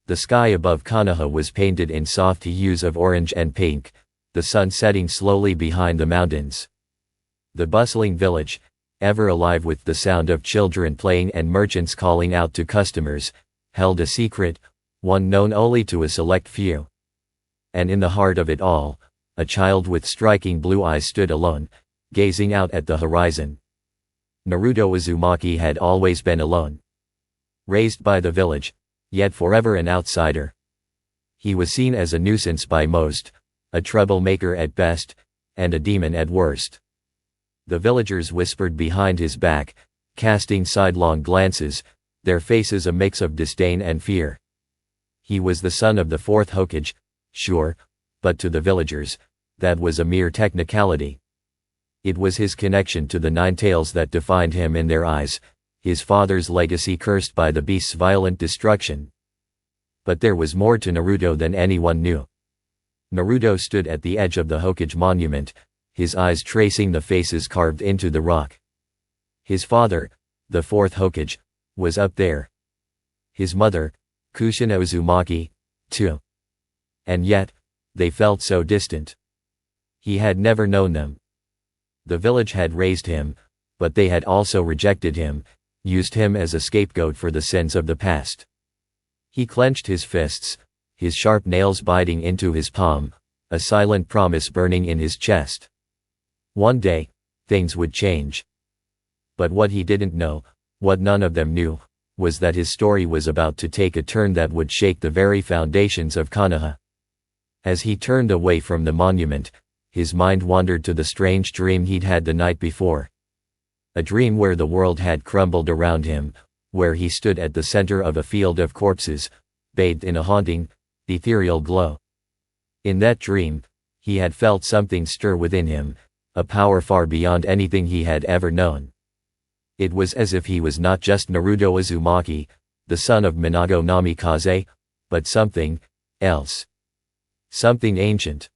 The sky above Konoha was painted in soft hues of orange and pink, the sun setting slowly behind the mountains. The bustling village, ever alive with the sound of children playing and merchants calling out to customers, held a secret, one known only to a select few. And in the heart of it all, a child with striking blue eyes stood alone, gazing out at the horizon. Naruto Uzumaki had always been alone. Raised by the village, yet forever an outsider. He was seen as a nuisance by most, a troublemaker at best, and a demon at worst. The villagers whispered behind his back, casting sidelong glances, their faces a mix of disdain and fear. He was the son of the fourth Hokage, sure, but to the villagers, that was a mere technicality. It was his connection to the Nine Tails that defined him in their eyes, his father's legacy cursed by the beast's violent destruction. But there was more to Naruto than anyone knew. Naruto stood at the edge of the Hokage monument, his eyes tracing the faces carved into the rock. His father, the fourth Hokage, was up there. His mother, Kushina Uzumaki, too. And yet, they felt so distant. He had never known them. The village had raised him, but they had also rejected him, used him as a scapegoat for the sins of the past. He clenched his fists, his sharp nails biting into his palm, a silent promise burning in his chest. One day, things would change. But what he didn't know, what none of them knew, was that his story was about to take a turn that would shake the very foundations of Konoha. As he turned away from the monument, his mind wandered to the strange dream he'd had the night before. A dream where the world had crumbled around him, where he stood at the center of a field of corpses, bathed in a haunting, ethereal glow. In that dream, he had felt something stir within him, a power far beyond anything he had ever known. It was as if he was not just Naruto Uzumaki, the son of Minago Namikaze, but something else. Something ancient.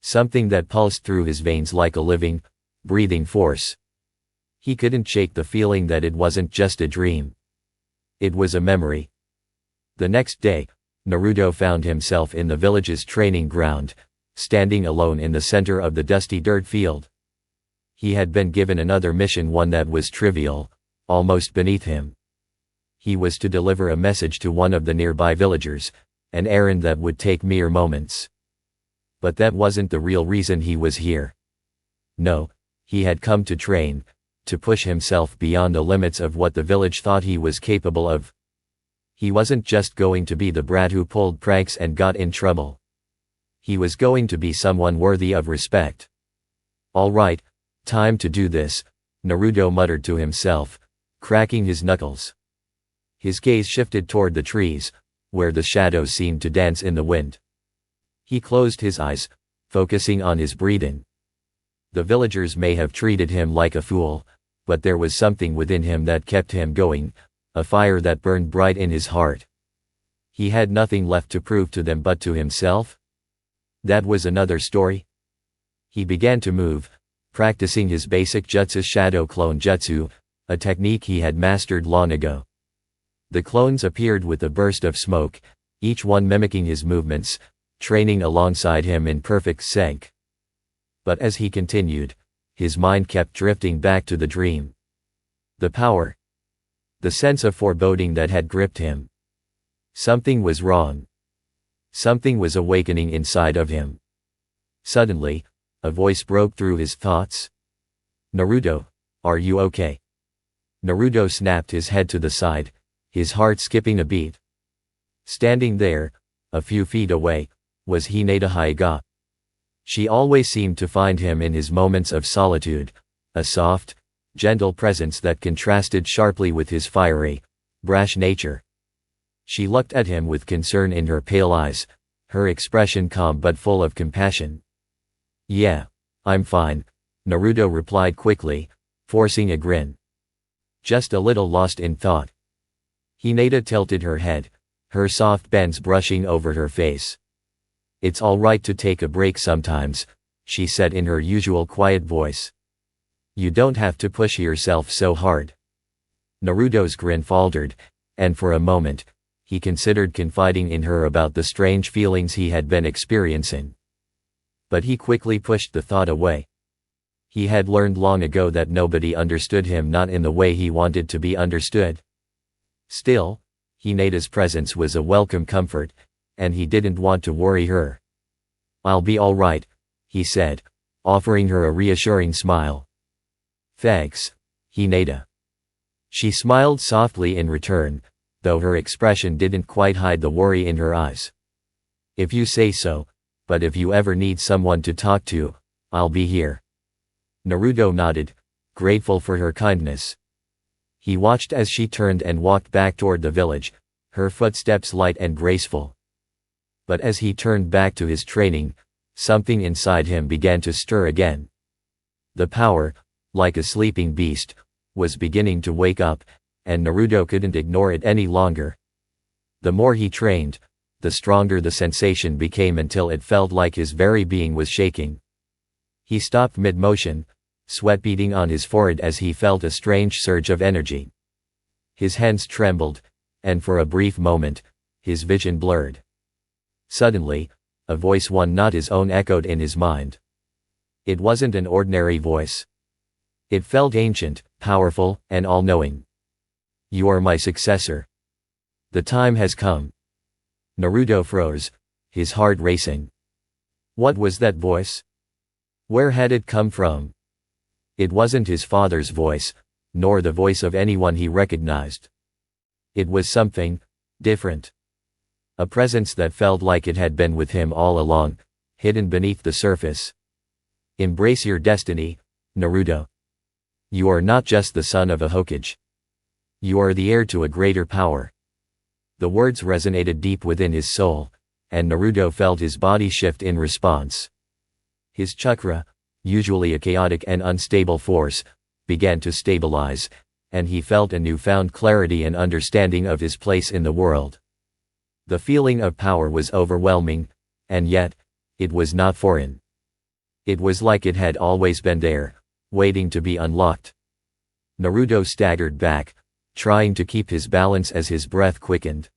Something that pulsed through his veins like a living, breathing force. He couldn't shake the feeling that it wasn't just a dream. It was a memory. The next day, Naruto found himself in the village's training ground, standing alone in the center of the dusty dirt field. He had been given another mission, one that was trivial, almost beneath him. He was to deliver a message to one of the nearby villagers, an errand that would take mere moments. But that wasn't the real reason he was here. No, he had come to train, to push himself beyond the limits of what the village thought he was capable of. He wasn't just going to be the brat who pulled pranks and got in trouble. He was going to be someone worthy of respect. All right, time to do this, Naruto muttered to himself, cracking his knuckles. His gaze shifted toward the trees, where the shadows seemed to dance in the wind. He closed his eyes, focusing on his breathing. The villagers may have treated him like a fool, but there was something within him that kept him going, a fire that burned bright in his heart. He had nothing left to prove to them but to himself. That was another story. He began to move, practicing his basic jutsu shadow clone jutsu, a technique he had mastered long ago. The clones appeared with a burst of smoke, each one mimicking his movements, training alongside him in perfect sync. But as he continued, his mind kept drifting back to the dream. The power. The sense of foreboding that had gripped him. Something was wrong. Something was awakening inside of him. Suddenly, a voice broke through his thoughts. Naruto, are you okay? Naruto snapped his head to the side, his heart skipping a beat. Standing there, a few feet away, was Hinata Hyuga. She always seemed to find him in his moments of solitude, a soft, gentle presence that contrasted sharply with his fiery, brash nature. She looked at him with concern in her pale eyes, her expression calm but full of compassion. Yeah, I'm fine, Naruto replied quickly, forcing a grin. Just a little lost in thought. Hinata tilted her head, her soft bangs brushing over her face. It's all right to take a break sometimes, she said in her usual quiet voice. You don't have to push yourself so hard. Naruto's grin faltered, and for a moment, he considered confiding in her about the strange feelings he had been experiencing. But he quickly pushed the thought away. He had learned long ago that nobody understood him, not in the way he wanted to be understood. Still, Hineda's presence was a welcome comfort, and he didn't want to worry her. "I'll be all right," he said, offering her a reassuring smile. "Thanks, Hineda." She smiled softly in return, though her expression didn't quite hide the worry in her eyes. "If you say so, but if you ever need someone to talk to, I'll be here." Naruto nodded, grateful for her kindness. He watched as she turned and walked back toward the village, her footsteps light and graceful. But as he turned back to his training, something inside him began to stir again. The power, like a sleeping beast, was beginning to wake up, and Naruto couldn't ignore it any longer. The more he trained, the stronger the sensation became until it felt like his very being was shaking. He stopped mid-motion, sweat beading on his forehead as he felt a strange surge of energy. His hands trembled, and for a brief moment, his vision blurred. Suddenly, a voice one not his own echoed in his mind. It wasn't an ordinary voice. It felt ancient, powerful, and all-knowing. "You are my successor. The time has come." Naruto froze, his heart racing. What was that voice? Where had it come from? It wasn't his father's voice, nor the voice of anyone he recognized. It was something different. A presence that felt like it had been with him all along, hidden beneath the surface. "Embrace your destiny, Naruto. You are not just the son of a Hokage. You are the heir to a greater power." The words resonated deep within his soul, and Naruto felt his body shift in response. His chakra, usually a chaotic and unstable force, began to stabilize, and he felt a newfound clarity and understanding of his place in the world. The feeling of power was overwhelming, and yet, it was not foreign. It was like it had always been there, waiting to be unlocked. Naruto staggered back, trying to keep his balance as his breath quickened.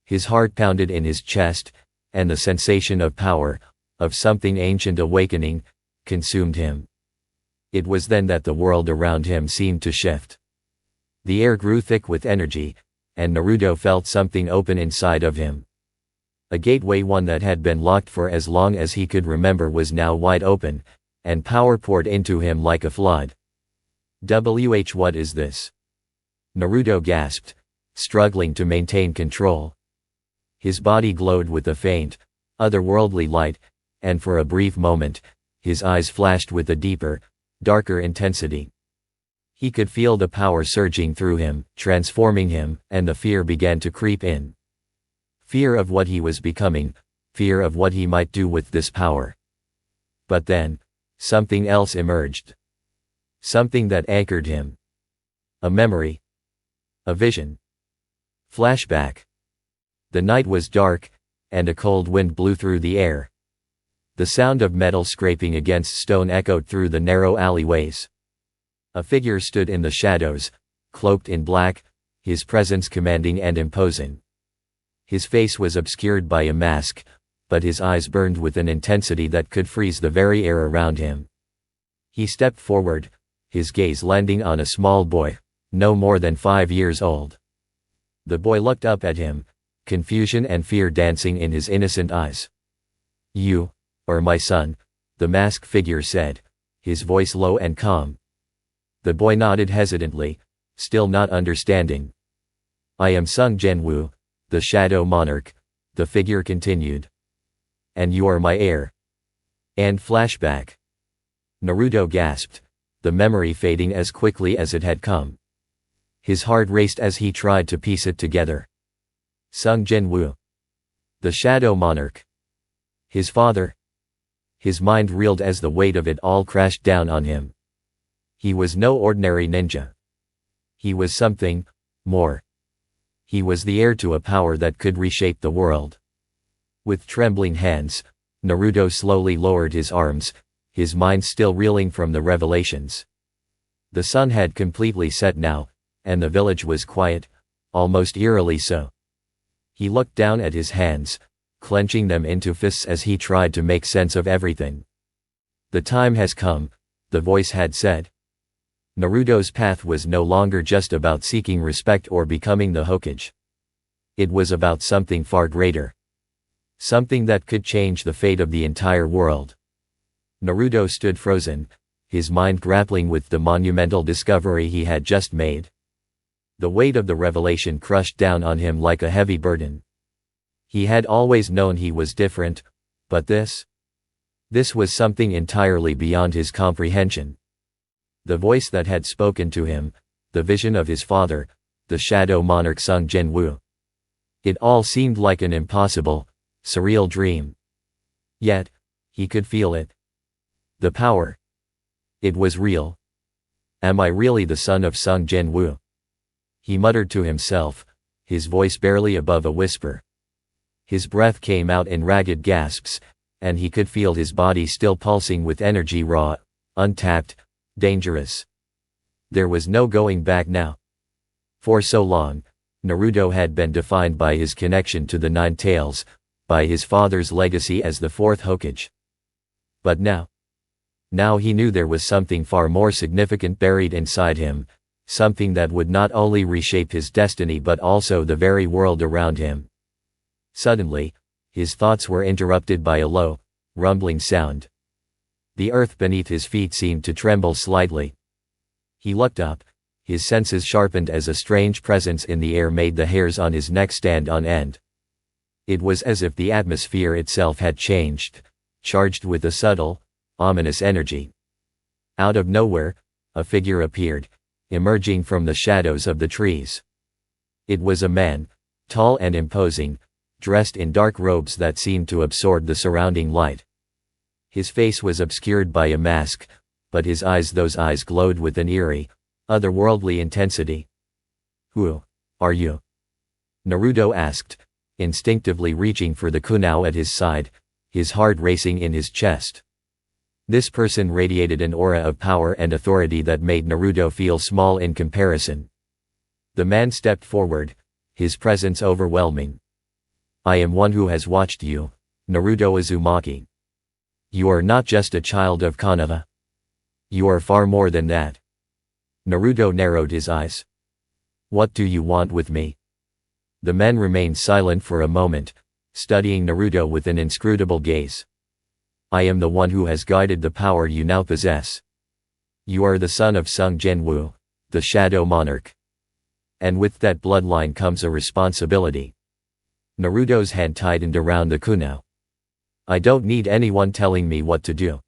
His heart pounded in his chest, and the sensation of power, of something ancient awakening, consumed him. It was then that the world around him seemed to shift. The air grew thick with energy, and Naruto felt something open inside of him. A gateway, one that had been locked for as long as he could remember, was now wide open, and power poured into him like a flood. What is this?" Naruto gasped, struggling to maintain control. His body glowed with a faint, otherworldly light, and for a brief moment, his eyes flashed with a deeper, darker intensity. He could feel the power surging through him, transforming him, and the fear began to creep in. Fear of what he was becoming, fear of what he might do with this power. But then, something else emerged. Something that anchored him. A memory. A vision. Flashback. The night was dark, and a cold wind blew through the air. The sound of metal scraping against stone echoed through the narrow alleyways. A figure stood in the shadows, cloaked in black, his presence commanding and imposing. His face was obscured by a mask, but his eyes burned with an intensity that could freeze the very air around him. He stepped forward, his gaze landing on a small boy, no more than 5 years old. The boy looked up at him, confusion and fear dancing in his innocent eyes. "You are my son," the masked figure said, his voice low and calm. The boy nodded hesitantly, still not understanding. "I am Sung Jinwoo, the Shadow Monarch," the figure continued. "And you are my heir." And flashback. Naruto gasped, the memory fading as quickly as it had come. His heart raced as he tried to piece it together. Sung Jinwoo. The Shadow Monarch. His father. His mind reeled as the weight of it all crashed down on him. He was no ordinary ninja. He was something more. He was the heir to a power that could reshape the world. With trembling hands, Naruto slowly lowered his arms, his mind still reeling from the revelations. The sun had completely set now, and the village was quiet, almost eerily so. He looked down at his hands, clenching them into fists as he tried to make sense of everything. The time has come, the voice had said. Naruto's path was no longer just about seeking respect or becoming the Hokage. It was about something far greater. Something that could change the fate of the entire world. Naruto stood frozen, his mind grappling with the monumental discovery he had just made. The weight of the revelation crushed down on him like a heavy burden. He had always known he was different, but this was something entirely beyond his comprehension. The voice that had spoken to him, the vision of his father, the shadow monarch Sung Jinwoo. It all seemed like an impossible, surreal dream. Yet, he could feel it. The power. It was real. Am I really the son of Sung Jinwoo? He muttered to himself, his voice barely above a whisper. His breath came out in ragged gasps, and he could feel his body still pulsing with energy, raw, untapped, dangerous. There was no going back now. For so long, Naruto had been defined by his connection to the Nine Tails, by his father's legacy as the fourth Hokage. But now he knew there was something far more significant buried inside him, something that would not only reshape his destiny but also the very world around him. Suddenly, his thoughts were interrupted by a low, rumbling sound. The earth beneath his feet seemed to tremble slightly. He looked up, his senses sharpened as a strange presence in the air made the hairs on his neck stand on end. It was as if the atmosphere itself had changed, charged with a subtle, ominous energy. Out of nowhere, a figure appeared, emerging from the shadows of the trees. It was a man, tall and imposing, dressed in dark robes that seemed to absorb the surrounding light. His face was obscured by a mask, but those eyes glowed with an eerie, otherworldly intensity. "Who are you?" Naruto asked, instinctively reaching for the kunai at his side, his heart racing in his chest. This person radiated an aura of power and authority that made Naruto feel small in comparison. The man stepped forward, his presence overwhelming. "I am one who has watched you, Naruto Uzumaki. You are not just a child of Konoha. You are far more than that." Naruto narrowed his eyes. "What do you want with me?" The man remained silent for a moment, studying Naruto with an inscrutable gaze. "I am the one who has guided the power you now possess. You are the son of Sung Jinwoo, the Shadow Monarch. And with that bloodline comes a responsibility." Naruto's hand tightened around the kunai. "I don't need anyone telling me what to do."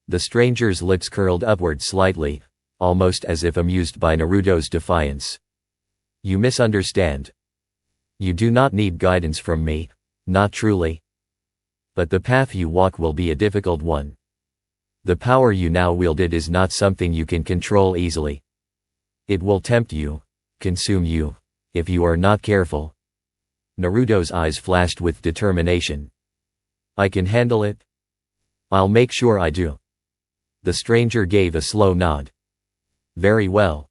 The stranger's lips curled upward slightly, almost as if amused by Naruto's defiance. "You misunderstand. You do not need guidance from me, not truly. But the path you walk will be a difficult one. The power you now wielded is not something you can control easily. It will tempt you, consume you, if you are not careful." Naruto's eyes flashed with determination. "I can handle it. I'll make sure I do." The stranger gave a slow nod. "Very well.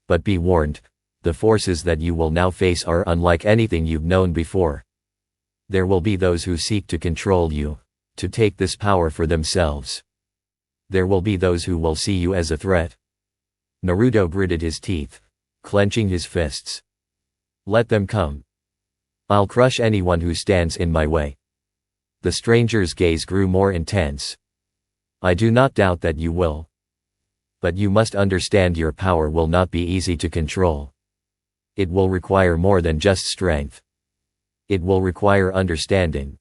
But be warned, the forces that you will now face are unlike anything you've known before. There will be those who seek to control you, to take this power for themselves. There will be those who will see you as a threat." Naruto gritted his teeth, clenching his fists. "Let them come. I'll crush anyone who stands in my way." The stranger's gaze grew more intense. "I do not doubt that you will. But you must understand your power will not be easy to control. It will require more than just strength. It will require understanding.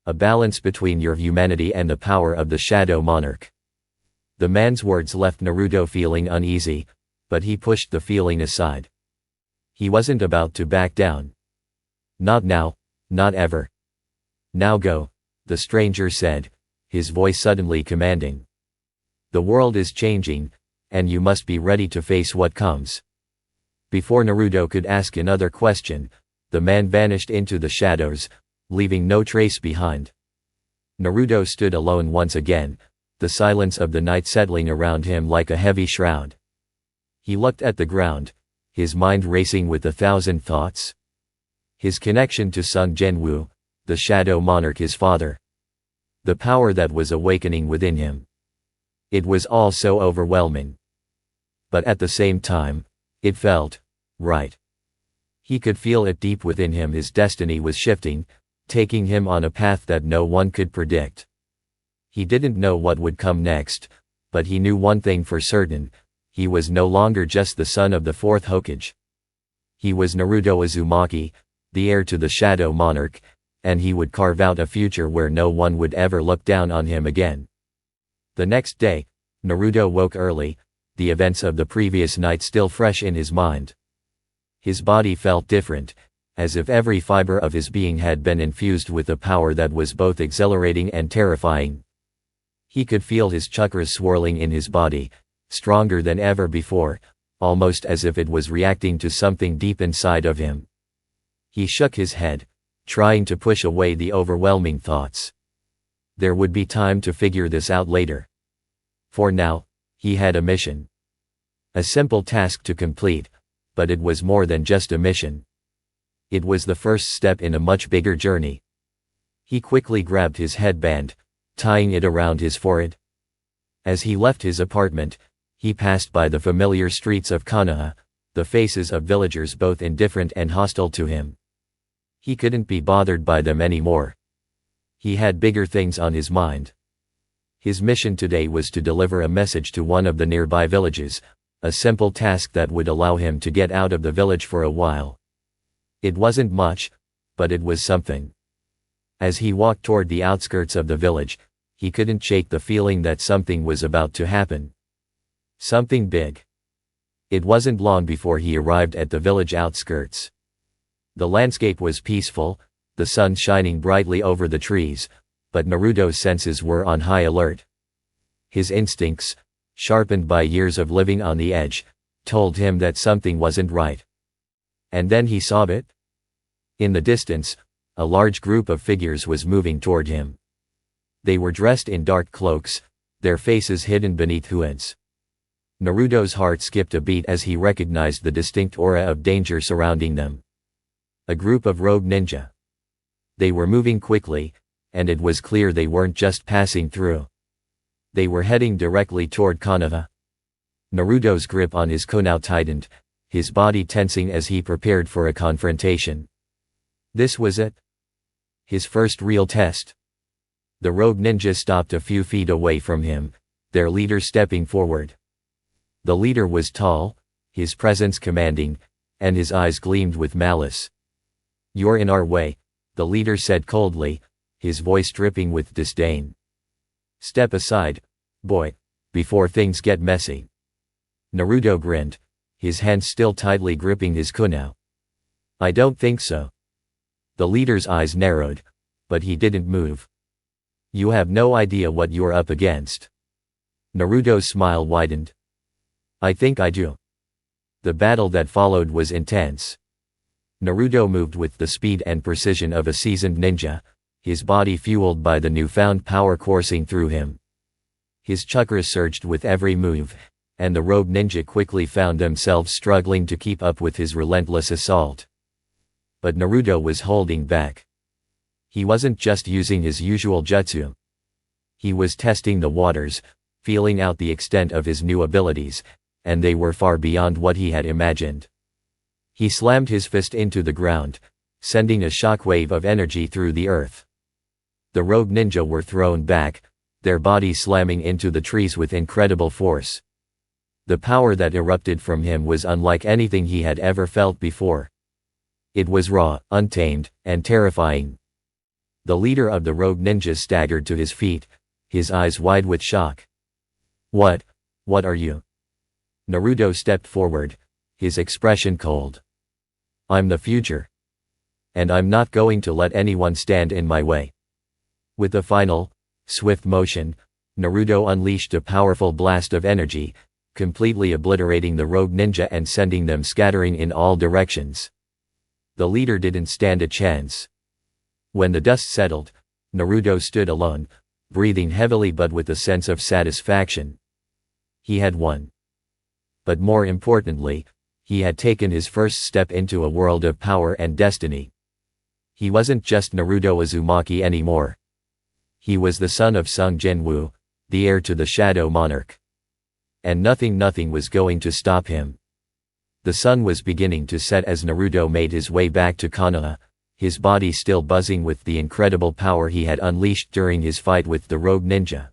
A balance between your humanity and the power of the Shadow Monarch." The man's words left Naruto feeling uneasy, but he pushed the feeling aside. He wasn't about to back down. "Not now, not ever. Now go," the stranger said, his voice suddenly commanding. "The world is changing, and you must be ready to face what comes." Before Naruto could ask another question, the man vanished into the shadows, leaving no trace behind. Naruto stood alone once again, the silence of the night settling around him like a heavy shroud. He looked at the ground, his mind racing with 1,000 thoughts. His connection to Sung Jinwoo, the Shadow Monarch, his father. The power that was awakening within him. It was all so overwhelming. But at the same time, it felt right. He could feel it deep within him. His destiny was shifting, taking him on a path that no one could predict. He didn't know what would come next, but he knew one thing for certain: he was no longer just the son of the fourth Hokage. He was Naruto Uzumaki, the heir to the Shadow Monarch, and he would carve out a future where no one would ever look down on him again. The next day, Naruto woke early, the events of the previous night still fresh in his mind. His body felt different, as if every fiber of his being had been infused with a power that was both exhilarating and terrifying. He could feel his chakras swirling in his body, stronger than ever before, almost as if it was reacting to something deep inside of him. He shook his head, trying to push away the overwhelming thoughts. There would be time to figure this out later. For now, he had a mission. A simple task to complete, but it was more than just a mission. It was the first step in a much bigger journey. He quickly grabbed his headband, tying it around his forehead. As he left his apartment, he passed by the familiar streets of Konoha, the faces of villagers both indifferent and hostile to him. He couldn't be bothered by them anymore. He had bigger things on his mind. His mission today was to deliver a message to one of the nearby villages, a simple task that would allow him to get out of the village for a while. It wasn't much, but it was something. As he walked toward the outskirts of the village, he couldn't shake the feeling that something was about to happen. Something big. It wasn't long before he arrived at the village outskirts. The landscape was peaceful, the sun shining brightly over the trees, but Naruto's senses were on high alert. His instincts, sharpened by years of living on the edge, told him that something wasn't right. And then he saw it. In the distance, a large group of figures was moving toward him. They were dressed in dark cloaks, their faces hidden beneath hoods. Naruto's heart skipped a beat as he recognized the distinct aura of danger surrounding them. A group of rogue ninja. They were moving quickly, and it was clear they weren't just passing through. They were heading directly toward Konoha. Naruto's grip on his kunai tightened, his body tensing as he prepared for a confrontation. This was it. His first real test. The rogue ninja stopped a few feet away from him, their leader stepping forward. The leader was tall, his presence commanding, and his eyes gleamed with malice. "You're in our way," the leader said coldly, his voice dripping with disdain. "Step aside, boy, before things get messy." Naruto grinned, his hands still tightly gripping his kunai. "I don't think so." The leader's eyes narrowed, but he didn't move. "You have no idea what you're up against." Naruto's smile widened. "I think I do." The battle that followed was intense. Naruto moved with the speed and precision of a seasoned ninja, his body fueled by the newfound power coursing through him. His chakras surged with every move, and the rogue ninja quickly found themselves struggling to keep up with his relentless assault. But Naruto was holding back. He wasn't just using his usual jutsu. He was testing the waters, feeling out the extent of his new abilities, and they were far beyond what he had imagined. He slammed his fist into the ground, sending a shockwave of energy through the earth. The rogue ninja were thrown back, their bodies slamming into the trees with incredible force. The power that erupted from him was unlike anything he had ever felt before. It was raw, untamed, and terrifying. The leader of the rogue ninjas staggered to his feet, his eyes wide with shock. What are you?" Naruto stepped forward, his expression cold. "I'm the future. And I'm not going to let anyone stand in my way." With a final, swift motion, Naruto unleashed a powerful blast of energy, completely obliterating the rogue ninja and sending them scattering in all directions. The leader didn't stand a chance. When the dust settled, Naruto stood alone, breathing heavily but with a sense of satisfaction. He had won. But more importantly, he had taken his first step into a world of power and destiny. He wasn't just Naruto Uzumaki anymore. He was the son of Sung Jinwoo, the heir to the Shadow Monarch. And nothing was going to stop him. The sun was beginning to set as Naruto made his way back to Konoha, his body still buzzing with the incredible power he had unleashed during his fight with the rogue ninja.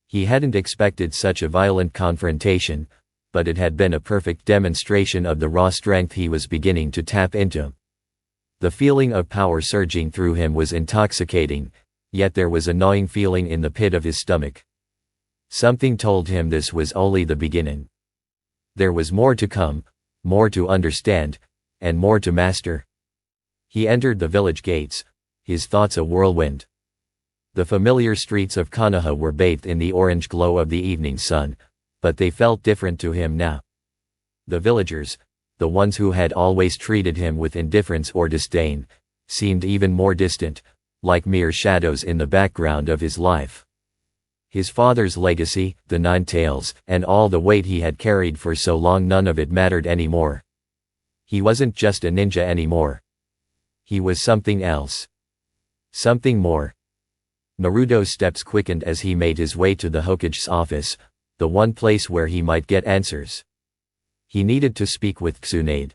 He hadn't expected such a violent confrontation, but it had been a perfect demonstration of the raw strength he was beginning to tap into. The feeling of power surging through him was intoxicating, yet there was a gnawing feeling in the pit of his stomach. Something told him this was only the beginning. There was more to come, more to understand, and more to master. He entered the village gates, his thoughts a whirlwind. The familiar streets of Konoha were bathed in the orange glow of the evening sun, but they felt different to him now. The villagers, the ones who had always treated him with indifference or disdain, seemed even more distant, like mere shadows in the background of his life. His father's legacy, the 9 tails, and all the weight he had carried for so long, none of it mattered anymore. He wasn't just a ninja anymore. He was something else. Something more. Naruto's steps quickened as he made his way to the Hokage's office, the one place where he might get answers. He needed to speak with Tsunade.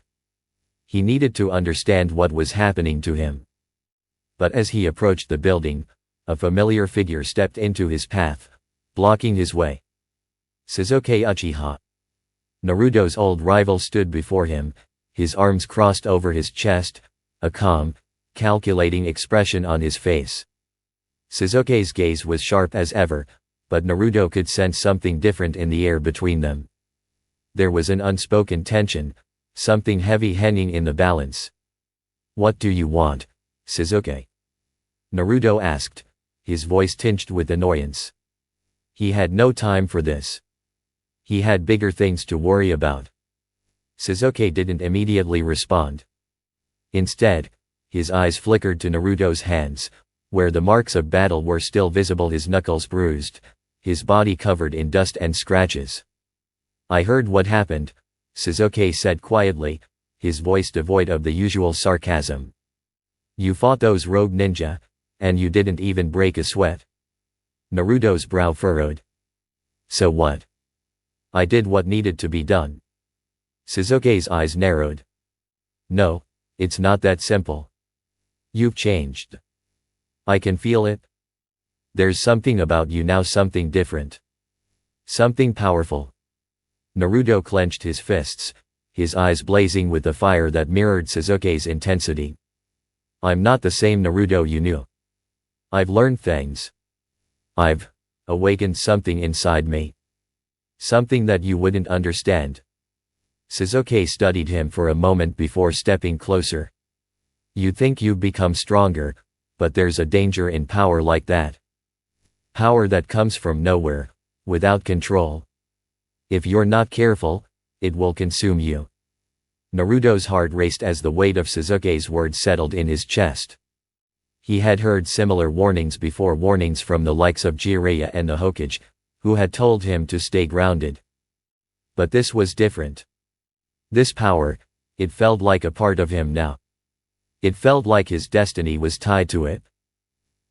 He needed to understand what was happening to him. But as he approached the building, a familiar figure stepped into his path, blocking his way. Sasuke Uchiha. Naruto's old rival stood before him, his arms crossed over his chest, a calm, calculating expression on his face. Sasuke's gaze was sharp as ever, but Naruto could sense something different in the air between them. There was an unspoken tension, something heavy hanging in the balance. "What do you want, Sasuke?" Naruto asked, his voice tinged with annoyance. He had no time for this. He had bigger things to worry about. Sasuke didn't immediately respond. Instead, his eyes flickered to Naruto's hands, where the marks of battle were still visible, his knuckles bruised, his body covered in dust and scratches. "I heard what happened," Sasuke said quietly, his voice devoid of the usual sarcasm. "You fought those rogue ninja, and you didn't even break a sweat." Naruto's brow furrowed. "So what?" "I did what needed to be done." Sasuke's eyes narrowed. "No, it's not that simple. You've changed. I can feel it. There's something about you now, something different. Something powerful." Naruto clenched his fists, his eyes blazing with a fire that mirrored Sasuke's intensity. "I'm not the same Naruto you knew. I've learned things. I've awakened something inside me. Something that you wouldn't understand." Sasuke studied him for a moment before stepping closer. "You think you've become stronger, but there's a danger in power like that. Power that comes from nowhere, without control. If you're not careful, it will consume you." Naruto's heart raced as the weight of Sasuke's words settled in his chest. He had heard similar warnings before, warnings from the likes of Jiraiya and the Hokage, who had told him to stay grounded. But this was different. This power, it felt like a part of him now. It felt like his destiny was tied to it.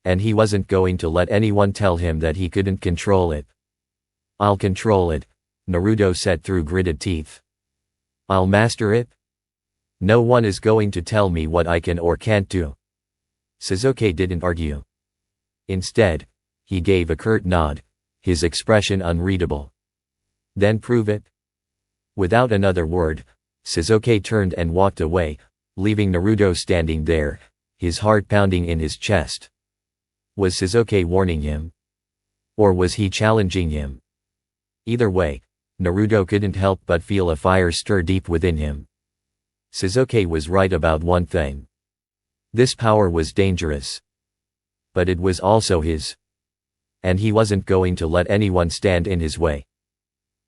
And he wasn't going to let anyone tell him that he couldn't control it. "I'll control it," Naruto said through gritted teeth. "I'll master it. No one is going to tell me what I can or can't do." Sasuke didn't argue. Instead, he gave a curt nod, his expression unreadable. "Then prove it." Without another word, Sasuke turned and walked away, leaving Naruto standing there, his heart pounding in his chest. Was Sasuke warning him? Or was he challenging him? Either way, Naruto couldn't help but feel a fire stir deep within him. Sasuke was right about one thing. This power was dangerous. But it was also his. And he wasn't going to let anyone stand in his way.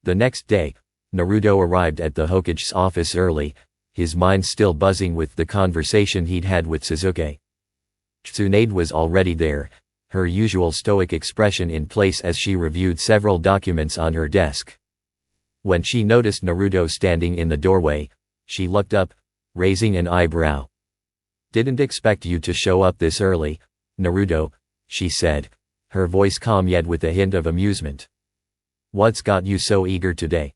The next day, Naruto arrived at the Hokage's office early, his mind still buzzing with the conversation he'd had with Sasuke. Tsunade was already there, her usual stoic expression in place as she reviewed several documents on her desk. When she noticed Naruto standing in the doorway, she looked up, raising an eyebrow. Didn't expect you to show up this early, Naruto, she said, her voice calm yet with a hint of amusement. What's got you so eager today?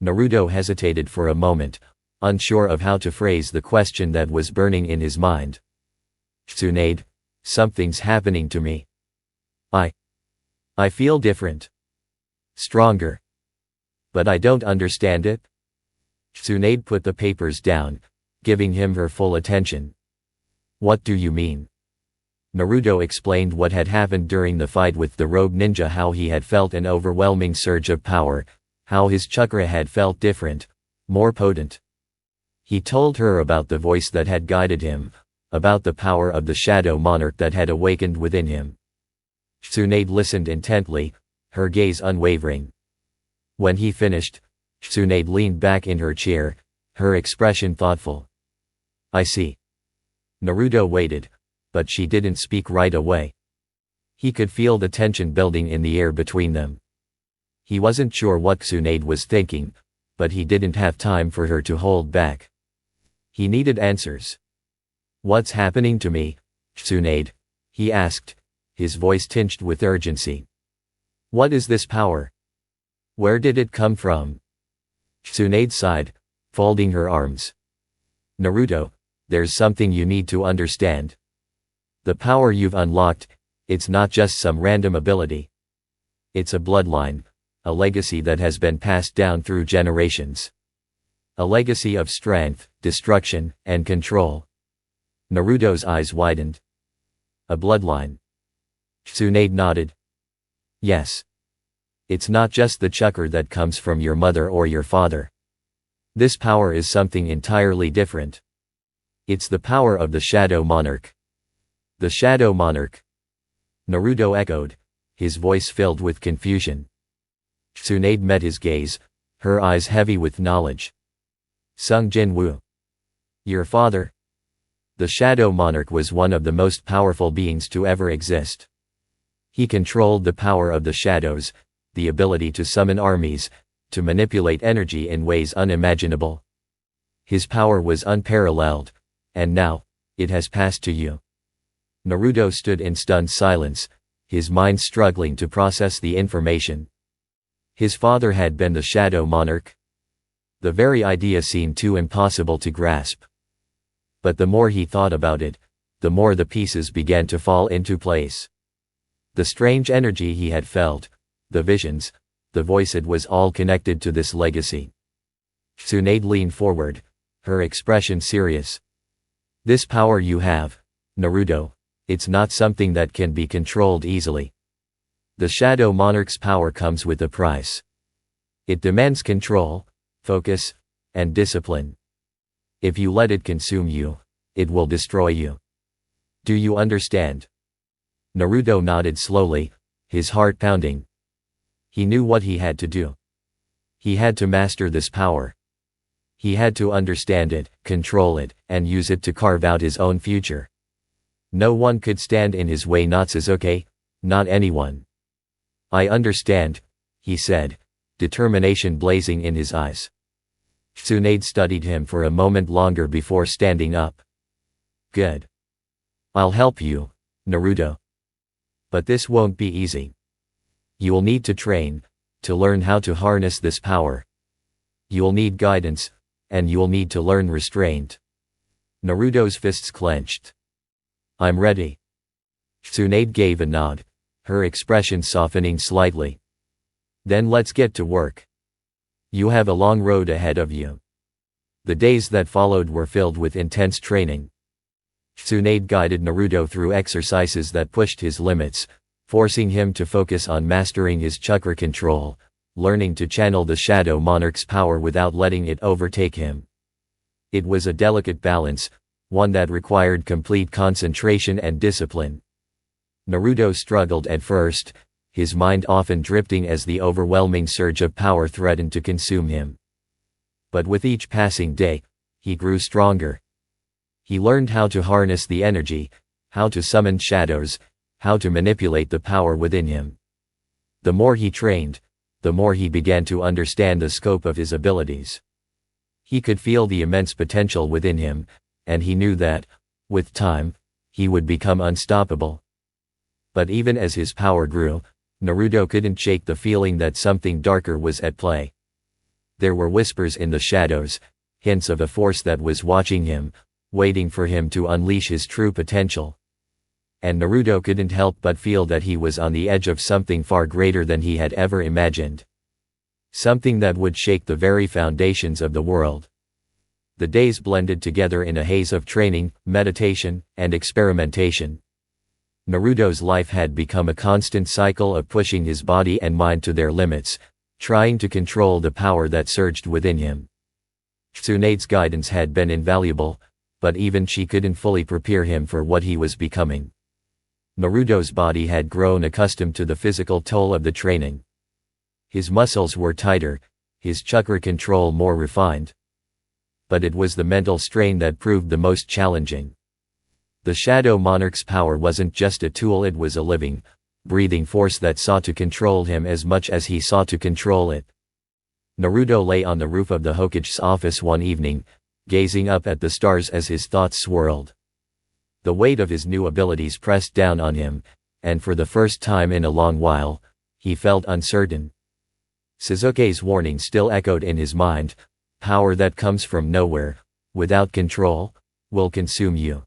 Naruto hesitated for a moment, unsure of how to phrase the question that was burning in his mind. Tsunade, something's happening to me. I feel different. Stronger. But I don't understand it. Tsunade put the papers down, giving him her full attention. What do you mean? Naruto explained what had happened during the fight with the rogue ninja, how he had felt an overwhelming surge of power, how his chakra had felt different, more potent. He told her about the voice that had guided him, about the power of the Shadow Monarch that had awakened within him. Tsunade listened intently, her gaze unwavering. When he finished, Tsunade leaned back in her chair, her expression thoughtful. I see. Naruto waited, but she didn't speak right away. He could feel the tension building in the air between them. He wasn't sure what Tsunade was thinking, but he didn't have time for her to hold back. He needed answers. What's happening to me, Tsunade? He asked, his voice tinged with urgency. What is this power? Where did it come from? Tsunade sighed, folding her arms. Naruto, there's something you need to understand. The power you've unlocked, it's not just some random ability. It's a bloodline, a legacy that has been passed down through generations. A legacy of strength, destruction, and control. Naruto's eyes widened. A bloodline. Tsunade nodded. Yes. It's not just the chakra that comes from your mother or your father. This power is something entirely different. It's the power of the Shadow Monarch. The Shadow Monarch. Naruto echoed, his voice filled with confusion. Tsunade met his gaze, her eyes heavy with knowledge. Sung Jin-woo. Your father? The Shadow Monarch was one of the most powerful beings to ever exist. He controlled the power of the shadows, the ability to summon armies, to manipulate energy in ways unimaginable. His power was unparalleled, and now, it has passed to you. Naruto stood in stunned silence, his mind struggling to process the information. His father had been the Shadow Monarch. The very idea seemed too impossible to grasp. But the more he thought about it, the more the pieces began to fall into place. The strange energy he had felt, the visions, the voice, it was all connected to this legacy. Tsunade leaned forward, her expression serious. This power you have, Naruto, it's not something that can be controlled easily. The Shadow Monarch's power comes with a price. It demands control, focus, and discipline. If you let it consume you, it will destroy you. Do you understand? Naruto nodded slowly, his heart pounding. He knew what he had to do. He had to master this power. He had to understand it, control it, and use it to carve out his own future. No one could stand in his way, not Sasuke, not anyone. I understand, he said, determination blazing in his eyes. Tsunade studied him for a moment longer before standing up. Good. I'll help you, Naruto. But this won't be easy. You'll need to train, to learn how to harness this power. You'll need guidance, and you'll need to learn restraint. Naruto's fists clenched. I'm ready. Tsunade gave a nod, her expression softening slightly. Then let's get to work. You have a long road ahead of you. The days that followed were filled with intense training. Tsunade guided Naruto through exercises that pushed his limits, forcing him to focus on mastering his chakra control, learning to channel the Shadow Monarch's power without letting it overtake him. It was a delicate balance, one that required complete concentration and discipline. Naruto struggled at first, his mind often drifting as the overwhelming surge of power threatened to consume him. But with each passing day, he grew stronger. He learned how to harness the energy, how to summon shadows, how to manipulate the power within him. The more he trained, the more he began to understand the scope of his abilities. He could feel the immense potential within him, and he knew that, With time, he would become unstoppable. But even as his power grew, Naruto couldn't shake the feeling that something darker was at play. There were whispers in the shadows, hints of a force that was watching him, waiting for him to unleash his true potential. And Naruto couldn't help but feel that he was on the edge of something far greater than he had ever imagined. Something that would shake the very foundations of the world. The days blended together in a haze of training, meditation, and experimentation. Naruto's life had become a constant cycle of pushing his body and mind to their limits, trying to control the power that surged within him. Tsunade's guidance had been invaluable, but even she couldn't fully prepare him for what he was becoming. Naruto's body had grown accustomed to the physical toll of the training. His muscles were tighter, his chakra control more refined. But it was the mental strain that proved the most challenging. The Shadow Monarch's power wasn't just a tool, it was a living, breathing force that sought to control him as much as he sought to control it. Naruto lay on the roof of the Hokage's office one evening, gazing up at the stars as his thoughts swirled. The weight of his new abilities pressed down on him, and for the first time in a long while, he felt uncertain. Sasuke's warning still echoed in his mind: power that comes from nowhere, without control, will consume you.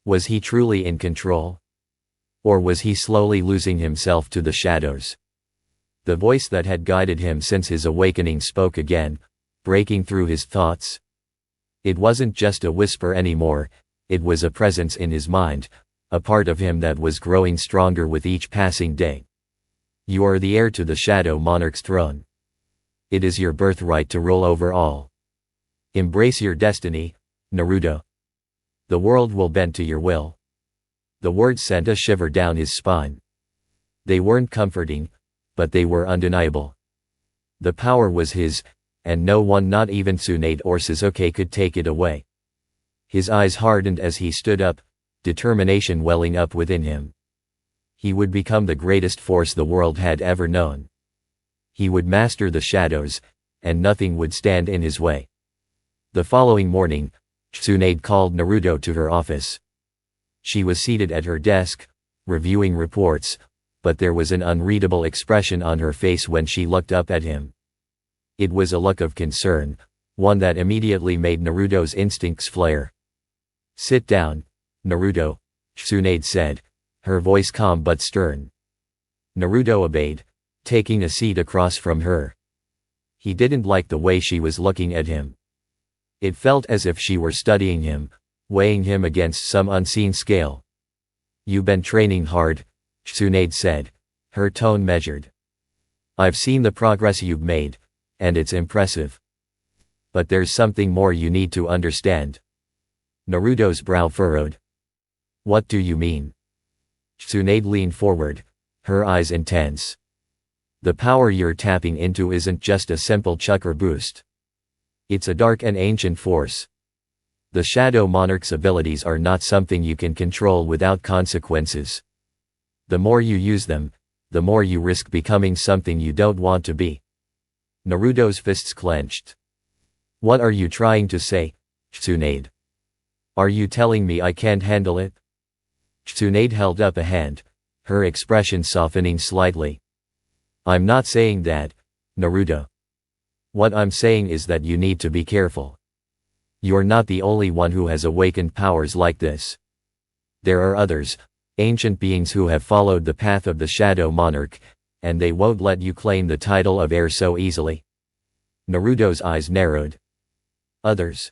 Was he truly in control? Or was he slowly losing himself to the shadows? The voice that had guided him since his awakening spoke again, breaking through his thoughts. It wasn't just a whisper anymore, it was a presence in his mind, a part of him that was growing stronger with each passing day. You are the heir to the Shadow Monarch's throne. It is your birthright to rule over all. Embrace your destiny, Naruto. The world will bend to your will. The words sent a shiver down his spine. They weren't comforting, but they were undeniable. The power was his, and no one, not even Tsunade or Sasuke, could take it away. His eyes hardened as he stood up, determination welling up within him. He would become the greatest force the world had ever known. He would master the shadows, and nothing would stand in his way. The following morning, Tsunade called Naruto to her office. She was seated at her desk, reviewing reports, but there was an unreadable expression on her face when she looked up at him. It was a look of concern, one that immediately made Naruto's instincts flare. "Sit down, Naruto," Tsunade said, her voice calm but stern. Naruto obeyed, taking a seat across from her. He didn't like the way she was looking at him. It felt as if she were studying him, weighing him against some unseen scale. "You've been training hard," Tsunade said, her tone measured. "I've seen the progress you've made, and it's impressive. But there's something more you need to understand." Naruto's brow furrowed. "What do you mean?" Tsunade leaned forward, her eyes intense. "The power you're tapping into isn't just a simple chakra boost. It's a dark and ancient force. The Shadow Monarch's abilities are not something you can control without consequences. The more you use them, the more you risk becoming something you don't want to be." Naruto's fists clenched. "What are you trying to say, Tsunade? Are you telling me I can't handle it?" Tsunade held up a hand, her expression softening slightly. "I'm not saying that, Naruto. What I'm saying is that you need to be careful. You're not the only one who has awakened powers like this. There are others, ancient beings who have followed the path of the Shadow Monarch, and they won't let you claim the title of heir so easily." Naruto's eyes narrowed. "Others?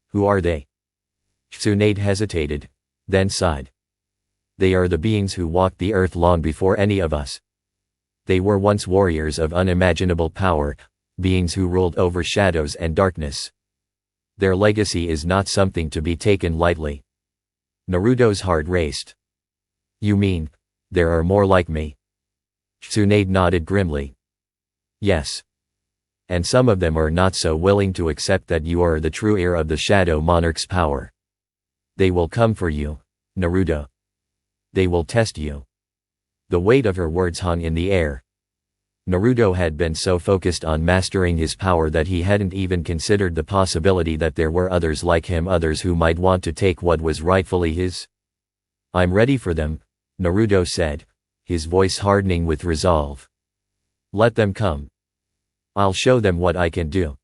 Who are they?" Tsunade hesitated, then sighed. "They are the beings who walked the earth long before any of us. They were once warriors of unimaginable power, beings who ruled over shadows and darkness. Their legacy is not something to be taken lightly." Naruto's heart raced. "You mean, there are more like me?" Tsunade nodded grimly. "Yes. And some of them are not so willing to accept that you are the true heir of the Shadow Monarch's power. They will come for you, Naruto. They will test you." The weight of her words hung in the air. Naruto had been so focused on mastering his power that he hadn't even considered the possibility that there were others like him, others who might want to take what was rightfully his. "I'm ready for them," Naruto said, his voice hardening with resolve. "Let them come. I'll show them what I can do."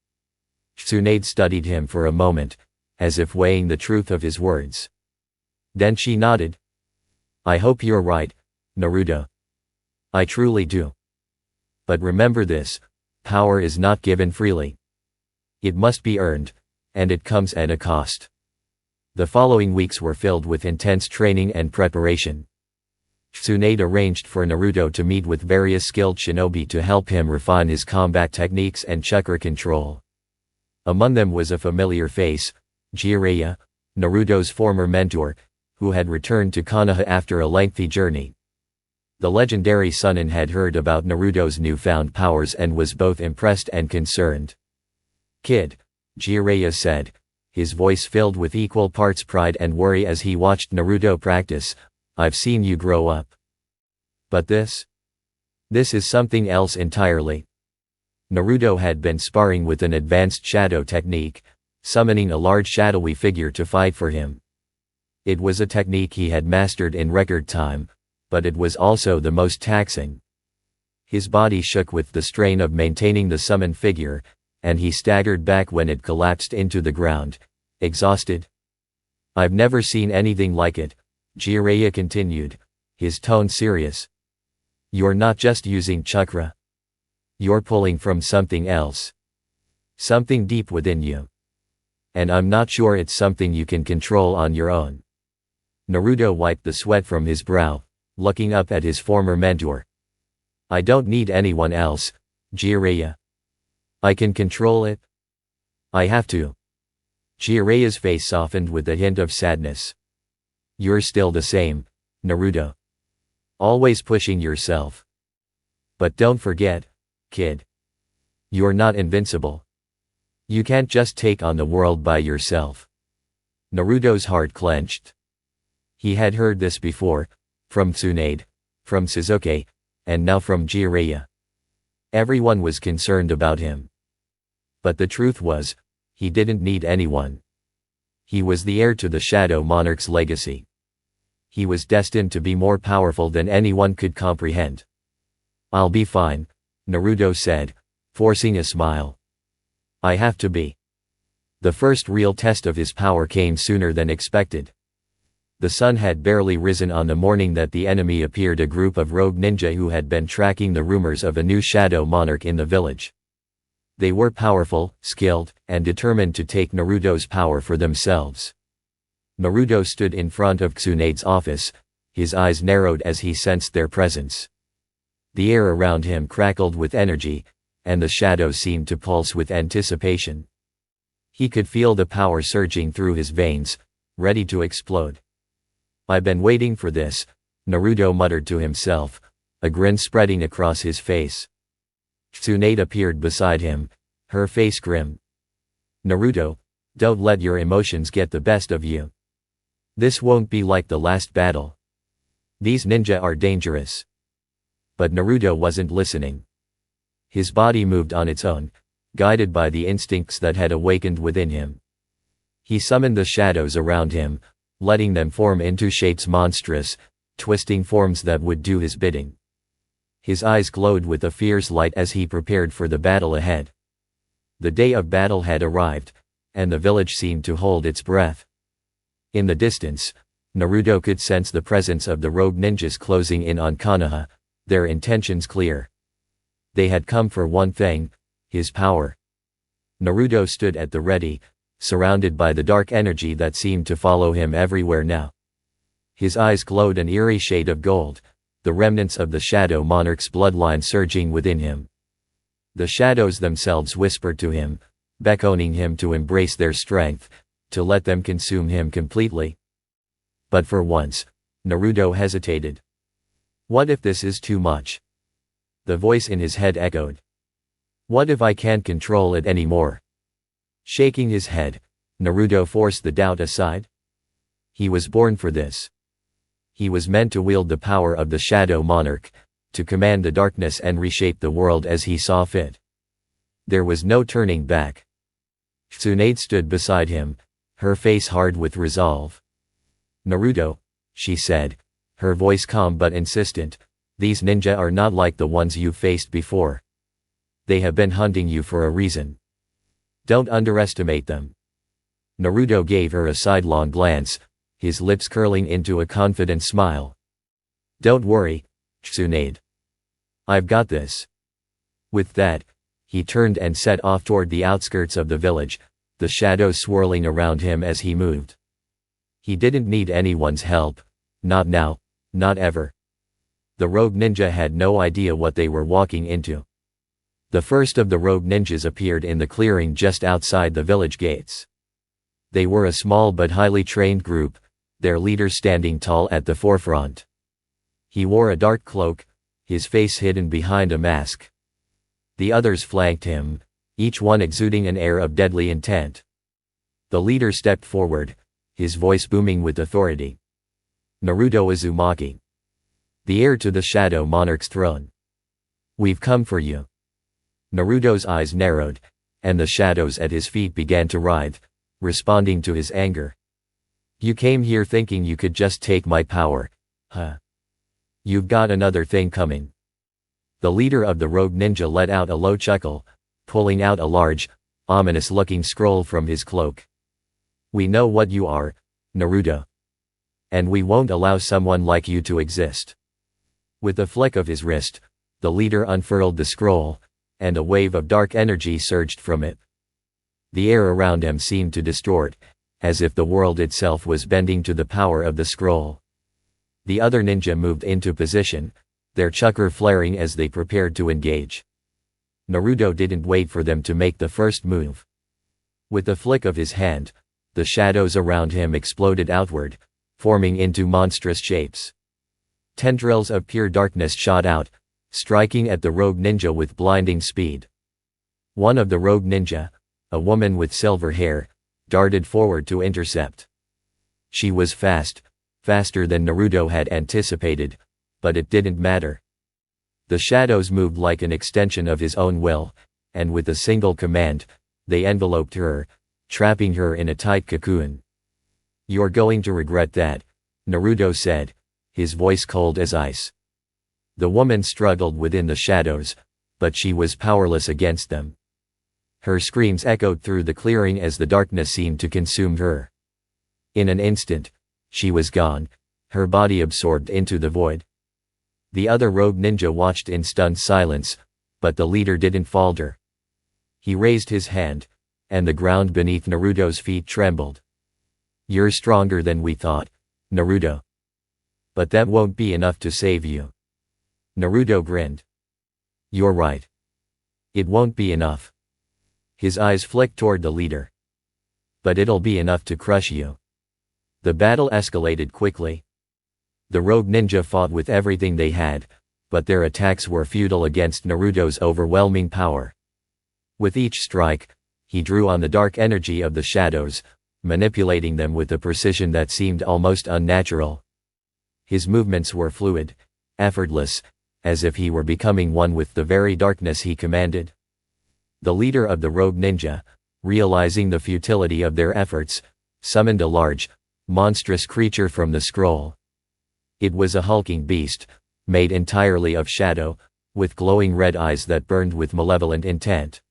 Tsunade studied him for a moment, as if weighing the truth of his words. Then she nodded. "I hope you're right, Naruto. I truly do. But remember this, power is not given freely. It must be earned, and it comes at a cost." The following weeks were filled with intense training and preparation. Tsunade arranged for Naruto to meet with various skilled shinobi to help him refine his combat techniques and chakra control. Among them was a familiar face, Jiraiya, Naruto's former mentor, who had returned to Konoha after a lengthy journey. The legendary Sannin had heard about Naruto's newfound powers and was both impressed and concerned. "Kid," Jiraiya said, his voice filled with equal parts pride and worry as he watched Naruto practice, "I've seen you grow up. But this is something else entirely." Naruto had been sparring with an advanced shadow technique, summoning a large shadowy figure to fight for him. It was a technique he had mastered in record time, but it was also the most taxing. His body shook with the strain of maintaining the summoned figure, and he staggered back when it collapsed into the ground, exhausted. "I've never seen anything like it," Jiraiya continued, his tone serious. "You're not just using chakra. You're pulling from something else. Something deep within you. And I'm not sure it's something you can control on your own." Naruto wiped the sweat from his brow, looking up at his former mentor. "I don't need anyone else, Jiraiya. I can control it. I have to." Jiraiya's face softened with a hint of sadness. "You're still the same, Naruto. Always pushing yourself. But don't forget, kid. You're not invincible. You can't just take on the world by yourself." Naruto's heart clenched. He had heard this before, from Tsunade, from Sasuke, and now from Jiraiya. Everyone was concerned about him. But the truth was, he didn't need anyone. He was the heir to the Shadow Monarch's legacy. He was destined to be more powerful than anyone could comprehend. "I'll be fine," Naruto said, forcing a smile. "I have to be." The first real test of his power came sooner than expected. The sun had barely risen on the morning that the enemy appeared, a group of rogue ninja who had been tracking the rumors of a new Shadow Monarch in the village. They were powerful, skilled, and determined to take Naruto's power for themselves. Naruto stood in front of Tsunade's office, his eyes narrowed as he sensed their presence. The air around him crackled with energy, and the shadows seemed to pulse with anticipation. He could feel the power surging through his veins, ready to explode. "I've been waiting for this," Naruto muttered to himself, a grin spreading across his face. Tsunade appeared beside him, her face grim. "Naruto, don't let your emotions get the best of you. This won't be like the last battle. These ninja are dangerous." But Naruto wasn't listening. His body moved on its own, guided by the instincts that had awakened within him. He summoned the shadows around him, letting them form into shapes monstrous, twisting forms that would do his bidding. His eyes glowed with a fierce light as he prepared for the battle ahead. The day of battle had arrived, and the village seemed to hold its breath. In the distance, Naruto could sense the presence of the rogue ninjas closing in on Konoha, their intentions clear. They had come for one thing, his power. Naruto stood at the ready, surrounded by the dark energy that seemed to follow him everywhere now. His eyes glowed an eerie shade of gold, the remnants of the Shadow Monarch's bloodline surging within him. The shadows themselves whispered to him, beckoning him to embrace their strength, to let them consume him completely. But for once, Naruto hesitated. What if this is too much? The voice in his head echoed. What if I can't control it anymore? Shaking his head, Naruto forced the doubt aside. He was born for this. He was meant to wield the power of the Shadow Monarch, to command the darkness and reshape the world as he saw fit. There was no turning back. Tsunade stood beside him, her face hard with resolve. "Naruto," she said, her voice calm but insistent, "these ninja are not like the ones you faced before. They have been hunting you for a reason. Don't underestimate them." Naruto gave her a sidelong glance, his lips curling into a confident smile. "Don't worry, Tsunade. I've got this." With that, he turned and set off toward the outskirts of the village, the shadows swirling around him as he moved. He didn't need anyone's help. Not now, not ever. The rogue ninja had no idea what they were walking into. The first of the rogue ninjas appeared in the clearing just outside the village gates. They were a small but highly trained group, their leader standing tall at the forefront. He wore a dark cloak, his face hidden behind a mask. The others flanked him, each one exuding an air of deadly intent. The leader stepped forward, his voice booming with authority. "Naruto Uzumaki, the heir to the Shadow Monarch's throne. We've come for you." Naruto's eyes narrowed, and the shadows at his feet began to writhe, responding to his anger. "You came here thinking you could just take my power, huh? You've got another thing coming." The leader of the rogue ninja let out a low chuckle, pulling out a large, ominous-looking scroll from his cloak. "We know what you are, Naruto. And we won't allow someone like you to exist." With a flick of his wrist, the leader unfurled the scroll, and a wave of dark energy surged from it. The air around him seemed to distort, as if the world itself was bending to the power of the scroll. The other ninja moved into position, their chakra flaring as they prepared to engage. Naruto didn't wait for them to make the first move. With a flick of his hand, the shadows around him exploded outward, forming into monstrous shapes. Tendrils of pure darkness shot out, striking at the rogue ninja with blinding speed. One of the rogue ninja, a woman with silver hair, darted forward to intercept. She was fast, faster than Naruto had anticipated, but it didn't matter. The shadows moved like an extension of his own will, and with a single command, they enveloped her, trapping her in a tight cocoon. "You're going to regret that," Naruto said, his voice cold as ice. The woman struggled within the shadows, but she was powerless against them. Her screams echoed through the clearing as the darkness seemed to consume her. In an instant, she was gone, her body absorbed into the void. The other rogue ninja watched in stunned silence, but the leader didn't falter. He raised his hand, and the ground beneath Naruto's feet trembled. "You're stronger than we thought, Naruto. But that won't be enough to save you." Naruto grinned. "You're right. It won't be enough." His eyes flicked toward the leader. "But it'll be enough to crush you." The battle escalated quickly. The rogue ninja fought with everything they had, but their attacks were futile against Naruto's overwhelming power. With each strike, he drew on the dark energy of the shadows, manipulating them with a precision that seemed almost unnatural. His movements were fluid, effortless, as if he were becoming one with the very darkness he commanded. The leader of the rogue ninja, realizing the futility of their efforts, summoned a large, monstrous creature from the scroll. It was a hulking beast, made entirely of shadow, with glowing red eyes that burned with malevolent intent.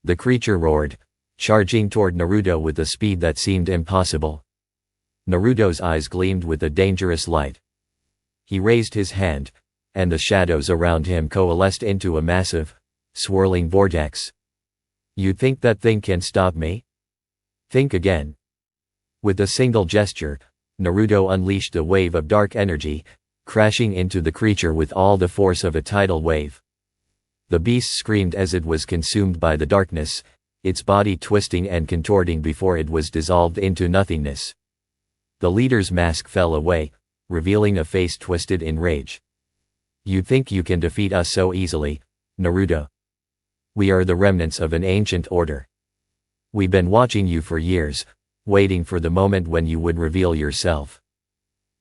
The creature roared, charging toward Naruto with a speed that seemed impossible. Naruto's eyes gleamed with a dangerous light. He raised his hand, and the shadows around him coalesced into a massive, swirling vortex. "You think that thing can stop me? Think again." With a single gesture, Naruto unleashed a wave of dark energy, crashing into the creature with all the force of a tidal wave. The beast screamed as it was consumed by the darkness, its body twisting and contorting before it was dissolved into nothingness. The leader's mask fell away, revealing a face twisted in rage. "You think you can defeat us so easily, Naruto? We are the remnants of an ancient order. We've been watching you for years, waiting for the moment when you would reveal yourself."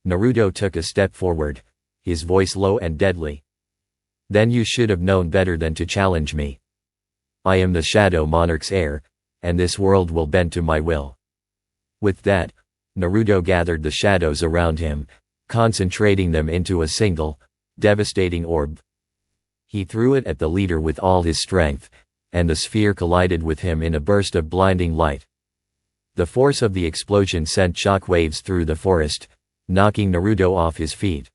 Naruto took a step forward, his voice low and deadly. Then you should have known better than to challenge me. I am the Shadow Monarch's heir, and this world will bend to my will." With that, Naruto gathered the shadows around him, concentrating them into a single, devastating orb. He threw it at the leader with all his strength, and the sphere collided with him in a burst of blinding light. The force of the explosion sent shockwaves through the forest, knocking Naruto off his feet.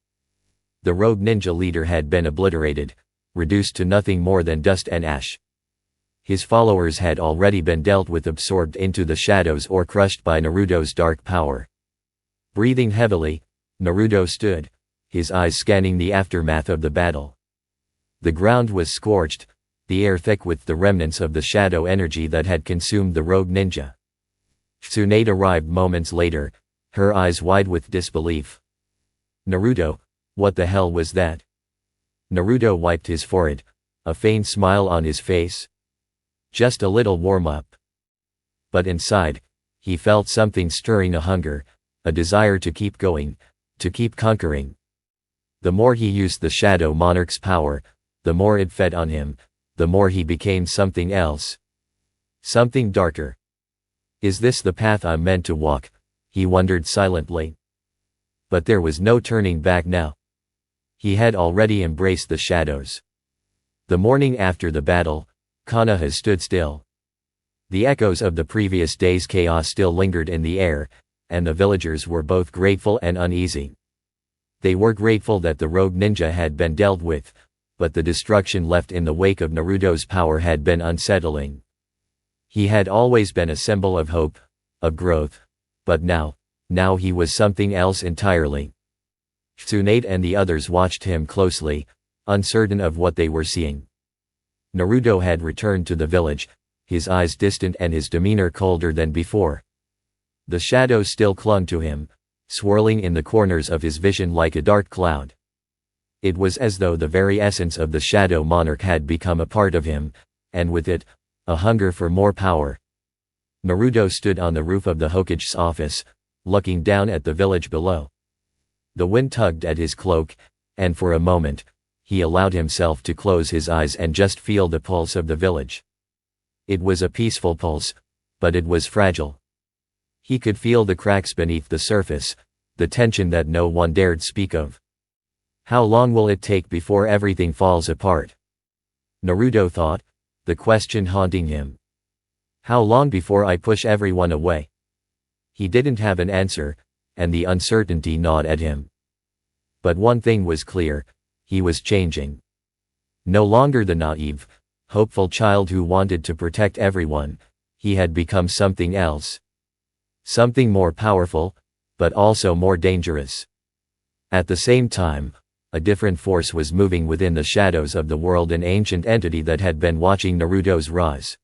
The rogue ninja leader had been obliterated, reduced to nothing more than dust and ash. His followers had already been dealt with, absorbed into the shadows or crushed by Naruto's dark power. Breathing heavily, Naruto stood, his eyes scanning the aftermath of the battle. The ground was scorched, the air thick with the remnants of the shadow energy that had consumed the rogue ninja. Tsunade arrived moments later, her eyes wide with disbelief. "Naruto, what the hell was that?" Naruto wiped his forehead, a faint smile on his face. "Just a little warm-up." But inside, he felt something stirring, a hunger, a desire to keep going, to keep conquering. The more he used the Shadow Monarch's power, the more it fed on him, the more he became something else. Something darker. Is this the path I'm meant to walk? He wondered silently. But there was no turning back now. He had already embraced the shadows. The morning after the battle, Konoha stood still. The echoes of the previous day's chaos still lingered in the air, and the villagers were both grateful and uneasy. They were grateful that the rogue ninja had been dealt with, but the destruction left in the wake of Naruto's power had been unsettling. He had always been a symbol of hope, of growth, but now he was something else entirely. Tsunade and the others watched him closely, uncertain of what they were seeing. Naruto had returned to the village, his eyes distant and his demeanor colder than before. The shadows still clung to him, swirling in the corners of his vision like a dark cloud. It was as though the very essence of the Shadow Monarch had become a part of him, and with it, a hunger for more power. Naruto stood on the roof of the Hokage's office, looking down at the village below. The wind tugged at his cloak, and for a moment, he allowed himself to close his eyes and just feel the pulse of the village. It was a peaceful pulse, but it was fragile. He could feel the cracks beneath the surface, the tension that no one dared speak of. How long will it take before everything falls apart? Naruto thought, the question haunting him. How long before I push everyone away? He didn't have an answer, and the uncertainty gnawed at him. But one thing was clear, he was changing. No longer the naive, hopeful child who wanted to protect everyone, he had become something else. Something more powerful, but also more dangerous. At the same time, a different force was moving within the shadows of the world, an ancient entity that had been watching Naruto's rise.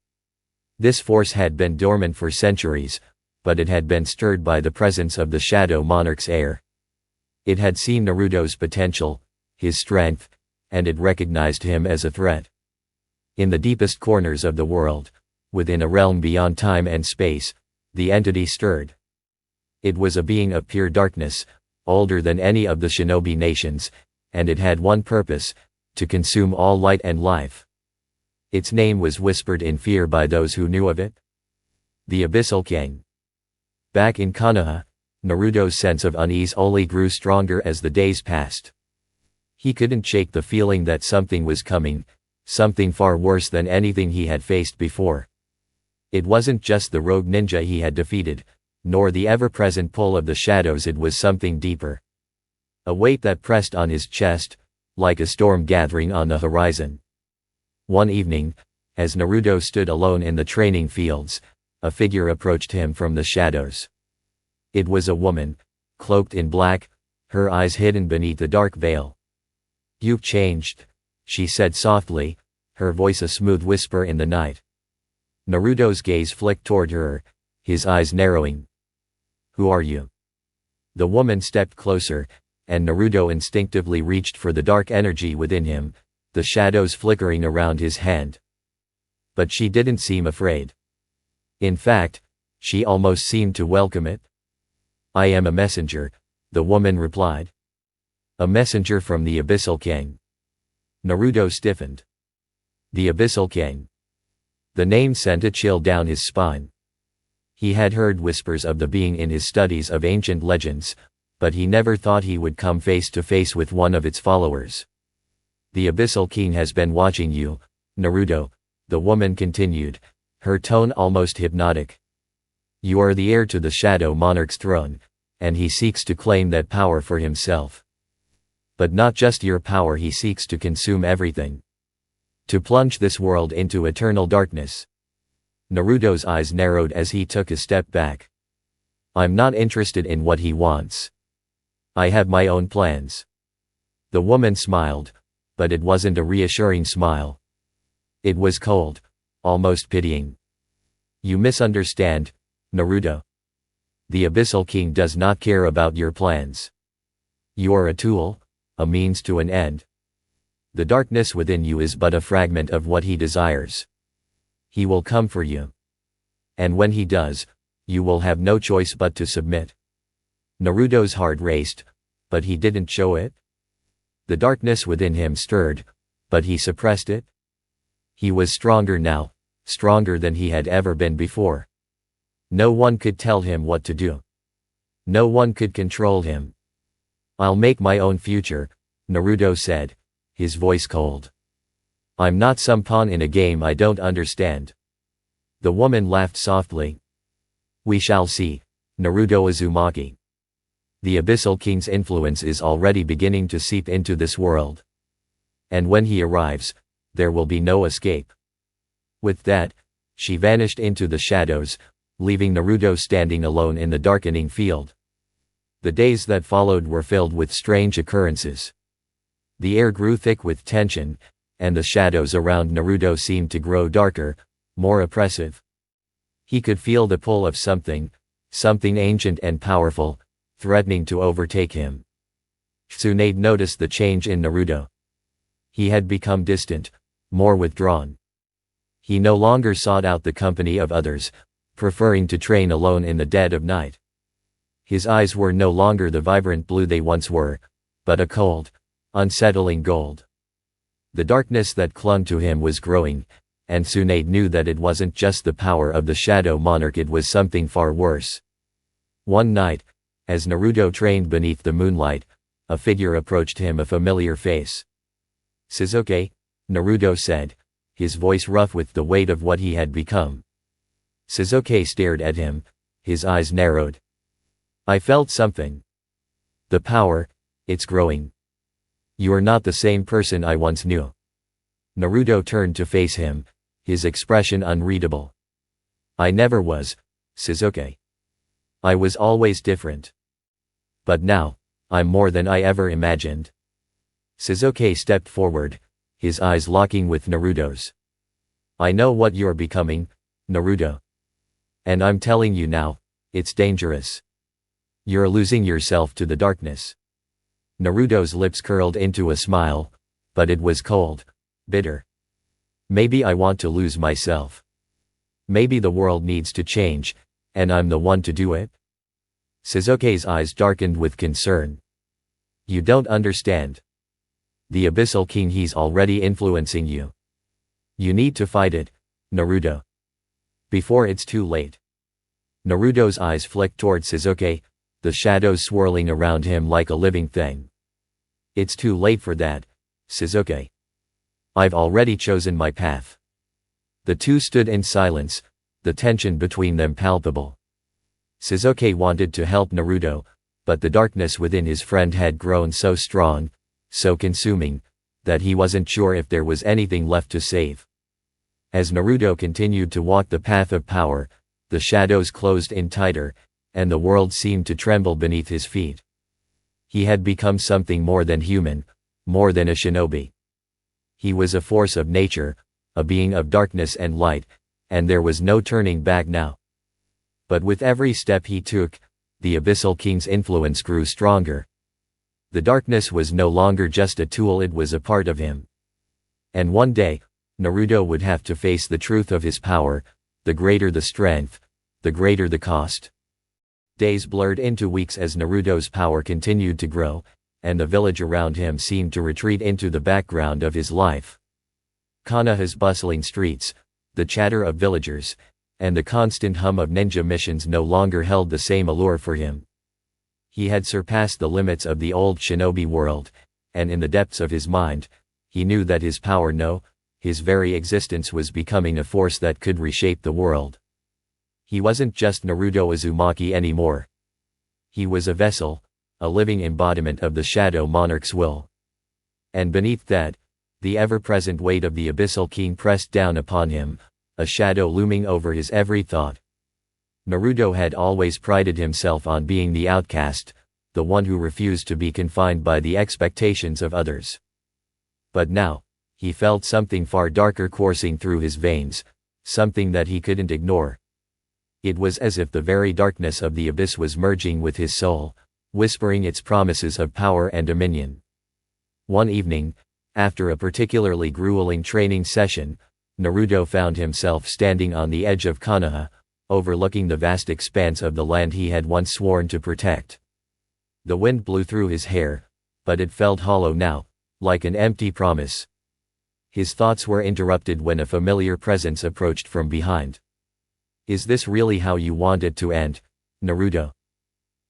This force had been dormant for centuries, but it had been stirred by the presence of the Shadow Monarch's heir. It had seen Naruto's potential, his strength, and it recognized him as a threat. In the deepest corners of the world, within a realm beyond time and space, the entity stirred. It was a being of pure darkness, older than any of the shinobi nations, and it had one purpose, to consume all light and life. Its name was whispered in fear by those who knew of it. The Abyssal King. Back in Konoha, Naruto's sense of unease only grew stronger as the days passed. He couldn't shake the feeling that something was coming, something far worse than anything he had faced before. It wasn't just the rogue ninja he had defeated, nor the ever-present pull of the shadows, it was something deeper. A weight that pressed on his chest, like a storm gathering on the horizon. One evening, as Naruto stood alone in the training fields, a figure approached him from the shadows. It was a woman, cloaked in black, her eyes hidden beneath a dark veil. "You've changed," she said softly, her voice a smooth whisper in the night. Naruto's gaze flicked toward her, his eyes narrowing. "Who are you?" The woman stepped closer, and Naruto instinctively reached for the dark energy within him, the shadows flickering around his hand. But she didn't seem afraid. In fact, she almost seemed to welcome it. "I am a messenger," the woman replied. "A messenger from the Abyssal King." Naruto stiffened. The Abyssal King. The name sent a chill down his spine. He had heard whispers of the being in his studies of ancient legends, but he never thought he would come face to face with one of its followers. The Abyssal King has been watching you, Naruto, the woman continued, her tone almost hypnotic. You are the heir to the Shadow Monarch's throne, and he seeks to claim that power for himself. But not just your power, he seeks to consume everything. To plunge this world into eternal darkness. Naruto's eyes narrowed as he took a step back. I'm not interested in what he wants. I have my own plans. The woman smiled, but it wasn't a reassuring smile. It was cold, almost pitying. You misunderstand, Naruto. The Abyssal King does not care about your plans. You are a tool, a means to an end. The darkness within you is but a fragment of what he desires. He will come for you. And when he does, you will have no choice but to submit. Naruto's heart raced, but he didn't show it. The darkness within him stirred, but he suppressed it. He was stronger now, stronger than he had ever been before. No one could tell him what to do. No one could control him. I'll make my own future, Naruto said, his voice cold. I'm not some pawn in a game I don't understand. The woman laughed softly. We shall see, Naruto Uzumaki. The Abyssal King's influence is already beginning to seep into this world. And when he arrives, there will be no escape. With that, she vanished into the shadows, leaving Naruto standing alone in the darkening field. The days that followed were filled with strange occurrences. The air grew thick with tension, and the shadows around Naruto seemed to grow darker, more oppressive. He could feel the pull of something ancient and powerful, threatening to overtake him. Tsunade noticed the change in Naruto. He had become distant, more withdrawn. He no longer sought out the company of others, preferring to train alone in the dead of night. His eyes were no longer the vibrant blue they once were, but a cold, unsettling gold. The darkness that clung to him was growing, and Tsunade knew that it wasn't just the power of the Shadow Monarch, it was something far worse. One night, as Naruto trained beneath the moonlight, a figure approached him, a familiar face. Sasuke, Naruto said, his voice rough with the weight of what he had become. Sasuke stared at him, his eyes narrowed. I felt something. The power, it's growing. You are not the same person I once knew. Naruto turned to face him, his expression unreadable. I never was, Sasuke. I was always different. But now, I'm more than I ever imagined. Sasuke stepped forward, his eyes locking with Naruto's. I know what you're becoming, Naruto. And I'm telling you now, it's dangerous. You're losing yourself to the darkness. Naruto's lips curled into a smile, but it was cold, bitter. Maybe I want to lose myself. Maybe the world needs to change, and I'm the one to do it. Sasuke's eyes darkened with concern. You don't understand. The Abyssal King, he's already influencing you. You need to fight it, Naruto. Before it's too late. Naruto's eyes flicked toward Sasuke, the shadows swirling around him like a living thing. It's too late for that, Sasuke. I've already chosen my path. The two stood in silence, the tension between them palpable. Sasuke wanted to help Naruto, but the darkness within his friend had grown so strong, so consuming, that he wasn't sure if there was anything left to save. As Naruto continued to walk the path of power, the shadows closed in tighter, and the world seemed to tremble beneath his feet. He had become something more than human, more than a shinobi. He was a force of nature, a being of darkness and light, and there was no turning back now. But with every step he took, the Abyssal King's influence grew stronger. The darkness was no longer just a tool, it was a part of him. And one day, Naruto would have to face the truth of his power, the greater the strength, the greater the cost. Days blurred into weeks as Naruto's power continued to grow, and the village around him seemed to retreat into the background of his life. Konoha's bustling streets, the chatter of villagers, and the constant hum of ninja missions no longer held the same allure for him. He had surpassed the limits of the old shinobi world, and in the depths of his mind, he knew that his power, no, his very existence was becoming a force that could reshape the world. He wasn't just Naruto Uzumaki anymore. He was a vessel, a living embodiment of the Shadow Monarch's will. And beneath that, the ever-present weight of the Abyssal King pressed down upon him, a shadow looming over his every thought. Naruto had always prided himself on being the outcast, the one who refused to be confined by the expectations of others. But now, he felt something far darker coursing through his veins, something that he couldn't ignore. It was as if the very darkness of the abyss was merging with his soul, whispering its promises of power and dominion. One evening, after a particularly grueling training session, Naruto found himself standing on the edge of Konoha, overlooking the vast expanse of the land he had once sworn to protect. The wind blew through his hair, but it felt hollow now, like an empty promise. His thoughts were interrupted when a familiar presence approached from behind. "Is this really how you want it to end, Naruto?"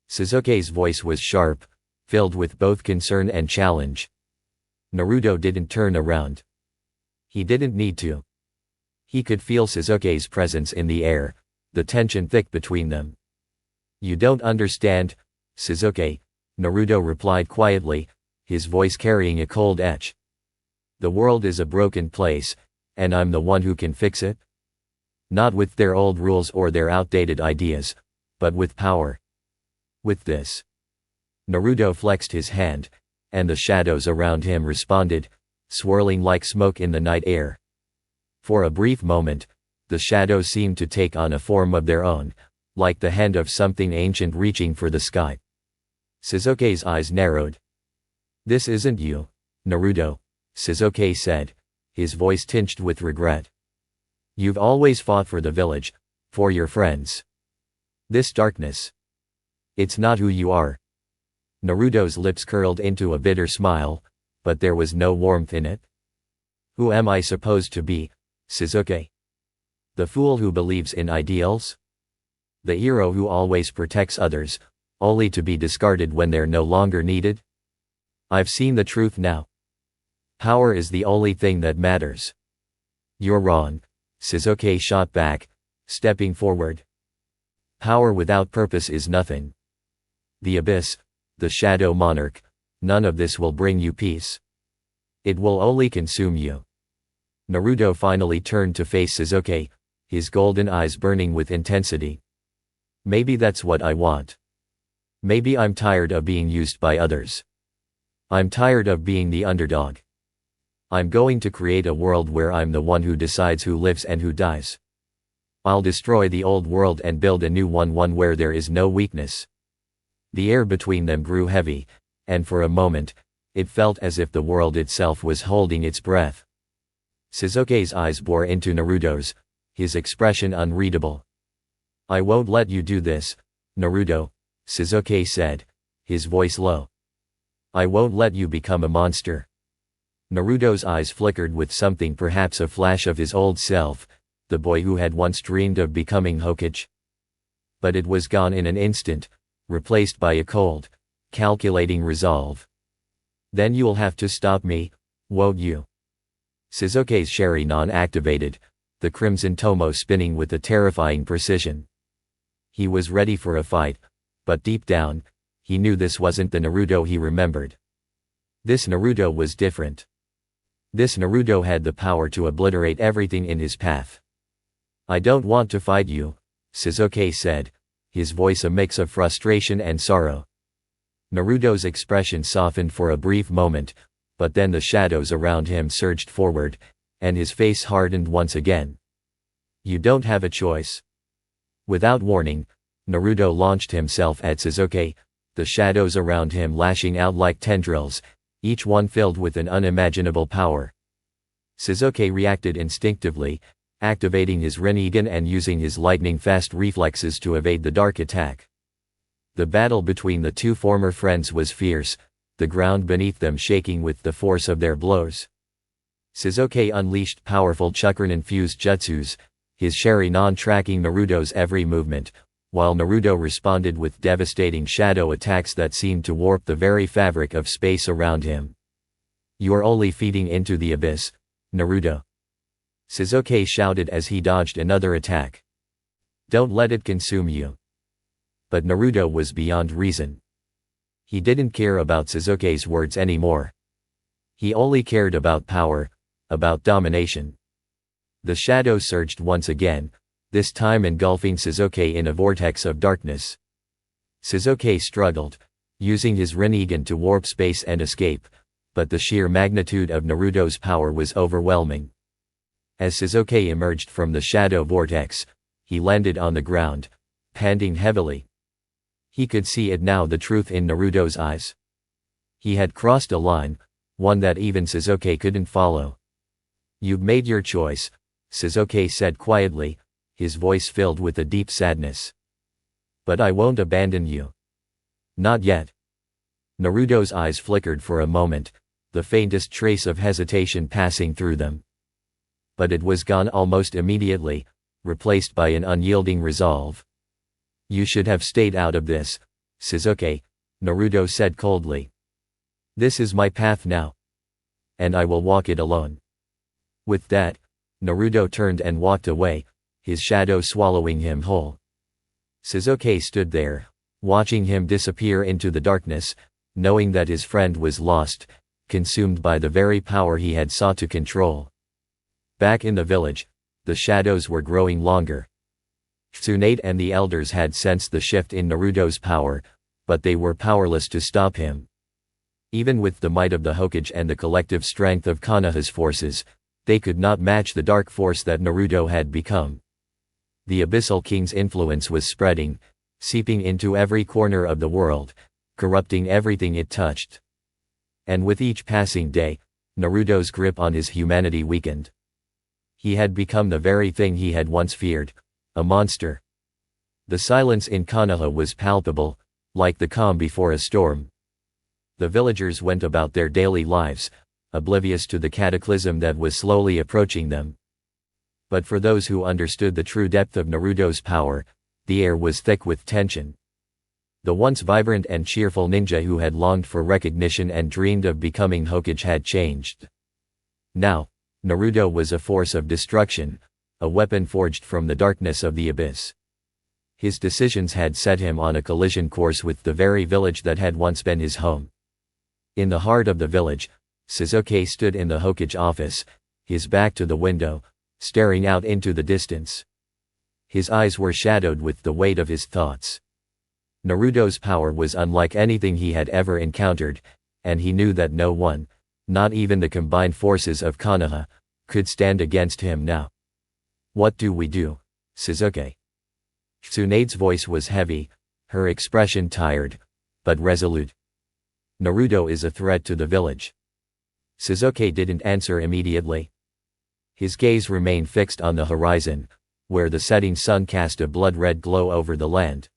Sasuke's voice was sharp, filled with both concern and challenge. Naruto didn't turn around. He didn't need to. He could feel Sasuke's presence in the air, the tension thick between them. "You don't understand, Sasuke," Naruto replied quietly, his voice carrying a cold edge. "The world is a broken place, and I'm the one who can fix it. Not with their old rules or their outdated ideas, but with power. With this." Naruto flexed his hand, and the shadows around him responded, swirling like smoke in the night air. For a brief moment, the shadows seemed to take on a form of their own, like the hand of something ancient reaching for the sky. Sasuke's eyes narrowed. "This isn't you, Naruto," Sasuke said, his voice tinged with regret. "You've always fought for the village, for your friends. This darkness, it's not who you are." Naruto's lips curled into a bitter smile, but there was no warmth in it. "Who am I supposed to be, Sasuke? The fool who believes in ideals? The hero who always protects others, only to be discarded when they're no longer needed? I've seen the truth now. Power is the only thing that matters." "You're wrong," Sasuke shot back, stepping forward. "Power without purpose is nothing. The abyss, the Shadow Monarch, none of this will bring you peace. It will only consume you." Naruto finally turned to face Sasuke, his golden eyes burning with intensity. "Maybe that's what I want. Maybe I'm tired of being used by others. I'm tired of being the underdog. I'm going to create a world where I'm the one who decides who lives and who dies. I'll destroy the old world and build a new one where there is no weakness." The air between them grew heavy, and for a moment, it felt as if the world itself was holding its breath. Sasuke's eyes bore into Naruto's, his expression unreadable. "I won't let you do this, Naruto," Sasuke said, his voice low. "I won't let you become a monster." Naruto's eyes flickered with something, perhaps a flash of his old self, the boy who had once dreamed of becoming Hokage. But it was gone in an instant, replaced by a cold, calculating resolve. "Then you'll have to stop me, won't you?" Sasuke's Sharingan activated, the crimson tomo spinning with a terrifying precision. He was ready for a fight, but deep down, he knew this wasn't the Naruto he remembered. This Naruto was different. This Naruto had the power to obliterate everything in his path. "I don't want to fight you," Sasuke said, his voice a mix of frustration and sorrow. Naruto's expression softened for a brief moment, but then the shadows around him surged forward, and his face hardened once again. "You don't have a choice." Without warning, Naruto launched himself at Sasuke, the shadows around him lashing out like tendrils, each one filled with an unimaginable power. Sasuke reacted instinctively, activating his Rinnegan and using his lightning-fast reflexes to evade the dark attack. The battle between the two former friends was fierce, the ground beneath them shaking with the force of their blows. Sasuke unleashed powerful chakra-infused jutsus, his Sharingan tracking Naruto's every movement, while Naruto responded with devastating shadow attacks that seemed to warp the very fabric of space around him. "You're only feeding into the abyss, Naruto," Sasuke shouted as he dodged another attack. "Don't let it consume you." But Naruto was beyond reason. He didn't care about Sasuke's words anymore. He only cared about power, about domination. The shadow surged once again, this time engulfing Sasuke in a vortex of darkness. Sasuke struggled, using his Rinnegan to warp space and escape, but the sheer magnitude of Naruto's power was overwhelming. As Sasuke emerged from the shadow vortex, he landed on the ground, panting heavily. He could see it now, the truth in Naruto's eyes. He had crossed a line, one that even Sasuke couldn't follow. "You've made your choice," Sasuke said quietly, his voice filled with a deep sadness. "But I won't abandon you." "Not yet." Naruto's eyes flickered for a moment, the faintest trace of hesitation passing through them. But it was gone almost immediately, replaced by an unyielding resolve. "You should have stayed out of this, Sasuke," Naruto said coldly. "This is my path now. And I will walk it alone." With that, Naruto turned and walked away, his shadow swallowing him whole. Sasuke stood there, watching him disappear into the darkness, knowing that his friend was lost, consumed by the very power he had sought to control. Back in the village, the shadows were growing longer. Tsunade and the elders had sensed the shift in Naruto's power, but they were powerless to stop him. Even with the might of the Hokage and the collective strength of Konoha's forces, they could not match the dark force that Naruto had become. The Abyssal King's influence was spreading, seeping into every corner of the world, corrupting everything it touched. And with each passing day, Naruto's grip on his humanity weakened. He had become the very thing he had once feared, a monster. The silence in Konoha was palpable, like the calm before a storm. The villagers went about their daily lives, oblivious to the cataclysm that was slowly approaching them. But for those who understood the true depth of Naruto's power, the air was thick with tension. The once vibrant and cheerful ninja who had longed for recognition and dreamed of becoming Hokage had changed. Now, Naruto was a force of destruction, a weapon forged from the darkness of the abyss. His decisions had set him on a collision course with the very village that had once been his home. In the heart of the village, Sasuke stood in the Hokage office, his back to the window, staring out into the distance. His eyes were shadowed with the weight of his thoughts. Naruto's power was unlike anything he had ever encountered, and he knew that no one, not even the combined forces of Konoha, could stand against him now. "What do we do, Sasuke?" Tsunade's voice was heavy, her expression tired, but resolute. "Naruto is a threat to the village." Sasuke didn't answer immediately. His gaze remained fixed on the horizon, where the setting sun cast a blood-red glow over the land.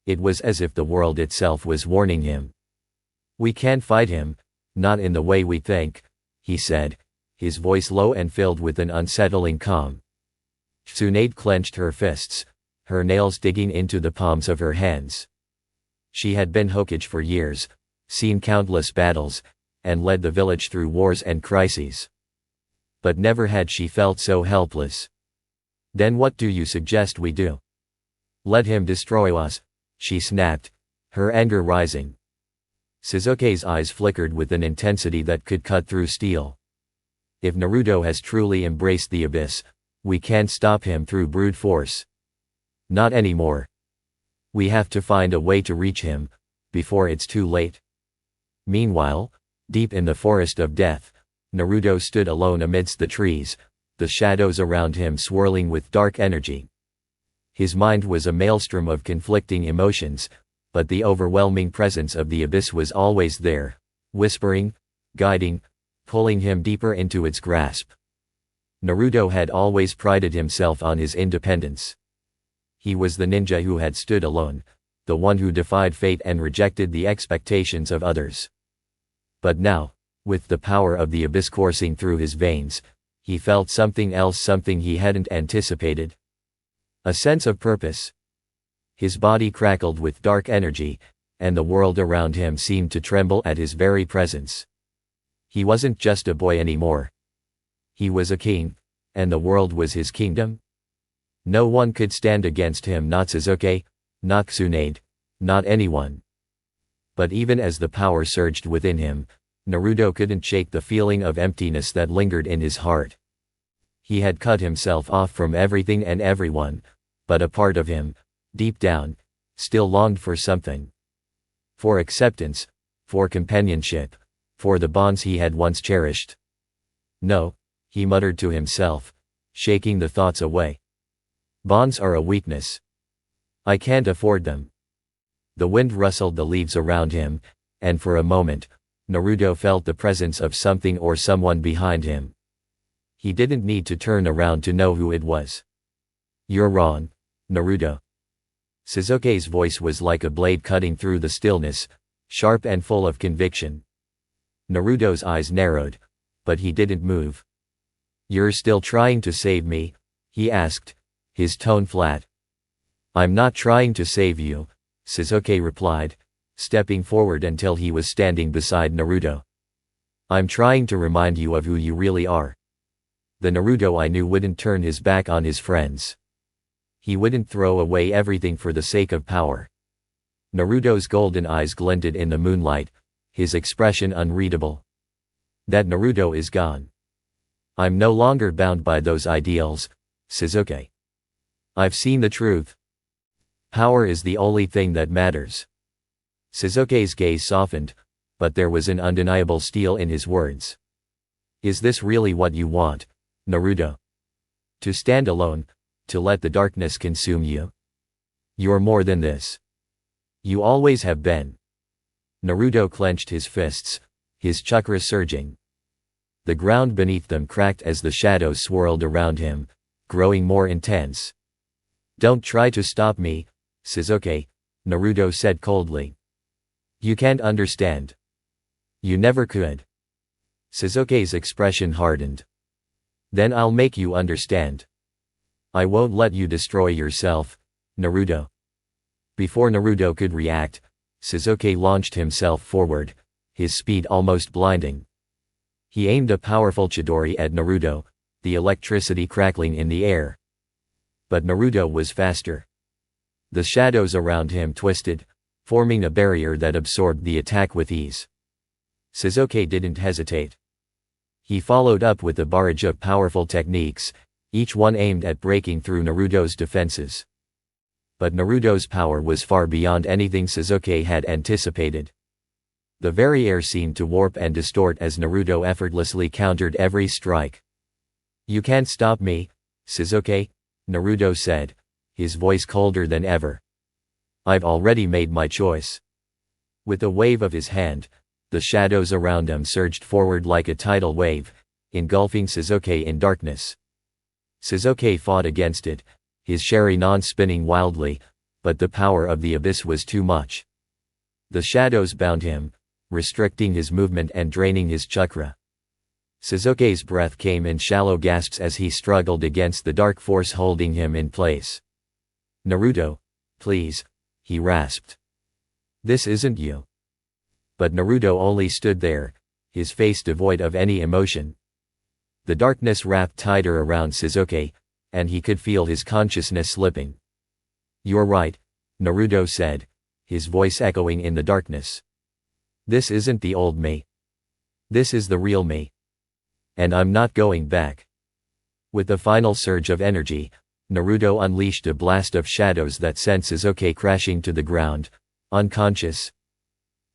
It was as if the world itself was warning him. "We can't fight him, not in the way we think," he said, his voice low and filled with an unsettling calm. Tsunade clenched her fists, her nails digging into the palms of her hands. She had been Hokage for years, seen countless battles, and led the village through wars and crises. But never had she felt so helpless. "Then what do you suggest we do?" "Let him destroy us," she snapped, her anger rising. Sasuke's eyes flickered with an intensity that could cut through steel. "If Naruto has truly embraced the abyss, we can't stop him through brute force. Not anymore. We have to find a way to reach him, before it's too late." Meanwhile, deep in the forest of death, Naruto stood alone amidst the trees, the shadows around him swirling with dark energy. His mind was a maelstrom of conflicting emotions, but the overwhelming presence of the abyss was always there, whispering, guiding, pulling him deeper into its grasp. Naruto had always prided himself on his independence. He was the ninja who had stood alone, the one who defied fate and rejected the expectations of others. But now, with the power of the abyss coursing through his veins, he felt something else, something he hadn't anticipated. A sense of purpose. His body crackled with dark energy, and the world around him seemed to tremble at his very presence. He wasn't just a boy anymore. He was a king, and the world was his kingdom. No one could stand against him, not Sasuke, not Tsunade, not anyone. But even as the power surged within him, Naruto couldn't shake the feeling of emptiness that lingered in his heart. He had cut himself off from everything and everyone, but a part of him, deep down, still longed for something. For acceptance, for companionship, for the bonds he had once cherished. No, he muttered to himself, shaking the thoughts away. Bonds are a weakness. I can't afford them. The wind rustled the leaves around him, and for a moment, Naruto felt the presence of something or someone behind him. He didn't need to turn around to know who it was. You're wrong, Naruto. Sasuke's voice was like a blade cutting through the stillness, sharp and full of conviction. Naruto's eyes narrowed, but he didn't move. You're still trying to save me? He asked, his tone flat. I'm not trying to save you, Sasuke replied, stepping forward until he was standing beside Naruto. I'm trying to remind you of who you really are. The Naruto I knew wouldn't turn his back on his friends. He wouldn't throw away everything for the sake of power. Naruto's golden eyes glinted in the moonlight, his expression unreadable. That Naruto is gone. I'm no longer bound by those ideals, Sasuke. I've seen the truth. Power is the only thing that matters. Sasuke's gaze softened, but there was an undeniable steel in his words. Is this really what you want, Naruto? To stand alone, to let the darkness consume you? You're more than this. You always have been. Naruto clenched his fists, his chakra surging. The ground beneath them cracked as the shadows swirled around him, growing more intense. Don't try to stop me, Sasuke, Naruto said coldly. You can't understand. You never could. Sasuke's expression hardened. Then I'll make you understand. I won't let you destroy yourself, Naruto. Before Naruto could react, Sasuke launched himself forward, his speed almost blinding. He aimed a powerful Chidori at Naruto, the electricity crackling in the air. But Naruto was faster. The shadows around him twisted, forming a barrier that absorbed the attack with ease. Sasuke didn't hesitate. He followed up with a barrage of powerful techniques, each one aimed at breaking through Naruto's defenses. But Naruto's power was far beyond anything Sasuke had anticipated. The very air seemed to warp and distort as Naruto effortlessly countered every strike. You can't stop me, Sasuke, Naruto said, his voice colder than ever. I've already made my choice. With a wave of his hand, the shadows around him surged forward like a tidal wave, engulfing Sasuke in darkness. Sasuke fought against it, his Sharingan spinning wildly, but the power of the abyss was too much. The shadows bound him, restricting his movement and draining his chakra. Sasuke's breath came in shallow gasps as he struggled against the dark force holding him in place. Naruto, please, he rasped. This isn't you. But Naruto only stood there, his face devoid of any emotion. The darkness wrapped tighter around Sasuke, and he could feel his consciousness slipping. You're right, Naruto said, his voice echoing in the darkness. This isn't the old me. This is the real me. And I'm not going back. With a final surge of energy, Naruto unleashed a blast of shadows that sent Sasuke crashing to the ground, unconscious.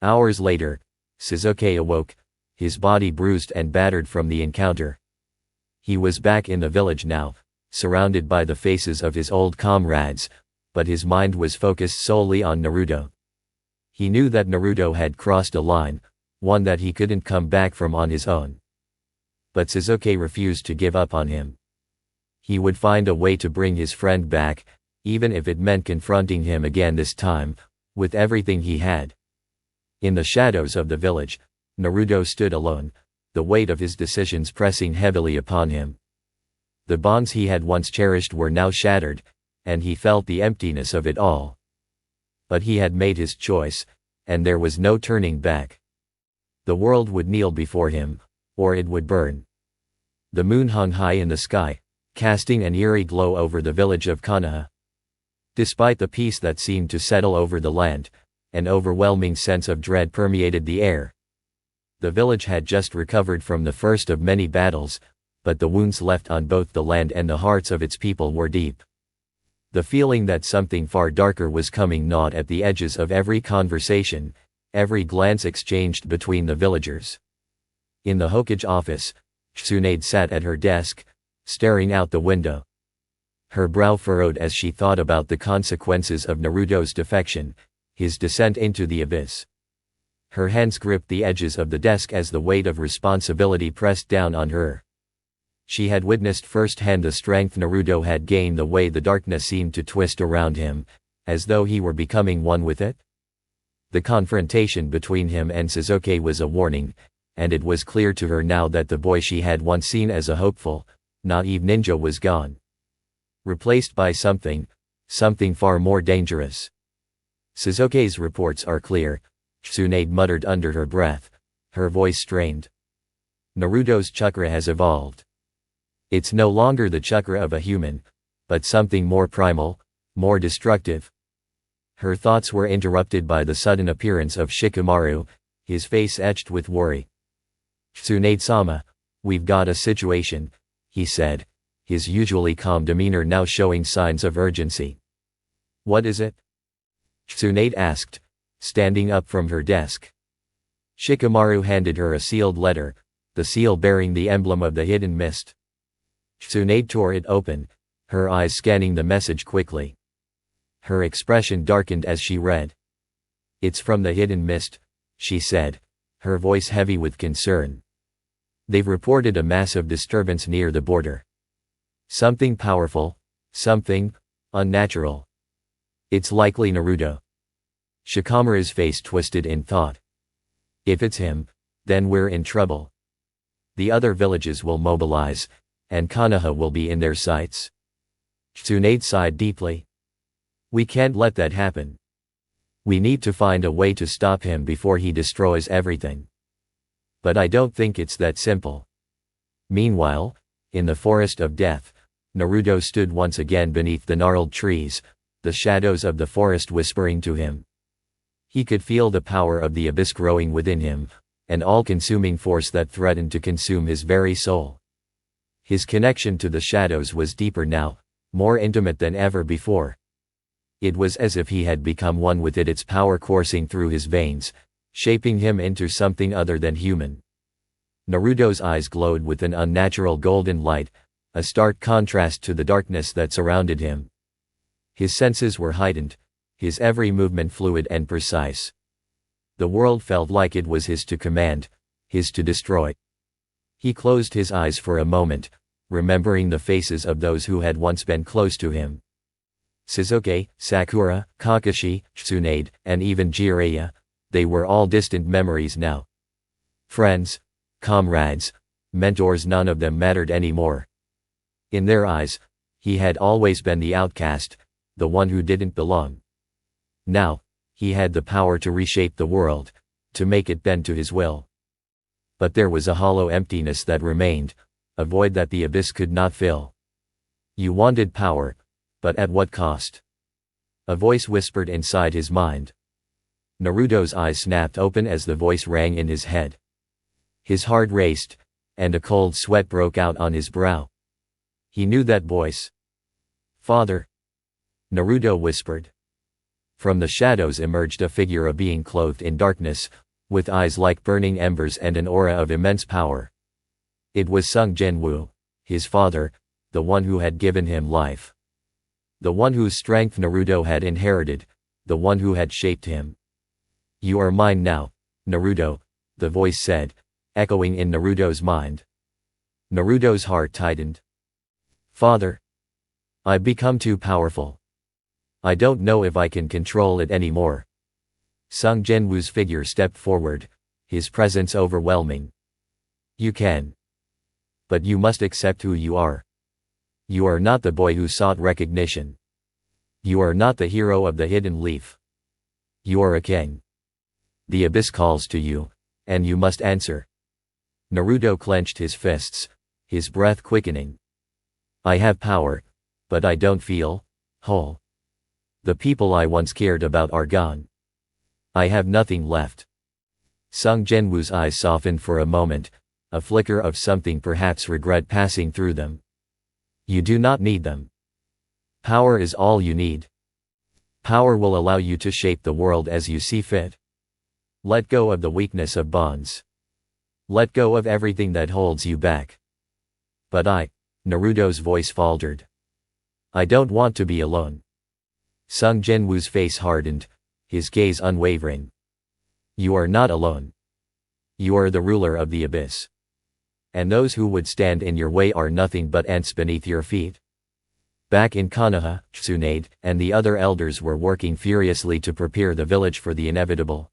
Hours later, Sasuke awoke, his body bruised and battered from the encounter. He was back in the village now, surrounded by the faces of his old comrades, but his mind was focused solely on Naruto. He knew that Naruto had crossed a line, one that he couldn't come back from on his own. But Sasuke refused to give up on him. He would find a way to bring his friend back, even if it meant confronting him again this time, with everything he had. In the shadows of the village, Naruto stood alone, the weight of his decisions pressing heavily upon him. The bonds he had once cherished were now shattered, and he felt the emptiness of it all. But he had made his choice, and there was no turning back. The world would kneel before him, or it would burn. The moon hung high in the sky, casting an eerie glow over the village of Konoha. Despite the peace that seemed to settle over the land, an overwhelming sense of dread permeated the air. The village had just recovered from the first of many battles, but the wounds left on both the land and the hearts of its people were deep. The feeling that something far darker was coming gnawed at the edges of every conversation, every glance exchanged between the villagers. In the Hokage office, Tsunade sat at her desk, staring out the window. Her brow furrowed as she thought about the consequences of Naruto's defection, his descent into the abyss. Her hands gripped the edges of the desk as the weight of responsibility pressed down on her. She had witnessed firsthand the strength Naruto had gained, the way the darkness seemed to twist around him, as though he were becoming one with it. The confrontation between him and Sasuke was a warning, and it was clear to her now that the boy she had once seen as a hopeful, naive ninja was gone. Replaced by something far more dangerous. Sasuke's reports are clear, Tsunade muttered under her breath, her voice strained. Naruto's chakra has evolved. It's no longer the chakra of a human, but something more primal, more destructive. Her thoughts were interrupted by the sudden appearance of Shikamaru, his face etched with worry. "Tsunade-sama, we've got a situation," he said, his usually calm demeanor now showing signs of urgency. "What is it?" Tsunade asked, standing up from her desk. Shikamaru handed her a sealed letter, the seal bearing the emblem of the hidden mist. Tsunade tore it open, her eyes scanning the message quickly. Her expression darkened as she read. "It's from the hidden mist," she said, her voice heavy with concern. "They've reported a massive disturbance near the border. Something powerful, something unnatural. It's likely Naruto." Shikamaru's face twisted in thought. "If it's him, then we're in trouble. The other villages will mobilize, and Konoha will be in their sights." Tsunade sighed deeply. "We can't let that happen. We need to find a way to stop him before he destroys everything. But I don't think it's that simple." Meanwhile, in the forest of death, Naruto stood once again beneath the gnarled trees, the shadows of the forest whispering to him. He could feel the power of the abyss growing within him, an all-consuming force that threatened to consume his very soul. His connection to the shadows was deeper now, more intimate than ever before. It was as if he had become one with it, its power coursing through his veins, shaping him into something other than human. Naruto's eyes glowed with an unnatural golden light, a stark contrast to the darkness that surrounded him. His senses were heightened, his every movement fluid and precise. The world felt like it was his to command, his to destroy. He closed his eyes for a moment, remembering the faces of those who had once been close to him. Sasuke, Sakura, Kakashi, Tsunade, and even Jiraiya, they were all distant memories now. Friends, comrades, mentors, none of them mattered anymore. In their eyes, he had always been the outcast, the one who didn't belong. Now, he had the power to reshape the world, to make it bend to his will. But there was a hollow emptiness that remained, a void that the abyss could not fill. "You wanted power, but at what cost?" A voice whispered inside his mind. Naruto's eyes snapped open as the voice rang in his head. His heart raced, and a cold sweat broke out on his brow. He knew that voice. "Father," Naruto whispered. From the shadows emerged a figure, a being clothed in darkness, with eyes like burning embers and an aura of immense power. It was Sung Jinwoo, his father, the one who had given him life. The one whose strength Naruto had inherited, the one who had shaped him. "You are mine now, Naruto," the voice said, echoing in Naruto's mind. Naruto's heart tightened. "Father, I've become too powerful. I don't know if I can control it anymore." Sung Jinwoo's figure stepped forward, his presence overwhelming. You can. But you must accept who you are. You are not the boy who sought recognition. You are not the hero of the hidden leaf. You are a king. The abyss calls to you, and you must answer. Naruto clenched his fists, his breath quickening. I have power, but I don't feel whole. The people I once cared about are gone. I have nothing left. Sung Jinwoo's eyes softened for a moment, a flicker of something, perhaps regret, passing through them. You do not need them. Power is all you need. Power will allow you to shape the world as you see fit. Let go of the weakness of bonds. Let go of everything that holds you back. But Naruto's voice faltered. I don't want to be alone. Sung Jinwoo's face hardened, his gaze unwavering. You are not alone. You are the ruler of the abyss. And those who would stand in your way are nothing but ants beneath your feet. Back in Konoha, Tsunade and the other elders were working furiously to prepare the village for the inevitable.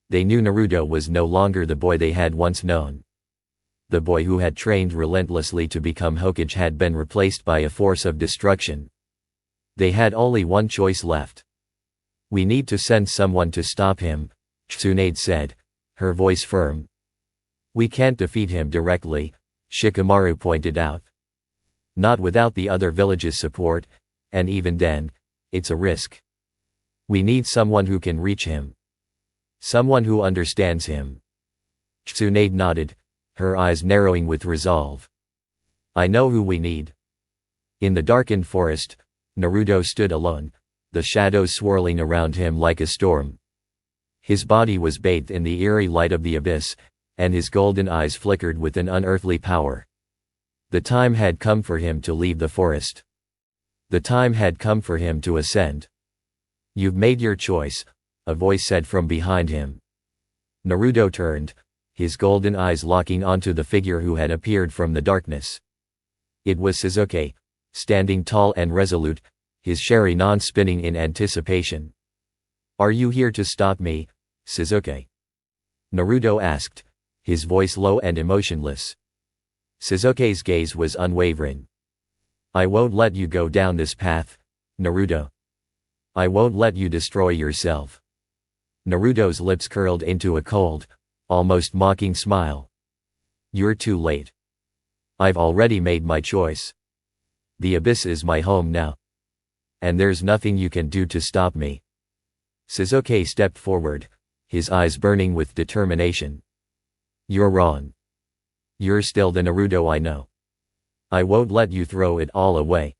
They knew Naruto was no longer the boy they had once known. The boy who had trained relentlessly to become Hokage had been replaced by a force of destruction. They had only one choice left. We need to send someone to stop him, Tsunade said, her voice firm. We can't defeat him directly, Shikamaru pointed out. Not without the other village's support, and even then, it's a risk. We need someone who can reach him. Someone who understands him. Tsunade nodded, her eyes narrowing with resolve. I know who we need. In the darkened forest, Naruto stood alone, the shadows swirling around him like a storm. His body was bathed in the eerie light of the abyss, and his golden eyes flickered with an unearthly power. The time had come for him to leave the forest. The time had come for him to ascend. You've made your choice, a voice said from behind him. Naruto turned, his golden eyes locking onto the figure who had appeared from the darkness. It was Sasuke, standing tall and resolute, his Sharingan spinning in anticipation. Are you here to stop me, Sasuke? Naruto asked, his voice low and emotionless. Sasuke's gaze was unwavering. I won't let you go down this path, Naruto. I won't let you destroy yourself. Naruto's lips curled into a cold, almost mocking smile. You're too late. I've already made my choice. The abyss is my home now. And there's nothing you can do to stop me. Sasuke stepped forward, his eyes burning with determination. You're wrong. You're still the Naruto I know. I won't let you throw it all away.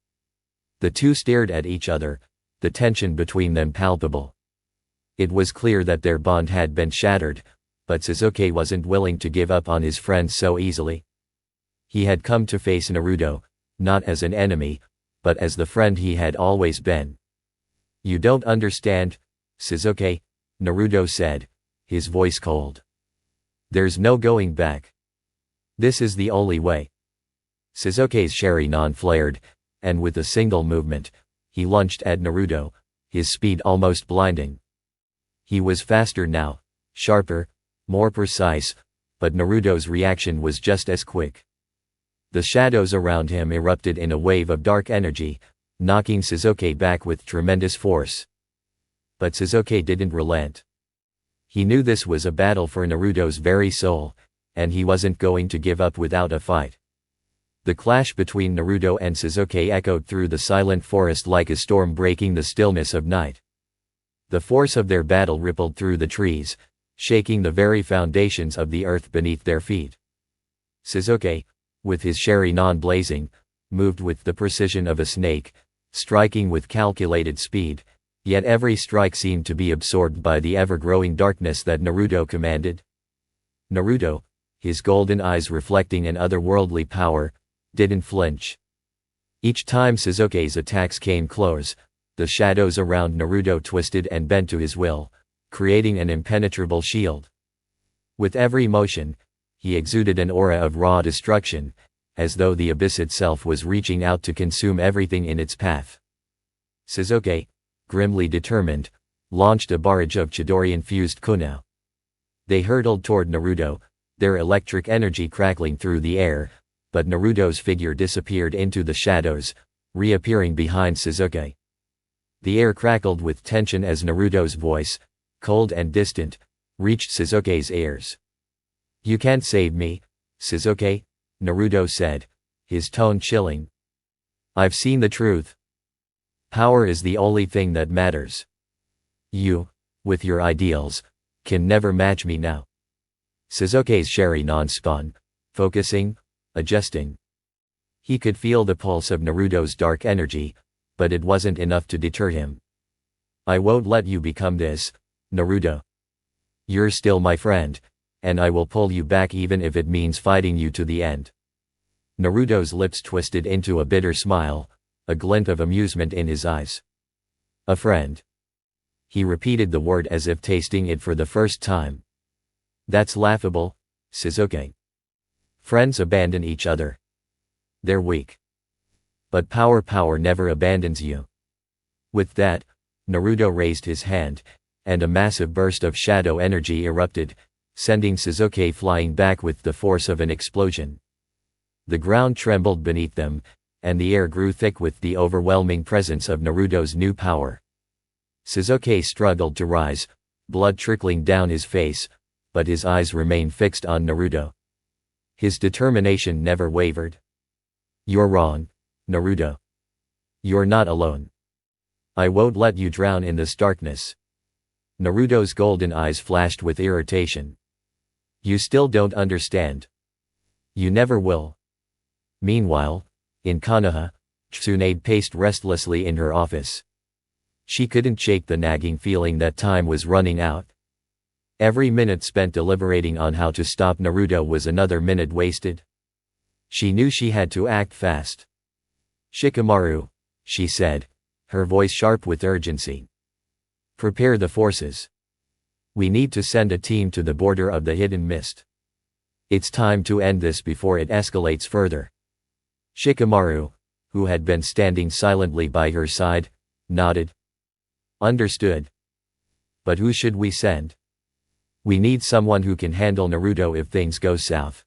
The two stared at each other, the tension between them palpable. It was clear that their bond had been shattered, but Sasuke wasn't willing to give up on his friend so easily. He had come to face Naruto, not as an enemy, but as the friend he had always been. You don't understand, Sasuke, Naruto said, his voice cold. There's no going back. This is the only way. Sasuke's Sharingan flared, and with a single movement, he lunged at Naruto, his speed almost blinding. He was faster now, sharper, more precise, but Naruto's reaction was just as quick. The shadows around him erupted in a wave of dark energy, knocking Sasuke back with tremendous force. But Sasuke didn't relent. He knew this was a battle for Naruto's very soul, and he wasn't going to give up without a fight. The clash between Naruto and Sasuke echoed through the silent forest like a storm breaking the stillness of night. The force of their battle rippled through the trees, shaking the very foundations of the earth beneath their feet. Sasuke, with his Sharingan blazing, moved with the precision of a snake, striking with calculated speed, yet every strike seemed to be absorbed by the ever-growing darkness that Naruto commanded. Naruto, his golden eyes reflecting an otherworldly power, didn't flinch. Each time Sasuke's attacks came close, the shadows around Naruto twisted and bent to his will, creating an impenetrable shield. With every motion, he exuded an aura of raw destruction, as though the abyss itself was reaching out to consume everything in its path. Sasuke, grimly determined, launched a barrage of Chidori-infused kunai. They hurtled toward Naruto, their electric energy crackling through the air, but Naruto's figure disappeared into the shadows, reappearing behind Sasuke. The air crackled with tension as Naruto's voice, cold and distant, reached Sasuke's ears. "You can't save me, Sasuke," Naruto said, his tone chilling. "I've seen the truth. Power is the only thing that matters. You, with your ideals, can never match me now." Sasuke's Sharingan spun, focusing, adjusting. He could feel the pulse of Naruto's dark energy, but it wasn't enough to deter him. "I won't let you become this, Naruto. You're still my friend, and I will pull you back even if it means fighting you to the end." Naruto's lips twisted into a bitter smile, a glint of amusement in his eyes. "A friend." He repeated the word as if tasting it for the first time. "That's laughable, Sasuke. Friends abandon each other. They're weak. But power never abandons you." With that, Naruto raised his hand, and a massive burst of shadow energy erupted, sending Sasuke flying back with the force of an explosion. The ground trembled beneath them, and the air grew thick with the overwhelming presence of Naruto's new power. Sasuke struggled to rise, blood trickling down his face, but his eyes remained fixed on Naruto. His determination never wavered. "You're wrong, Naruto. You're not alone. I won't let you drown in this darkness." Naruto's golden eyes flashed with irritation. "You still don't understand. You never will." Meanwhile, in Konoha, Tsunade paced restlessly in her office. She couldn't shake the nagging feeling that time was running out. Every minute spent deliberating on how to stop Naruto was another minute wasted. She knew she had to act fast. "Shikamaru," she said, her voice sharp with urgency. "Prepare the forces. We need to send a team to the border of the Hidden Mist. It's time to end this before it escalates further." Shikamaru, who had been standing silently by her side, nodded. "Understood. But who should we send? We need someone who can handle Naruto if things go south."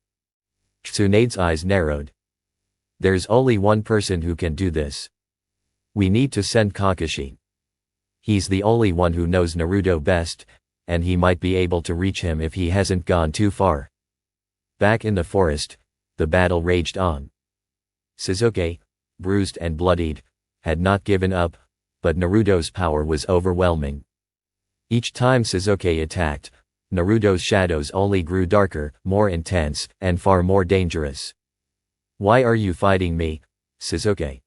Tsunade's eyes narrowed. "There's only one person who can do this. We need to send Kakashi. He's the only one who knows Naruto best, and he might be able to reach him if he hasn't gone too far." Back in the forest, the battle raged on. Sasuke, bruised and bloodied, had not given up, but Naruto's power was overwhelming. Each time Sasuke attacked, Naruto's shadows only grew darker, more intense, and far more dangerous. "Why are you fighting me, Sasuke?"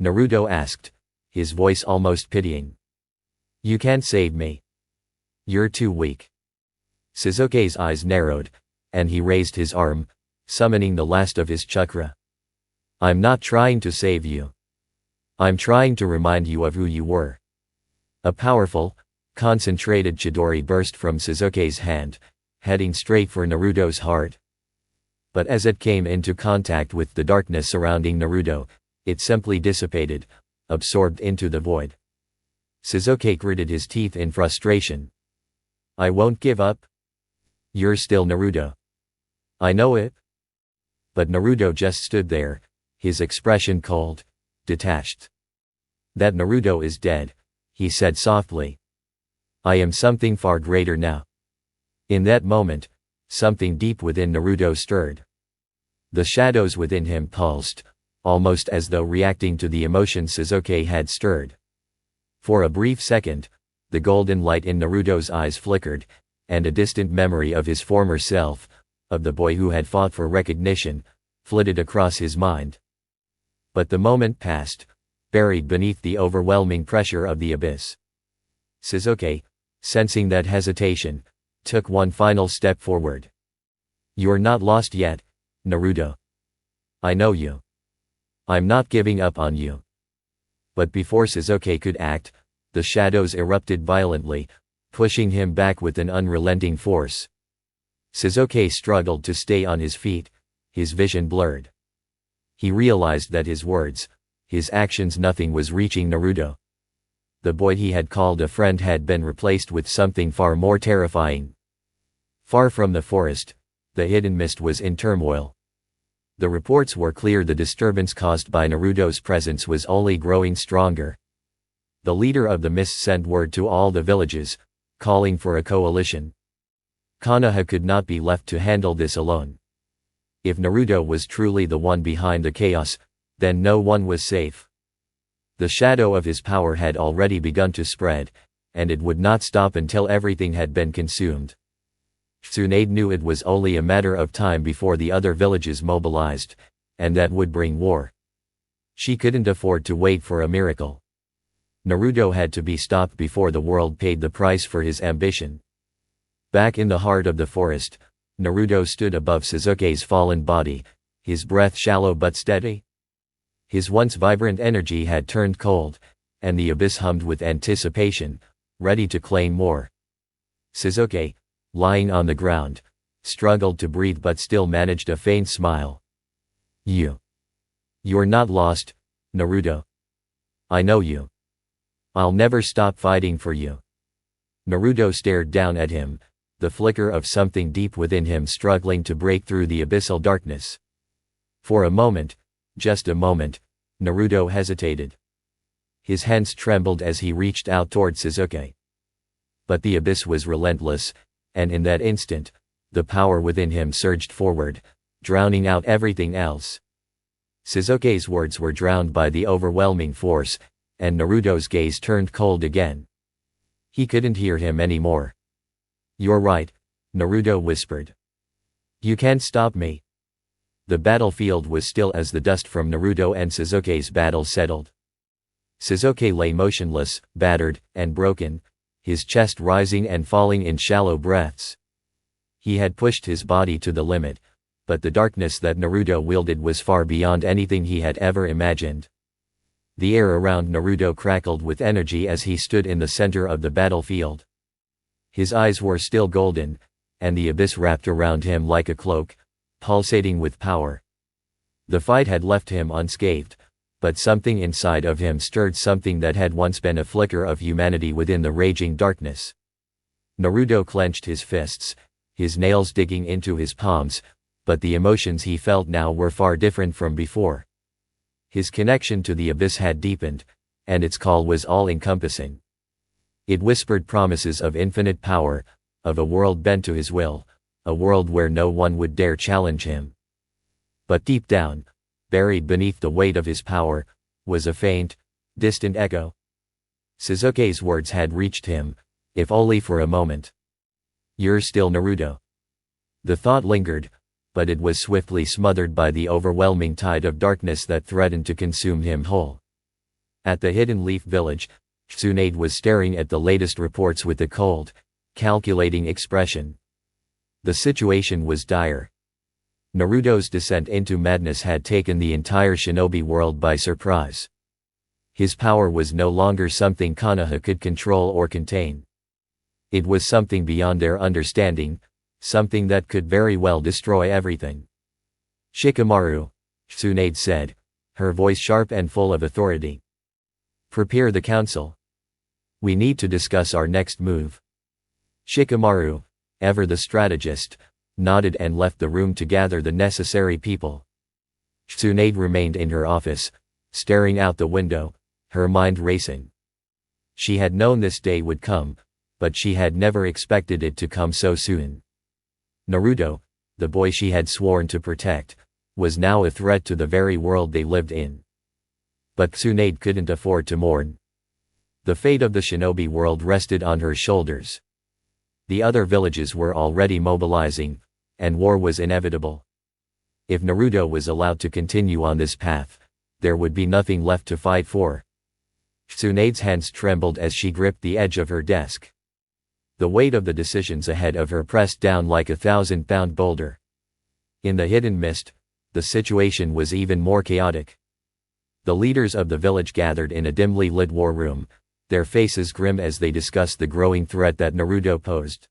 Naruto asked, his voice almost pitying. "You can't save me. You're too weak." Sasuke's eyes narrowed, and he raised his arm, summoning the last of his chakra. "I'm not trying to save you. I'm trying to remind you of who you were." A powerful, concentrated Chidori burst from Sasuke's hand, heading straight for Naruto's heart. But as it came into contact with the darkness surrounding Naruto, it simply dissipated, absorbed into the void. Sasuke gritted his teeth in frustration. "I won't give up. You're still Naruto. I know it." But Naruto just stood there, his expression cold, detached. "That Naruto is dead," he said softly. "I am something far greater now." In that moment, something deep within Naruto stirred. The shadows within him pulsed, almost as though reacting to the emotion Sasuke had stirred. For a brief second, the golden light in Naruto's eyes flickered, and a distant memory of his former self, of the boy who had fought for recognition, flitted across his mind. But the moment passed, buried beneath the overwhelming pressure of the abyss. Sasuke, sensing that hesitation, took one final step forward. "You're not lost yet, Naruto. I know you. I'm not giving up on you." But before Sasuke could act, the shadows erupted violently, pushing him back with an unrelenting force. Sasuke struggled to stay on his feet, his vision blurred. He realized that his words, his actions, nothing was reaching Naruto. The boy he had called a friend had been replaced with something far more terrifying. Far from the forest, the hidden mist was in turmoil. The reports were clear: the disturbance caused by Naruto's presence was only growing stronger. The leader of the mist sent word to all the villages, calling for a coalition. Konoha could not be left to handle this alone. If Naruto was truly the one behind the chaos, then no one was safe. The shadow of his power had already begun to spread, and it would not stop until everything had been consumed. Tsunade knew it was only a matter of time before the other villages mobilized, and that would bring war. She couldn't afford to wait for a miracle. Naruto had to be stopped before the world paid the price for his ambition. Back in the heart of the forest, Naruto stood above Sasuke's fallen body, his breath shallow but steady. His once vibrant energy had turned cold, and the abyss hummed with anticipation, ready to claim more. Sasuke, lying on the ground, struggled to breathe but still managed a faint smile. You're not lost, Naruto. I know you. I'll never stop fighting for you. Naruto stared down at him, the flicker of something deep within him struggling to break through the abyssal darkness. For a moment, just a moment, Naruto hesitated. His hands trembled as he reached out toward Sasuke. But the abyss was relentless, and in that instant, the power within him surged forward, drowning out everything else. Sasuke's words were drowned by the overwhelming force, and Naruto's gaze turned cold again. He couldn't hear him anymore. You're right, Naruto whispered. You can't stop me. The battlefield was still as the dust from Naruto and Sasuke's battle settled. Sasuke lay motionless, battered, and broken, his chest rising and falling in shallow breaths. He had pushed his body to the limit, but the darkness that Naruto wielded was far beyond anything he had ever imagined. The air around Naruto crackled with energy as he stood in the center of the battlefield. His eyes were still golden, and the abyss wrapped around him like a cloak, pulsating with power. The fight had left him unscathed, but something inside of him stirred something that had once been a flicker of humanity within the raging darkness. Naruto clenched his fists, his nails digging into his palms, but the emotions he felt now were far different from before. His connection to the abyss had deepened, and its call was all-encompassing. It whispered promises of infinite power, of a world bent to his will, a world where no one would dare challenge him. But deep down, buried beneath the weight of his power, was a faint, distant echo. Sasuke's words had reached him, if only for a moment. You're still Naruto. The thought lingered, but it was swiftly smothered by the overwhelming tide of darkness that threatened to consume him whole. At the Hidden Leaf Village, Tsunade was staring at the latest reports with a cold, calculating expression. The situation was dire. Naruto's descent into madness had taken the entire shinobi world by surprise. His power was no longer something Konoha could control or contain. It was something beyond their understanding, something that could very well destroy everything. Shikamaru, Tsunade said, her voice sharp and full of authority. Prepare the council. We need to discuss our next move. Shikamaru, ever the strategist, nodded and left the room to gather the necessary people. Tsunade remained in her office, staring out the window, her mind racing. She had known this day would come, but she had never expected it to come so soon. Naruto, the boy she had sworn to protect, was now a threat to the very world they lived in. But Tsunade couldn't afford to mourn. The fate of the shinobi world rested on her shoulders. The other villages were already mobilizing, and war was inevitable. If Naruto was allowed to continue on this path, there would be nothing left to fight for. Tsunade's hands trembled as she gripped the edge of her desk. The weight of the decisions ahead of her pressed down like a 1,000-pound boulder. In the hidden mist, the situation was even more chaotic. The leaders of the village gathered in a dimly lit war room, their faces grim as they discussed the growing threat that Naruto posed.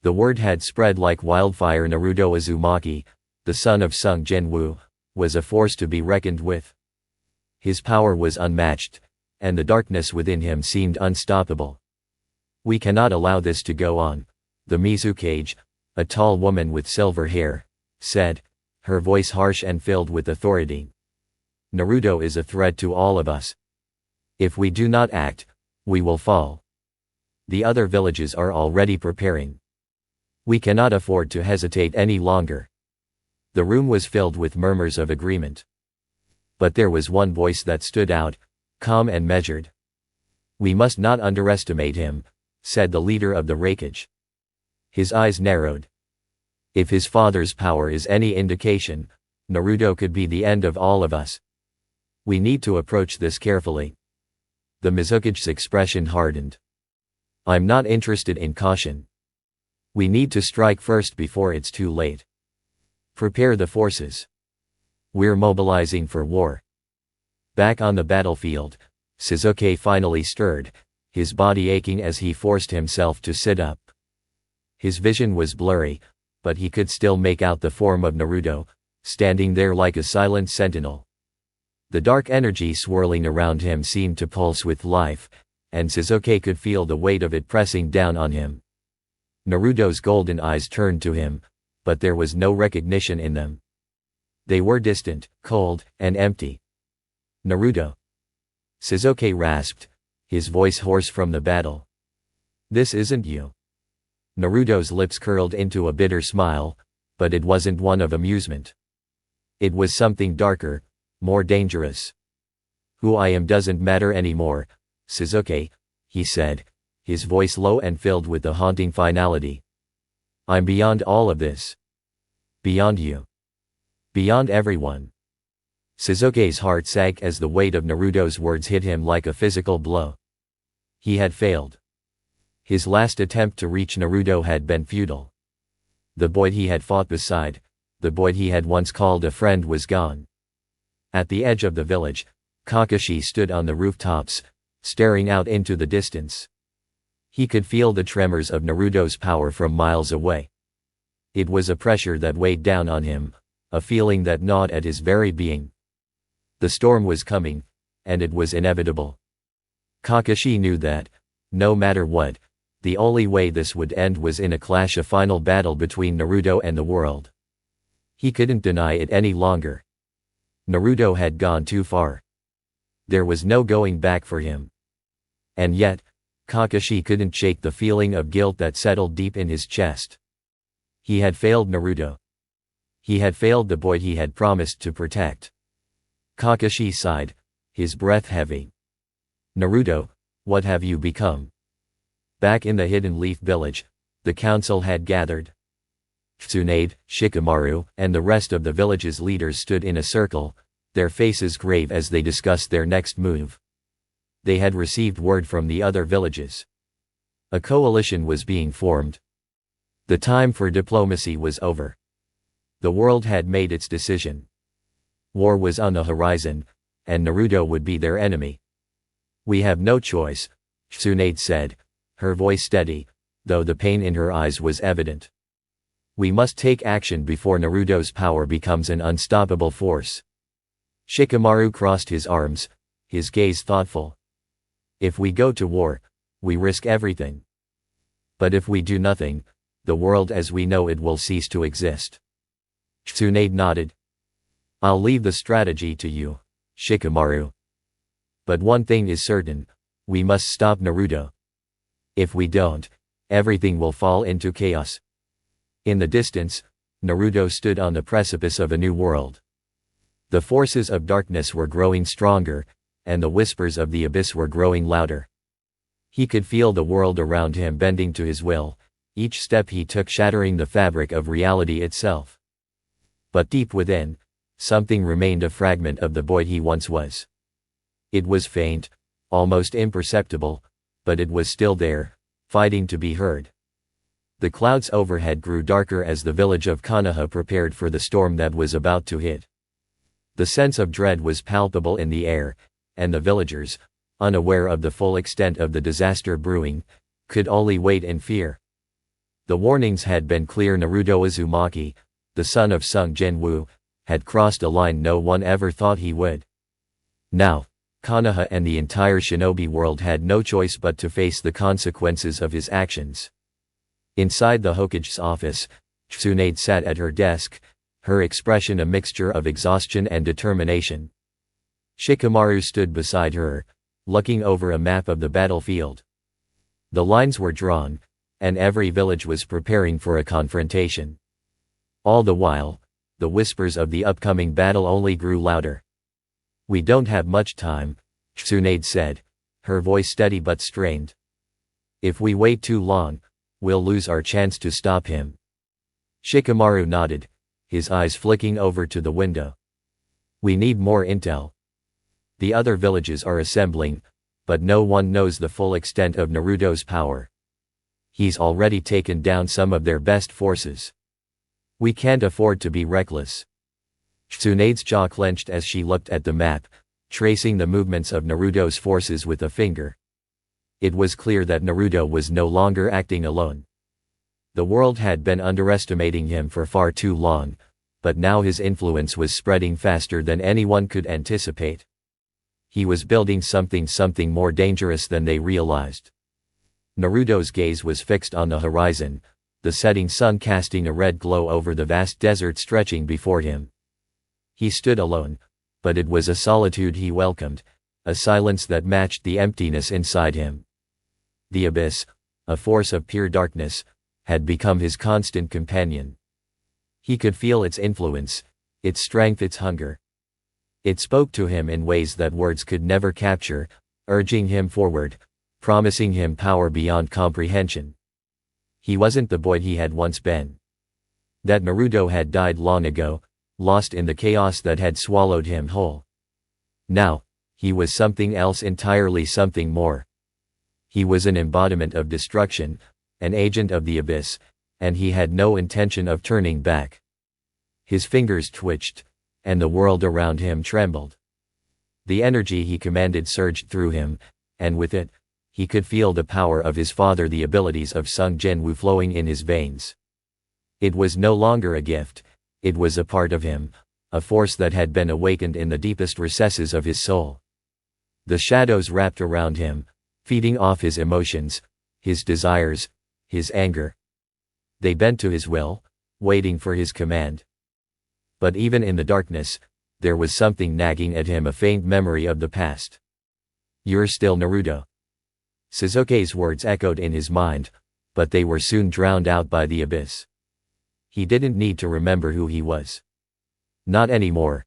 The word had spread like wildfire: Naruto Uzumaki, the son of Sung Jinwoo, was a force to be reckoned with. His power was unmatched, and the darkness within him seemed unstoppable. We cannot allow this to go on, the Mizukage, A tall woman with silver hair said, her voice harsh and filled with authority. Naruto is a threat to all of us. If we do not act, we will fall. The other villages are already preparing. We cannot afford to hesitate any longer. The room was filled with murmurs of agreement. But there was one voice that stood out, calm and measured. We must not underestimate him, said the leader of the Raikage. His eyes narrowed. If his father's power is any indication, Naruto could be the end of all of us. We need to approach this carefully. The Mizukage's expression hardened. I'm not interested in caution. We need to strike first before it's too late. Prepare the forces. We're mobilizing for war. Back on the battlefield, Sasuke finally stirred, his body aching as he forced himself to sit up. His vision was blurry, but he could still make out the form of Naruto, standing there like a silent sentinel. The dark energy swirling around him seemed to pulse with life, and Sasuke could feel the weight of it pressing down on him. Naruto's golden eyes turned to him, but there was no recognition in them. They were distant, cold, and empty. Naruto. Sasuke rasped, his voice hoarse from the battle. This isn't you. Naruto's lips curled into a bitter smile, but it wasn't one of amusement. It was something darker, more dangerous. Who I am doesn't matter anymore, Sasuke, he said, his voice low and filled with a haunting finality. I'm beyond all of this. Beyond you. Beyond everyone. Sasuke's heart sank as the weight of Naruto's words hit him like a physical blow. He had failed. His last attempt to reach Naruto had been futile. The boy he had fought beside, the boy he had once called a friend, was gone. At the edge of the village, Kakashi stood on the rooftops, staring out into the distance. He could feel the tremors of Naruto's power from miles away. It was a pressure that weighed down on him, a feeling that gnawed at his very being. The storm was coming, and it was inevitable. Kakashi knew that, no matter what, the only way this would end was in a clash, a final battle between Naruto and the world. He couldn't deny it any longer. Naruto had gone too far. There was no going back for him. And yet, Kakashi couldn't shake the feeling of guilt that settled deep in his chest. He had failed Naruto. He had failed the boy he had promised to protect. Kakashi sighed, his breath heavy. Naruto, what have you become? Back in the Hidden Leaf Village, the council had gathered. Tsunade, Shikamaru, and the rest of the village's leaders stood in a circle, their faces grave as they discussed their next move. They had received word from the other villages. A coalition was being formed. The time for diplomacy was over. The world had made its decision. War was on the horizon, and Naruto would be their enemy. We have no choice, Tsunade said, her voice steady, though the pain in her eyes was evident. We must take action before Naruto's power becomes an unstoppable force. Shikamaru crossed his arms, his gaze thoughtful. If we go to war, we risk everything. But if we do nothing, the world as we know it will cease to exist. Tsunade nodded. I'll leave the strategy to you, Shikamaru. But one thing is certain, we must stop Naruto. If we don't, everything will fall into chaos. In the distance, Naruto stood on the precipice of a new world. The forces of darkness were growing stronger, and the whispers of the abyss were growing louder. He could feel the world around him bending to his will, each step he took shattering the fabric of reality itself. But deep within, something remained, a fragment of the boy he once was. It was faint, almost imperceptible, but it was still there, fighting to be heard. The clouds overhead grew darker as the village of Konoha prepared for the storm that was about to hit. The sense of dread was palpable in the air, and the villagers, unaware of the full extent of the disaster brewing, could only wait in fear. The warnings had been clear. Naruto Uzumaki, the son of Sung Jinwoo, had crossed a line no one ever thought he would. Now, Konoha and the entire shinobi world had no choice but to face the consequences of his actions. Inside the Hokage's office, Tsunade sat at her desk, her expression a mixture of exhaustion and determination. Shikamaru stood beside her, looking over a map of the battlefield. The lines were drawn, and every village was preparing for a confrontation. All the while, the whispers of the upcoming battle only grew louder. "We don't have much time," Tsunade said, her voice steady but strained. "If we wait too long, we'll lose our chance to stop him." Shikamaru nodded, his eyes flicking over to the window. "We need more intel. The other villages are assembling, but no one knows the full extent of Naruto's power. He's already taken down some of their best forces. We can't afford to be reckless." Tsunade's jaw clenched as she looked at the map, tracing the movements of Naruto's forces with a finger. It was clear that Naruto was no longer acting alone. The world had been underestimating him for far too long, but now his influence was spreading faster than anyone could anticipate. He was building something more dangerous than they realized. Naruto's gaze was fixed on the horizon, the setting sun casting a red glow over the vast desert stretching before him. He stood alone, but it was a solitude he welcomed, a silence that matched the emptiness inside him. The abyss, a force of pure darkness, had become his constant companion. He could feel its influence, its strength, its hunger. It spoke to him in ways that words could never capture, urging him forward, promising him power beyond comprehension. He wasn't the boy he had once been. That Naruto had died long ago, lost in the chaos that had swallowed him whole. Now, he was something else entirely, something more. He was an embodiment of destruction, an agent of the abyss, and he had no intention of turning back. His fingers twitched, and the world around him trembled. The energy he commanded surged through him, and with it, he could feel the power of his father, the abilities of Sung Jinwoo flowing in his veins. It was no longer a gift, it was a part of him, a force that had been awakened in the deepest recesses of his soul. The shadows wrapped around him, feeding off his emotions, his desires, his anger. They bent to his will, waiting for his command. But even in the darkness, there was something nagging at him, a faint memory of the past. "You're still Naruto." Sasuke's words echoed in his mind, but they were soon drowned out by the abyss. He didn't need to remember who he was. Not anymore.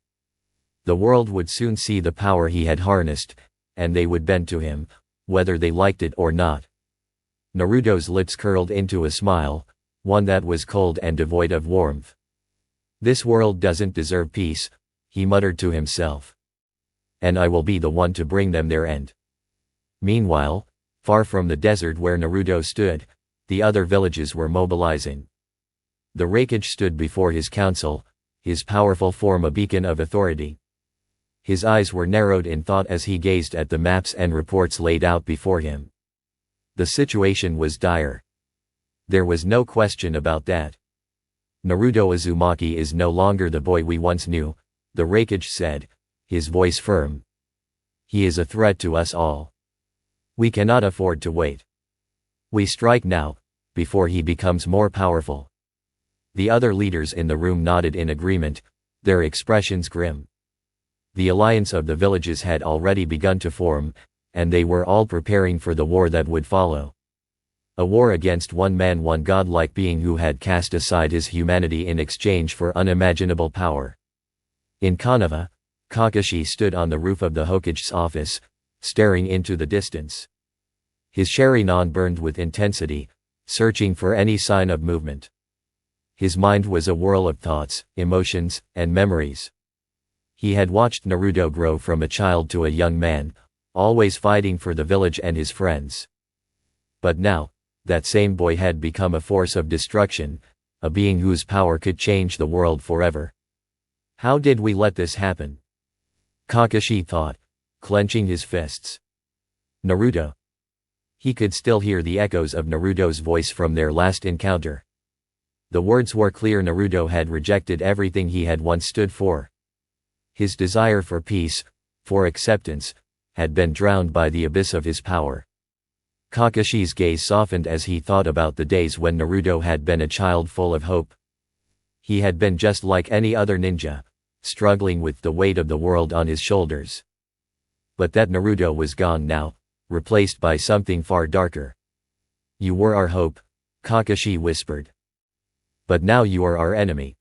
The world would soon see the power he had harnessed, and they would bend to him, whether they liked it or not. Naruto's lips curled into a smile, one that was cold and devoid of warmth. "This world doesn't deserve peace," he muttered to himself. "And I will be the one to bring them their end." Meanwhile, far from the desert where Naruto stood, the other villages were mobilizing. The Raikage stood before his council, his powerful form a beacon of authority. His eyes were narrowed in thought as he gazed at the maps and reports laid out before him. The situation was dire. There was no question about that. "Naruto Uzumaki is no longer the boy we once knew," the Raikage said, his voice firm. "He is a threat to us all. We cannot afford to wait. We strike now, before he becomes more powerful." The other leaders in the room nodded in agreement, their expressions grim. The alliance of the villages had already begun to form, and they were all preparing for the war that would follow. A war against one man, one godlike being who had cast aside his humanity in exchange for unimaginable power. In Konoha, Kakashi stood on the roof of the Hokage's office, staring into the distance. His Sharingan burned with intensity, searching for any sign of movement. His mind was a whirl of thoughts, emotions, and memories. He had watched Naruto grow from a child to a young man, always fighting for the village and his friends. But now, that same boy had become a force of destruction, a being whose power could change the world forever. How did we let this happen? Kakashi thought, clenching his fists. Naruto. He could still hear the echoes of Naruto's voice from their last encounter. The words were clear: Naruto had rejected everything he had once stood for. His desire for peace, for acceptance, had been drowned by the abyss of his power. Kakashi's gaze softened as he thought about the days when Naruto had been a child full of hope, He had been just like any other ninja, struggling with the weight of the world on his shoulders. But that Naruto was gone now, replaced by something far darker. "You were our hope," Kakashi whispered. "But now you are our enemy."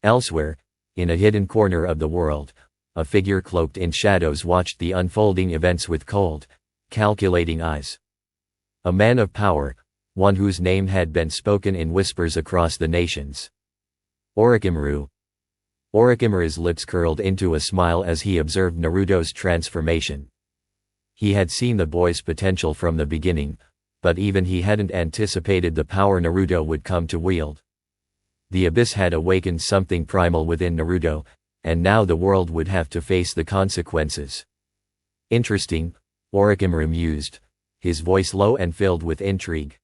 Elsewhere, in a hidden corner of the world, a figure cloaked in shadows watched the unfolding events with cold, calculating eyes. A man of power, one whose name had been spoken in whispers across the nations. Orochimaru. Orochimaru's lips curled into a smile as he observed Naruto's transformation. He had seen the boy's potential from the beginning, but even he hadn't anticipated the power Naruto would come to wield. The abyss had awakened something primal within Naruto, and now the world would have to face the consequences. "Interesting," Orochimaru mused, his voice low and filled with intrigue.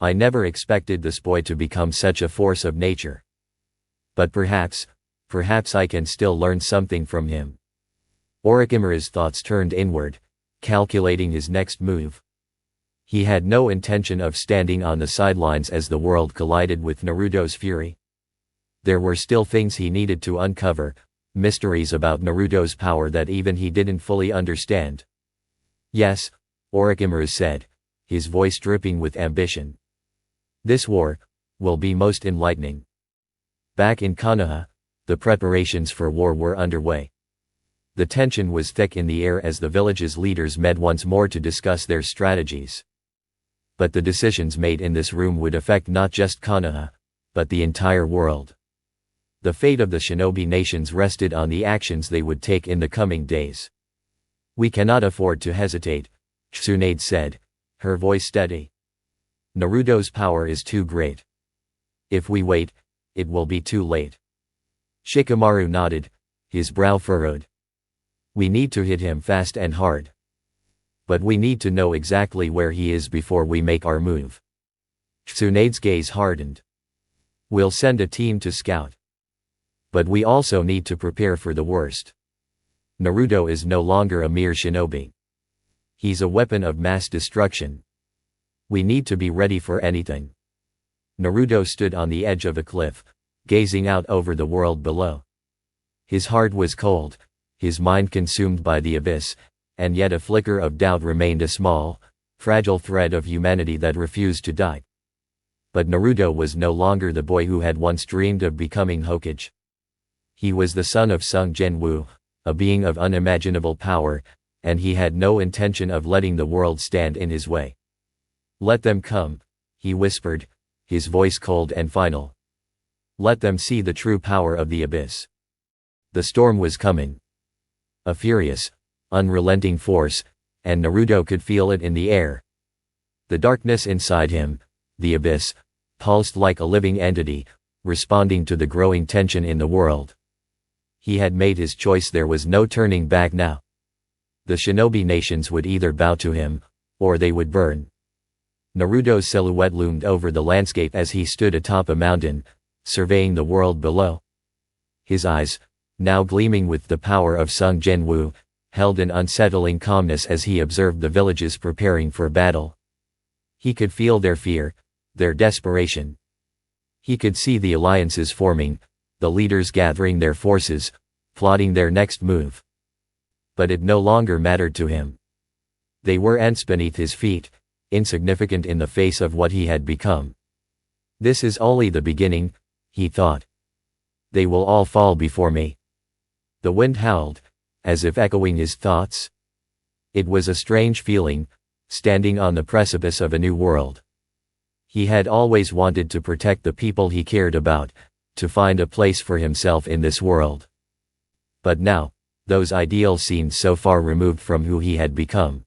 "I never expected this boy to become such a force of nature. But perhaps I can still learn something from him." Orochimaru's thoughts turned inward, calculating his next move. He had no intention of standing on the sidelines as the world collided with Naruto's fury. There were still things he needed to uncover, mysteries about Naruto's power that even he didn't fully understand. "Yes," Orochimaru said, his voice dripping with ambition. "This war will be most enlightening." Back in Konoha, the preparations for war were underway. The tension was thick in the air as the village's leaders met once more to discuss their strategies. But the decisions made in this room would affect not just Konoha, but the entire world. The fate of the shinobi nations rested on the actions they would take in the coming days. "We cannot afford to hesitate," Tsunade said, her voice steady. "Naruto's power is too great. If we wait, it will be too late." Shikamaru nodded, his brow furrowed. "We need to hit him fast and hard. But we need to know exactly where he is before we make our move." Tsunade's gaze hardened. "We'll send a team to scout. But we also need to prepare for the worst. Naruto is no longer a mere shinobi. He's a weapon of mass destruction. We need to be ready for anything." Naruto stood on the edge of a cliff, gazing out over the world below. His heart was cold, his mind consumed by the abyss, and yet a flicker of doubt remained, a small, fragile thread of humanity that refused to die. But Naruto was no longer the boy who had once dreamed of becoming Hokage. He was the son of Sung Jinwoo, a being of unimaginable power, and he had no intention of letting the world stand in his way. "Let them come," he whispered, his voice cold and final. "Let them see the true power of the abyss." The storm was coming. A furious, unrelenting force, and Naruto could feel it in the air. The darkness inside him, the abyss, pulsed like a living entity, responding to the growing tension in the world. He had made his choice, there was no turning back now. The shinobi nations would either bow to him, or they would burn. Naruto's silhouette loomed over the landscape as he stood atop a mountain, surveying the world below. His eyes, now gleaming with the power of Sung Jinwoo, held an unsettling calmness as he observed the villages preparing for battle. He could feel their fear, their desperation. He could see the alliances forming, the leaders gathering their forces, plotting their next move. But it no longer mattered to him. They were ants beneath his feet, insignificant in the face of what he had become. "This is only the beginning," he thought. "They will all fall before me." The wind howled, as if echoing his thoughts. It was a strange feeling, standing on the precipice of a new world. He had always wanted to protect the people he cared about, to find a place for himself in this world. But now, those ideals seemed so far removed from who he had become.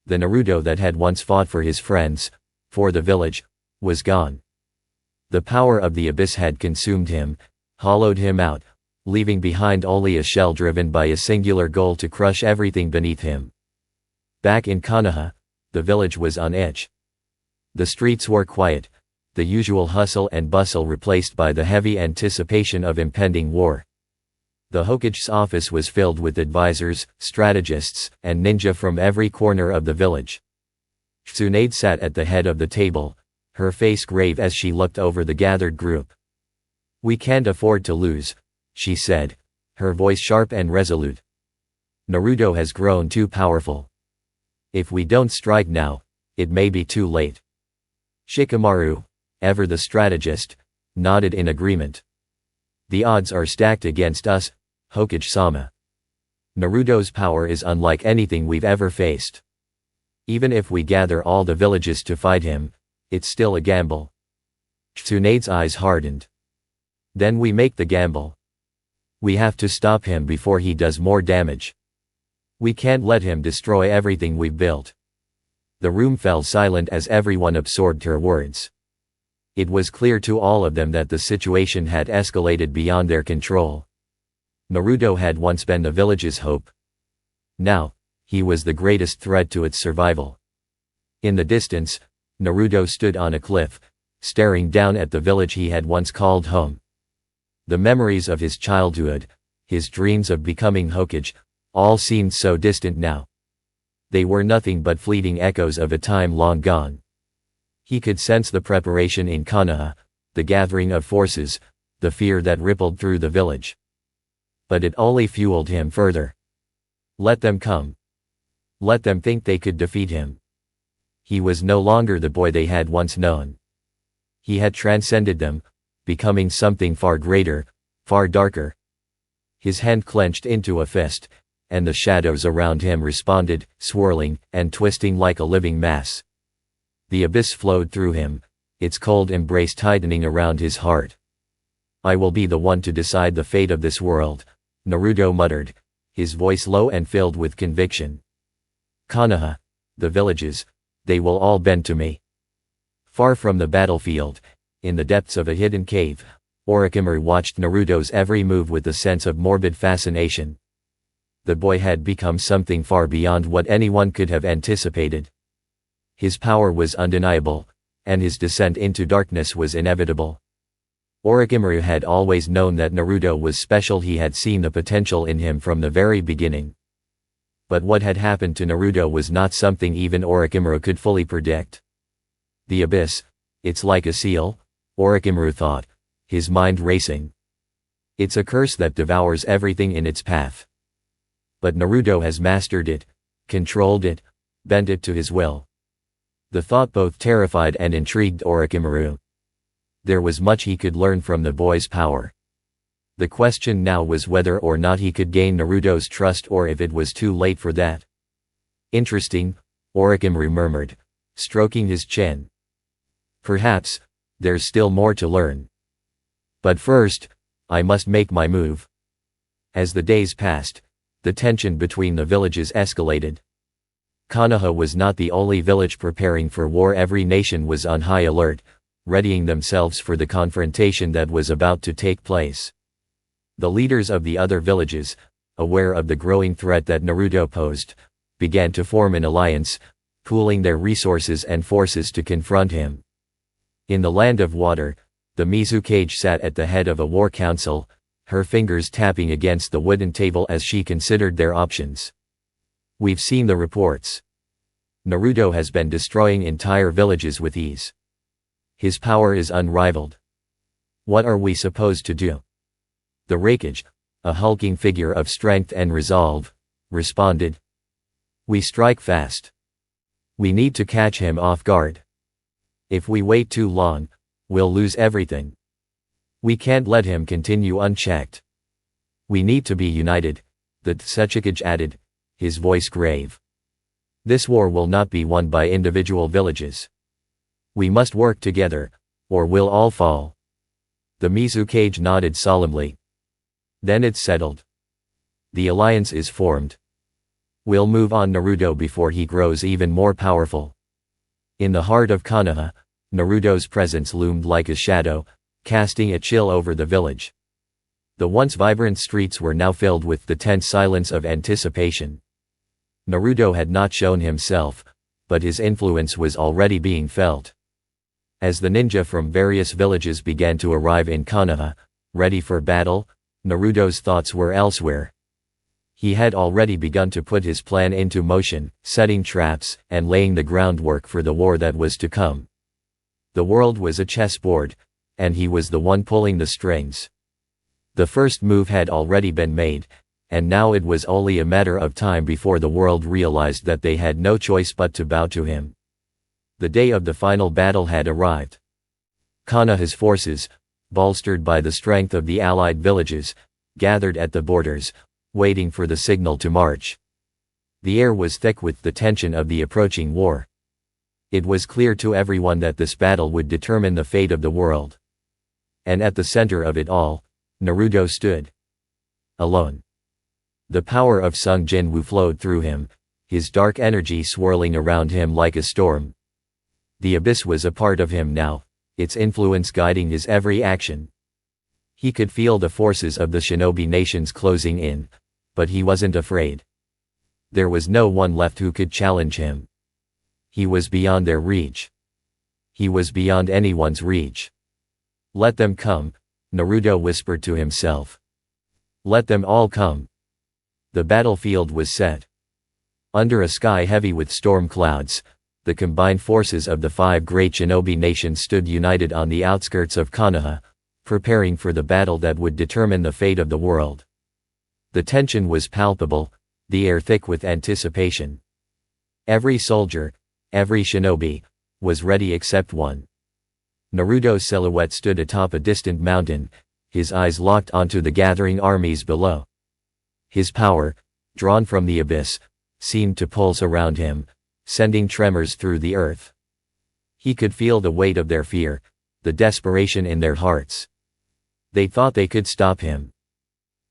The Naruto that had once fought for his friends, for the village, was gone. The power of the abyss had consumed him, hollowed him out, leaving behind only a shell driven by a singular goal to crush everything beneath him. Back in Konoha, the village was on edge. The streets were quiet, the usual hustle and bustle replaced by the heavy anticipation of impending war. The Hokage's office was filled with advisors, strategists, and ninja from every corner of the village. Tsunade sat at the head of the table, her face grave as she looked over the gathered group. We can't afford to lose, she said, her voice sharp and resolute. Naruto has grown too powerful. If we don't strike now, it may be too late. Shikamaru, ever the strategist, nodded in agreement. The odds are stacked against us, Hokage-sama. Naruto's power is unlike anything we've ever faced. Even if we gather all the villages to fight him, it's still a gamble. Tsunade's eyes hardened. Then we make the gamble. We have to stop him before he does more damage. We can't let him destroy everything we've built. The room fell silent as everyone absorbed her words. It was clear to all of them that the situation had escalated beyond their control. Naruto had once been the village's hope. Now, he was the greatest threat to its survival. In the distance, Naruto stood on a cliff, staring down at the village he had once called home. The memories of his childhood, his dreams of becoming Hokage, all seemed so distant now. They were nothing but fleeting echoes of a time long gone. He could sense the preparation in Konoha, the gathering of forces, the fear that rippled through the village. But it only fueled him further. Let them come. Let them think they could defeat him. He was no longer the boy they had once known. He had transcended them, becoming something far greater, far darker. His hand clenched into a fist, and the shadows around him responded, swirling and twisting like a living mass. The abyss flowed through him, its cold embrace tightening around his heart. I will be the one to decide the fate of this world, Naruto muttered, his voice low and filled with conviction. Konoha, the villages, they will all bend to me. Far from the battlefield, in the depths of a hidden cave, Orochimaru watched Naruto's every move with a sense of morbid fascination. The boy had become something far beyond what anyone could have anticipated. His power was undeniable, and his descent into darkness was inevitable. Orochimaru had always known that Naruto was special. He had seen the potential in him from the very beginning. But what had happened to Naruto was not something even Orochimaru could fully predict. The abyss, it's like a seal, Orochimaru thought, his mind racing. It's a curse that devours everything in its path. But Naruto has mastered it, controlled it, bent it to his will. The thought both terrified and intrigued Orochimaru. There was much he could learn from the boy's power. The question now was whether or not he could gain Naruto's trust or if it was too late for that. Interesting, Orochimaru murmured, stroking his chin. Perhaps, there's still more to learn. But first, I must make my move. As the days passed, the tension between the villages escalated. Konoha was not the only village preparing for war. Every nation was on high alert, readying themselves for the confrontation that was about to take place. The leaders of the other villages, aware of the growing threat that Naruto posed, began to form an alliance, pooling their resources and forces to confront him. In the land of water, the Mizukage sat at the head of a war council, her fingers tapping against the wooden table as she considered their options. We've seen the reports. Naruto has been destroying entire villages with ease. His power is unrivaled. What are we supposed to do? The Raikage, a hulking figure of strength and resolve, responded. We strike fast. We need to catch him off guard. If we wait too long, we'll lose everything. We can't let him continue unchecked. We need to be united, the Tsuchikage added, his voice grave. This war will not be won by individual villages. We must work together, or we'll all fall. The Mizukage nodded solemnly. Then it's settled. The alliance is formed. We'll move on Naruto before he grows even more powerful. In the heart of Konoha, Naruto's presence loomed like a shadow, casting a chill over the village. The once vibrant streets were now filled with the tense silence of anticipation. Naruto had not shown himself, but his influence was already being felt. As the ninja from various villages began to arrive in Konoha, ready for battle, Naruto's thoughts were elsewhere. He had already begun to put his plan into motion, setting traps and laying the groundwork for the war that was to come. The world was a chessboard, and he was the one pulling the strings. The first move had already been made, and now it was only a matter of time before the world realized that they had no choice but to bow to him. The day of the final battle had arrived. Konoha's forces, bolstered by the strength of the allied villages, gathered at the borders, waiting for the signal to march. The air was thick with the tension of the approaching war. It was clear to everyone that this battle would determine the fate of the world. And at the center of it all, Naruto stood. Alone. The power of Sung Jinwoo flowed through him, his dark energy swirling around him like a storm. The abyss was a part of him now, its influence guiding his every action. He could feel the forces of the shinobi nations closing in, but he wasn't afraid. There was no one left who could challenge him. He was beyond their reach. He was beyond anyone's reach. Let them come, Naruto whispered to himself. Let them all come. The battlefield was set. Under a sky heavy with storm clouds, the combined forces of the 5 great shinobi nations stood united on the outskirts of Konoha, preparing for the battle that would determine the fate of the world. The tension was palpable, the air thick with anticipation. Every soldier, every shinobi, was ready except one. Naruto's silhouette stood atop a distant mountain, his eyes locked onto the gathering armies below. His power, drawn from the abyss, seemed to pulse around him, sending tremors through the earth. He could feel the weight of their fear, the desperation in their hearts. They thought they could stop him.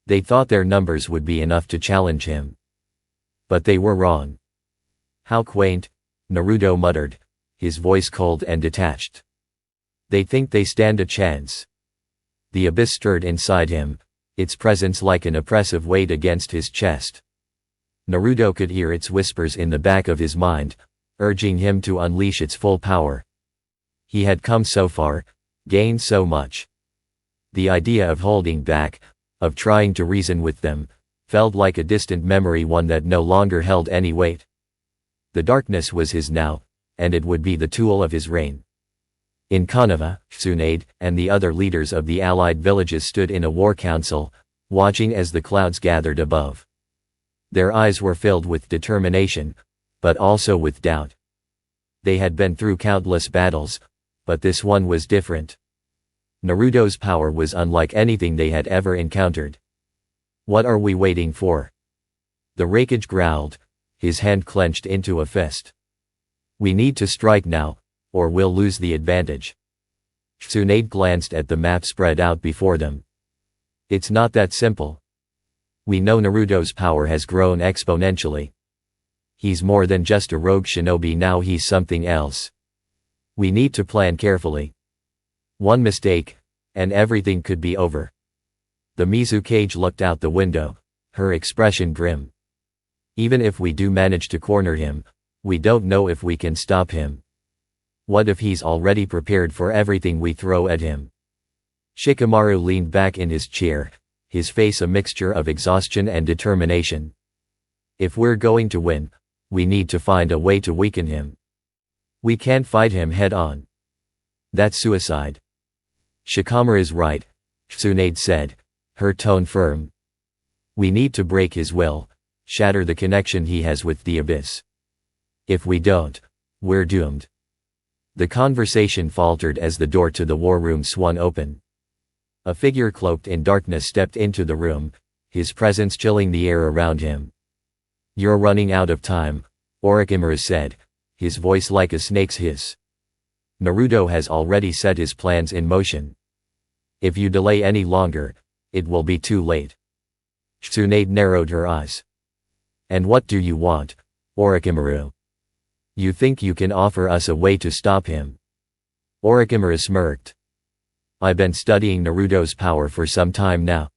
They thought their numbers would be enough to challenge him. But they were wrong. How quaint, Naruto muttered, his voice cold and detached. They think they stand a chance. The abyss stirred inside him, its presence like an oppressive weight against his chest. Naruto could hear its whispers in the back of his mind, urging him to unleash its full power. He had come so far, gained so much. The idea of holding back, of trying to reason with them, felt like a distant memory, one that no longer held any weight. The darkness was his now, and it would be the tool of his reign. In Konoha, Tsunade and the other leaders of the allied villages stood in a war council, watching as the clouds gathered above. Their eyes were filled with determination, but also with doubt. They had been through countless battles, but this one was different. Naruto's power was unlike anything they had ever encountered. What are we waiting for? The Raikage growled, his hand clenched into a fist. We need to strike now, or we'll lose the advantage. Tsunade glanced at the map spread out before them. It's not that simple. We know Naruto's power has grown exponentially. He's more than just a rogue shinobi now, he's something else. We need to plan carefully. One mistake, and everything could be over. The Mizukage looked out the window, her expression grim. Even if we do manage to corner him, we don't know if we can stop him. What if he's already prepared for everything we throw at him? Shikamaru leaned back in his chair, his face a mixture of exhaustion and determination. If we're going to win, we need to find a way to weaken him. We can't fight him head on. That's suicide. Shikamaru is right, Tsunade said, her tone firm. We need to break his will, shatter the connection he has with the abyss. If we don't, we're doomed. The conversation faltered as the door to the war room swung open. A figure cloaked in darkness stepped into the room, his presence chilling the air around him. You're running out of time, Orochimaru said, his voice like a snake's hiss. Naruto has already set his plans in motion. If you delay any longer, it will be too late. Tsunade narrowed her eyes. And what do you want, Orochimaru? You think you can offer us a way to stop him? Orochimaru smirked. I've been studying Naruto's power for some time now.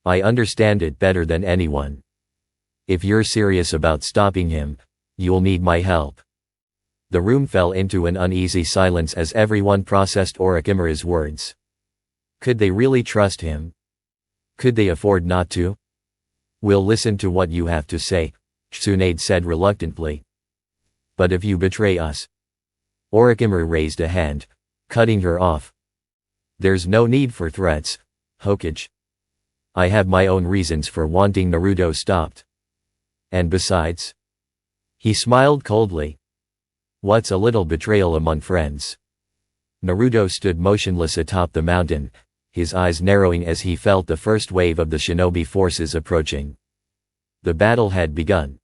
I understand it better than anyone. If you're serious about stopping him, you'll need my help. The room fell into an uneasy silence as everyone processed Orochimaru's words. Could they really trust him? Could they afford not to? We'll listen to what you have to say, Tsunade said reluctantly. But if you betray us? Orochimaru raised a hand, cutting her off. There's no need for threats, Hokage. I have my own reasons for wanting Naruto stopped. And besides, he smiled coldly. What's a little betrayal among friends? Naruto stood motionless atop the mountain, his eyes narrowing as he felt the first wave of the shinobi forces approaching. The battle had begun.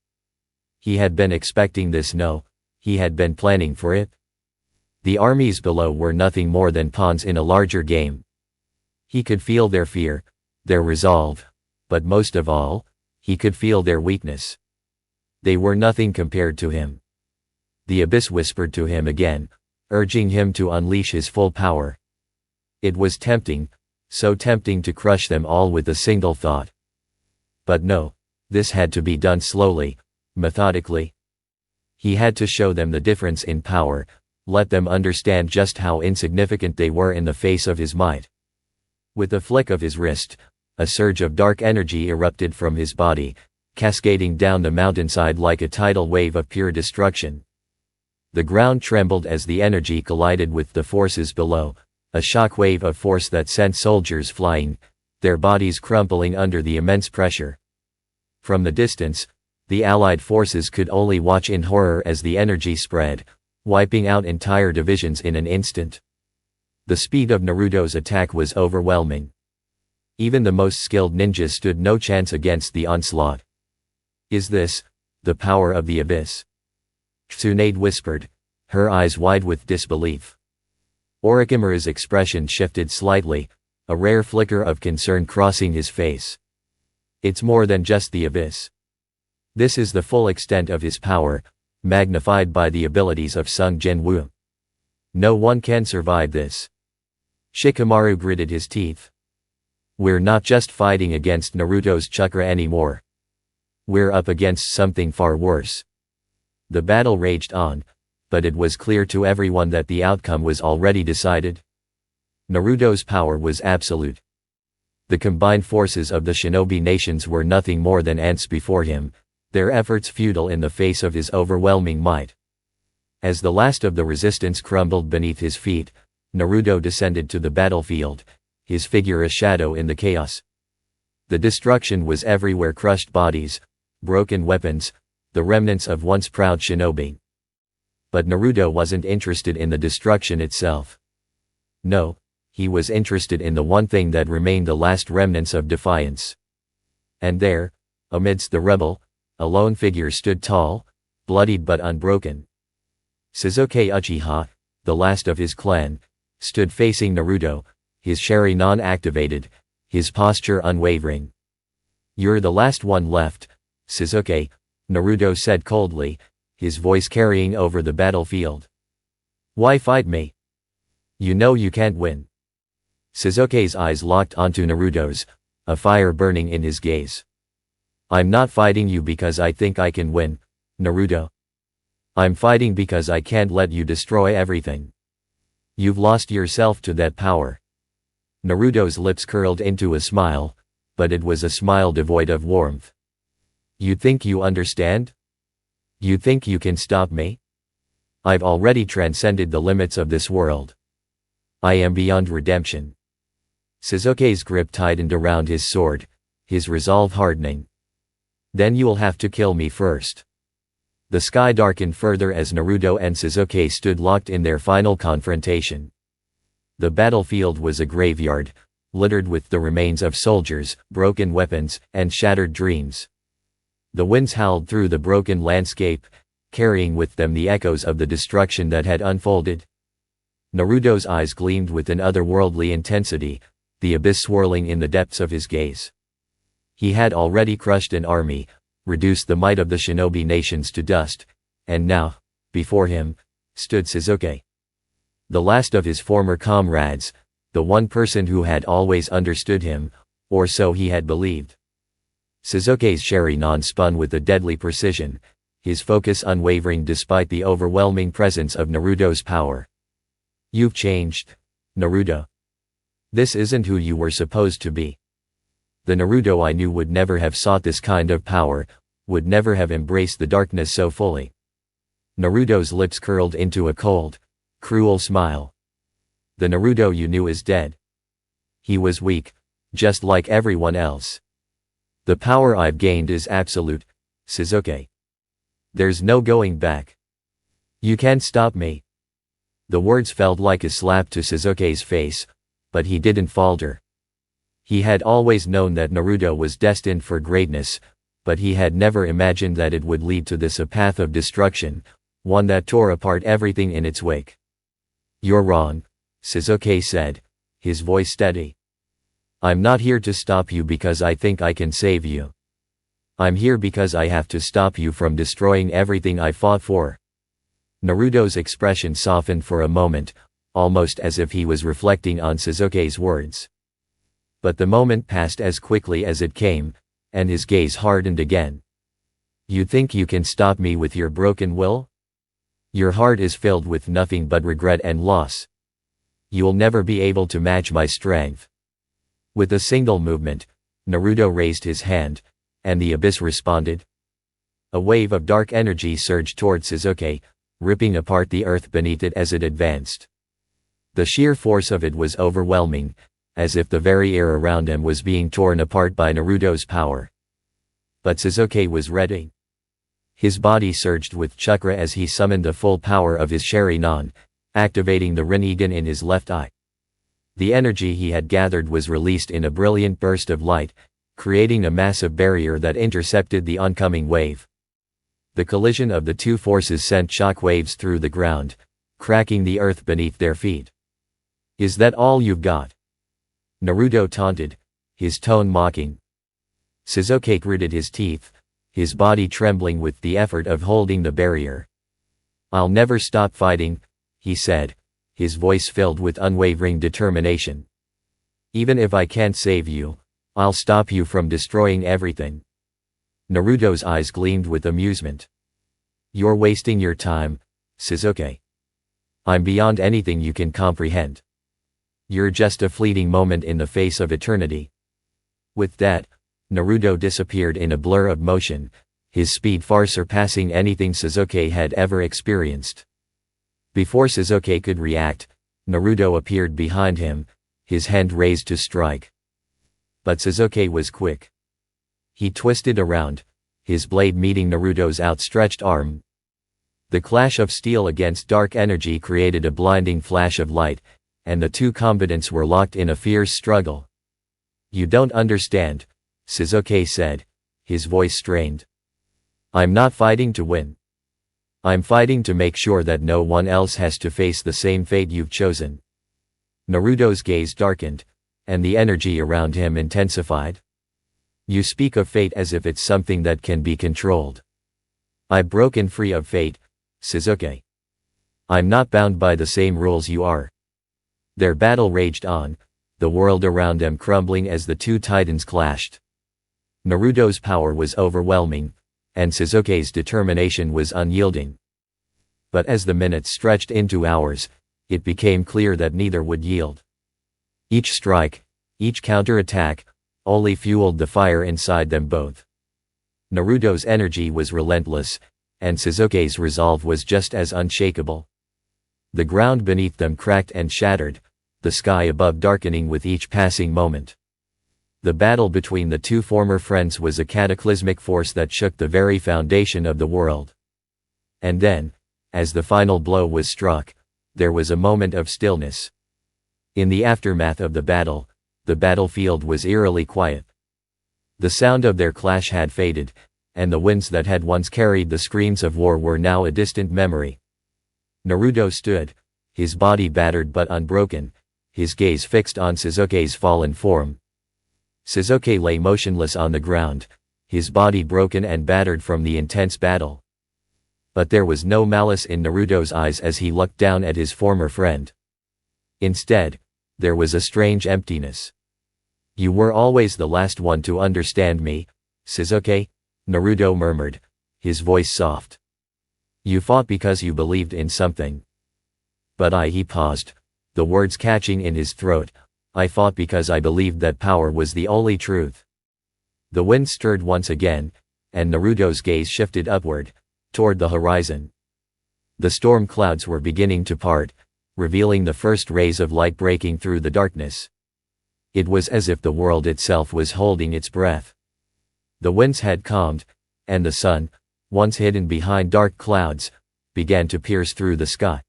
He had been expecting this. No, he had been planning for it. The armies below were nothing more than pawns in a larger game. He could feel their fear, their resolve, but most of all, he could feel their weakness. They were nothing compared to him. The abyss whispered to him again, urging him to unleash his full power. It was tempting, so tempting to crush them all with a single thought. But no, this had to be done slowly, methodically. He had to show them the difference in power, let them understand just how insignificant they were in the face of his might. With a flick of his wrist, a surge of dark energy erupted from his body, cascading down the mountainside like a tidal wave of pure destruction. The ground trembled as the energy collided with the forces below, a shock wave of force that sent soldiers flying, their bodies crumpling under the immense pressure. From the distance, the Allied forces could only watch in horror as the energy spread, wiping out entire divisions in an instant. The speed of Naruto's attack was overwhelming. Even the most skilled ninjas stood no chance against the onslaught. Is this the power of the abyss? Tsunade whispered, her eyes wide with disbelief. Orochimaru's expression shifted slightly, a rare flicker of concern crossing his face. It's more than just the abyss. This is the full extent of his power, magnified by the abilities of Sung Jinwoo. No one can survive this. Shikamaru gritted his teeth. We're not just fighting against Naruto's chakra anymore. We're up against something far worse. The battle raged on, but it was clear to everyone that the outcome was already decided. Naruto's power was absolute. The combined forces of the shinobi nations were nothing more than ants before him, their efforts futile in the face of his overwhelming might. As the last of the resistance crumbled beneath his feet, Naruto descended to the battlefield, his figure a shadow in the chaos. The destruction was everywhere: crushed bodies, broken weapons, the remnants of once proud shinobi. But Naruto wasn't interested in the destruction itself. No, he was interested in the one thing that remained, the last remnants of defiance. And there, amidst the rubble, a lone figure stood tall, bloodied but unbroken. Sasuke Uchiha, the last of his clan, stood facing Naruto, his Sharingan activated, his posture unwavering. You're the last one left, Sasuke, Naruto said coldly, his voice carrying over the battlefield. Why fight me? You know you can't win. Sasuke's eyes locked onto Naruto's, a fire burning in his gaze. I'm not fighting you because I think I can win, Naruto. I'm fighting because I can't let you destroy everything. You've lost yourself to that power. Naruto's lips curled into a smile, but it was a smile devoid of warmth. You think you understand? You think you can stop me? I've already transcended the limits of this world. I am beyond redemption. Sasuke's grip tightened around his sword, his resolve hardening. Then you'll have to kill me first. The sky darkened further as Naruto and Sasuke stood locked in their final confrontation. The battlefield was a graveyard, littered with the remains of soldiers, broken weapons, and shattered dreams. The winds howled through the broken landscape, carrying with them the echoes of the destruction that had unfolded. Naruto's eyes gleamed with an otherworldly intensity, the abyss swirling in the depths of his gaze. He had already crushed an army, reduced the might of the shinobi nations to dust, and now, before him, stood Sasuke. The last of his former comrades, the one person who had always understood him, or so he had believed. Sasuke's Sharingan spun with a deadly precision, his focus unwavering despite the overwhelming presence of Naruto's power. You've changed, Naruto. This isn't who you were supposed to be. The Naruto I knew would never have sought this kind of power, would never have embraced the darkness so fully. Naruto's lips curled into a cold, cruel smile. The Naruto you knew is dead. He was weak, just like everyone else. The power I've gained is absolute, Sasuke. There's no going back. You can't stop me. The words felt like a slap to Sasuke's face, but he didn't falter. He had always known that Naruto was destined for greatness, but he had never imagined that it would lead to this, a path of destruction, one that tore apart everything in its wake. You're wrong, Sasuke said, his voice steady. I'm not here to stop you because I think I can save you. I'm here because I have to stop you from destroying everything I fought for. Naruto's expression softened for a moment, almost as if he was reflecting on Sasuke's words. But the moment passed as quickly as it came, and his gaze hardened again. You think you can stop me with your broken will? Your heart is filled with nothing but regret and loss. You'll never be able to match my strength. With a single movement, Naruto raised his hand, and the abyss responded. A wave of dark energy surged toward Sasuke, ripping apart the earth beneath it as it advanced. The sheer force of it was overwhelming, as if the very air around him was being torn apart by Naruto's power. But Sasuke was ready. His body surged with chakra as he summoned the full power of his Sharingan, activating the Rinnegan in his left eye. The energy he had gathered was released in a brilliant burst of light, creating a massive barrier that intercepted the oncoming wave. The collision of the two forces sent shock waves through the ground, cracking the earth beneath their feet. Is that all you've got? Naruto taunted, his tone mocking. Sasuke gritted his teeth, his body trembling with the effort of holding the barrier. I'll never stop fighting, he said, his voice filled with unwavering determination. Even if I can't save you, I'll stop you from destroying everything. Naruto's eyes gleamed with amusement. You're wasting your time, Sasuke. I'm beyond anything you can comprehend. You're just a fleeting moment in the face of eternity. With that, Naruto disappeared in a blur of motion, his speed far surpassing anything Sasuke had ever experienced. Before Sasuke could react, Naruto appeared behind him, his hand raised to strike. But Sasuke was quick. He twisted around, his blade meeting Naruto's outstretched arm. The clash of steel against dark energy created a blinding flash of light, and the two combatants were locked in a fierce struggle. You don't understand, Sasuke said, his voice strained. I'm not fighting to win. I'm fighting to make sure that no one else has to face the same fate you've chosen. Naruto's gaze darkened, and the energy around him intensified. You speak of fate as if it's something that can be controlled. I've broken free of fate, Sasuke. I'm not bound by the same rules you are. Their battle raged on, the world around them crumbling as the two titans clashed. Naruto's power was overwhelming, and Sasuke's determination was unyielding. But as the minutes stretched into hours, it became clear that neither would yield. Each strike, each counterattack, only fueled the fire inside them both. Naruto's energy was relentless, and Sasuke's resolve was just as unshakable. The ground beneath them cracked and shattered, the sky above darkening with each passing moment. The battle between the two former friends was a cataclysmic force that shook the very foundation of the world. And then, as the final blow was struck, there was a moment of stillness. In the aftermath of the battlefield was eerily quiet. The sound of their clash had faded, and the winds that had once carried the screams of war were now a distant memory. Naruto stood, his body battered but unbroken, his gaze fixed on Sasuke's fallen form. Sasuke lay motionless on the ground, his body broken and battered from the intense battle. But there was no malice in Naruto's eyes as he looked down at his former friend. Instead, there was a strange emptiness. You were always the last one to understand me, Sasuke, Naruto murmured, his voice soft. You fought because you believed in something. But he paused, the words catching in his throat. I fought because I believed that power was the only truth. The wind stirred once again, and Naruto's gaze shifted upward, toward the horizon. The storm clouds were beginning to part, revealing the first rays of light breaking through the darkness. It was as if the world itself was holding its breath. The winds had calmed, and the sun, once hidden behind dark clouds, began to pierce through the sky.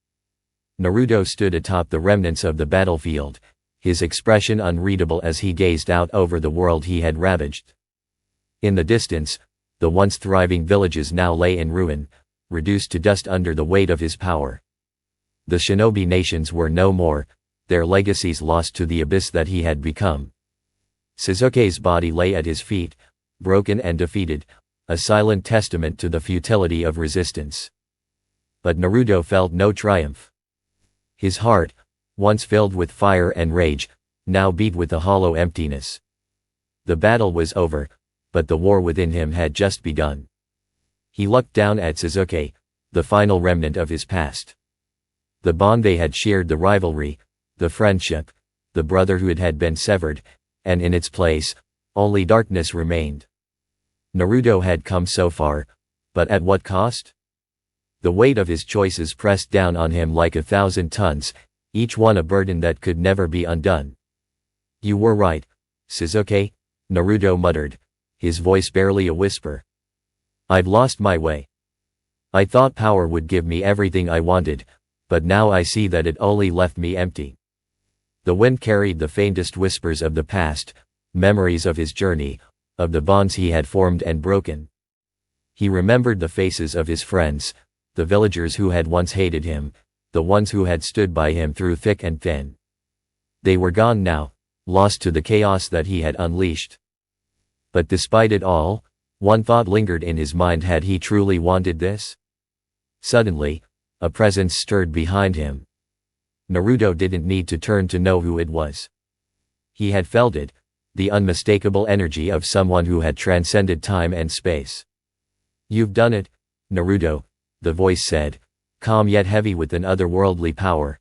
Naruto stood atop the remnants of the battlefield, his expression unreadable as he gazed out over the world he had ravaged. In the distance, the once thriving villages now lay in ruin, reduced to dust under the weight of his power. The shinobi nations were no more, their legacies lost to the abyss that he had become. Sasuke's body lay at his feet, broken and defeated, a silent testament to the futility of resistance. But Naruto felt no triumph. His heart, once filled with fire and rage, now beat with a hollow emptiness. The battle was over, but the war within him had just begun. He looked down at Sasuke, the final remnant of his past. The bond they had shared, the rivalry, the friendship, the brotherhood had been severed, and in its place, only darkness remained. Naruto had come so far, but at what cost? The weight of his choices pressed down on him like 1,000 tons, each one a burden that could never be undone. You were right, Sasuke, Naruto muttered, his voice barely a whisper. I've lost my way. I thought power would give me everything I wanted, but now I see that it only left me empty. The wind carried the faintest whispers of the past, memories of his journey, of the bonds he had formed and broken. He remembered the faces of his friends, the villagers who had once hated him, the ones who had stood by him through thick and thin. They were gone now, lost to the chaos that he had unleashed. But despite it all, one thought lingered in his mind: had he truly wanted this? Suddenly, a presence stirred behind him. Naruto didn't need to turn to know who it was. He had felt it, the unmistakable energy of someone who had transcended time and space. You've done it, Naruto, the voice said, calm yet heavy with an otherworldly power.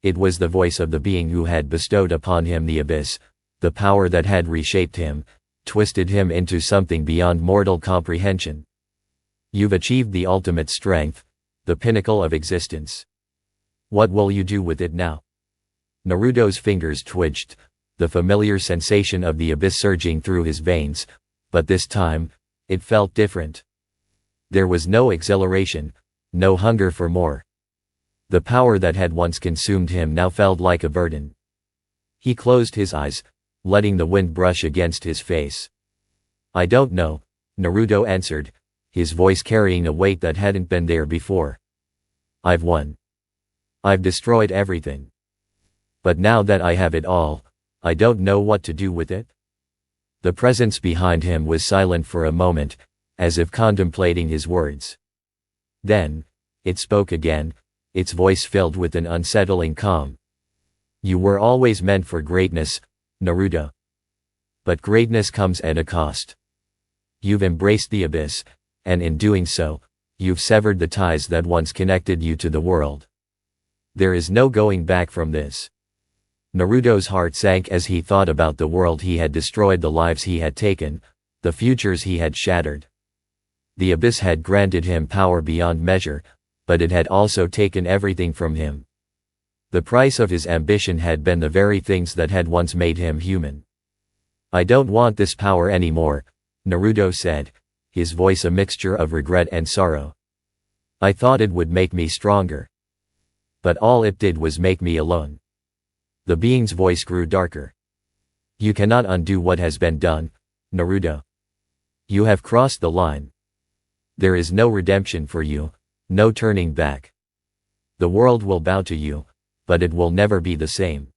It was the voice of the being who had bestowed upon him the abyss, the power that had reshaped him, twisted him into something beyond mortal comprehension. You've achieved the ultimate strength, the pinnacle of existence. What will you do with it now? Naruto's fingers twitched, the familiar sensation of the abyss surging through his veins, but this time, it felt different. There was no exhilaration, no hunger for more. The power that had once consumed him now felt like a burden. He closed his eyes, letting the wind brush against his face. I don't know, Naruto answered, his voice carrying a weight that hadn't been there before. I've won. I've destroyed everything. But now that I have it all, I don't know what to do with it. The presence behind him was silent for a moment, as if contemplating his words. Then, it spoke again, its voice filled with an unsettling calm. You were always meant for greatness, Naruto. But greatness comes at a cost. You've embraced the abyss, and in doing so, you've severed the ties that once connected you to the world. There is no going back from this. Naruto's heart sank as he thought about the world he had destroyed, the lives he had taken, the futures he had shattered. The abyss had granted him power beyond measure, but it had also taken everything from him. The price of his ambition had been the very things that had once made him human. I don't want this power anymore, Naruto said, his voice a mixture of regret and sorrow. I thought it would make me stronger. But all it did was make me alone. The being's voice grew darker. You cannot undo what has been done, Naruto. You have crossed the line. There is no redemption for you, no turning back. The world will bow to you, but it will never be the same.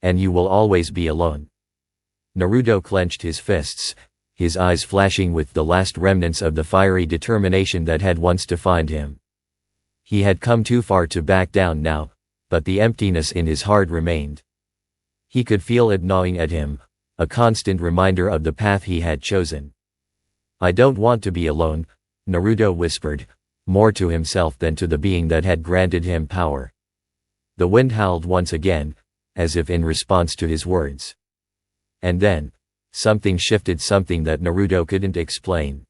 And you will always be alone. Naruto clenched his fists, his eyes flashing with the last remnants of the fiery determination that had once defined him. He had come too far to back down now, but the emptiness in his heart remained. He could feel it gnawing at him, a constant reminder of the path he had chosen. I don't want to be alone, Naruto whispered, more to himself than to the being that had granted him power. The wind howled once again, as if in response to his words. And then, something shifted, something that Naruto couldn't explain.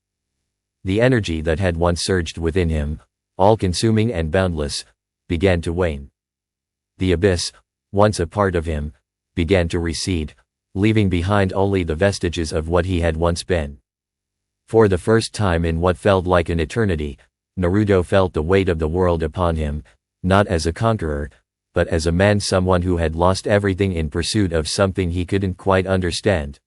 The energy that had once surged within him, all-consuming and boundless, began to wane. The abyss, once a part of him, began to recede, leaving behind only the vestiges of what he had once been. For the first time in what felt like an eternity, Naruto felt the weight of the world upon him, not as a conqueror, but as a man, someone who had lost everything in pursuit of something he couldn't quite understand.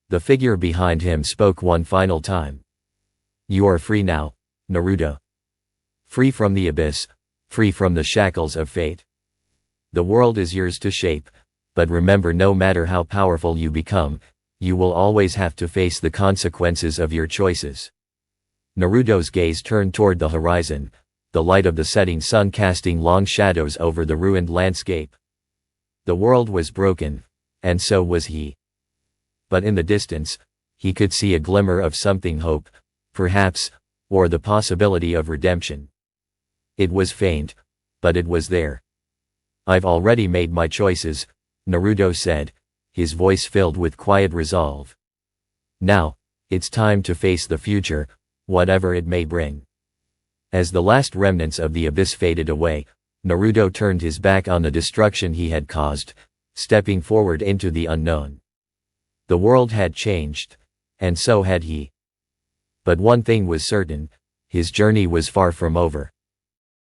The figure behind him spoke one final time. "You are free now, Naruto. Free from the abyss, free from the shackles of fate. The world is yours to shape, but remember, no matter how powerful you become, you will always have to face the consequences of your choices." Naruto's gaze turned toward the horizon, the light of the setting sun casting long shadows over the ruined landscape. The world was broken, and so was he. But in the distance, he could see a glimmer of something, hope, perhaps, or the possibility of redemption. It was faint, but it was there. "I've already made my choices," Naruto said, his voice filled with quiet resolve. "Now, it's time to face the future, whatever it may bring." As the last remnants of the abyss faded away, Naruto turned his back on the destruction he had caused, stepping forward into the unknown. The world had changed, and so had he. But one thing was certain, his journey was far from over.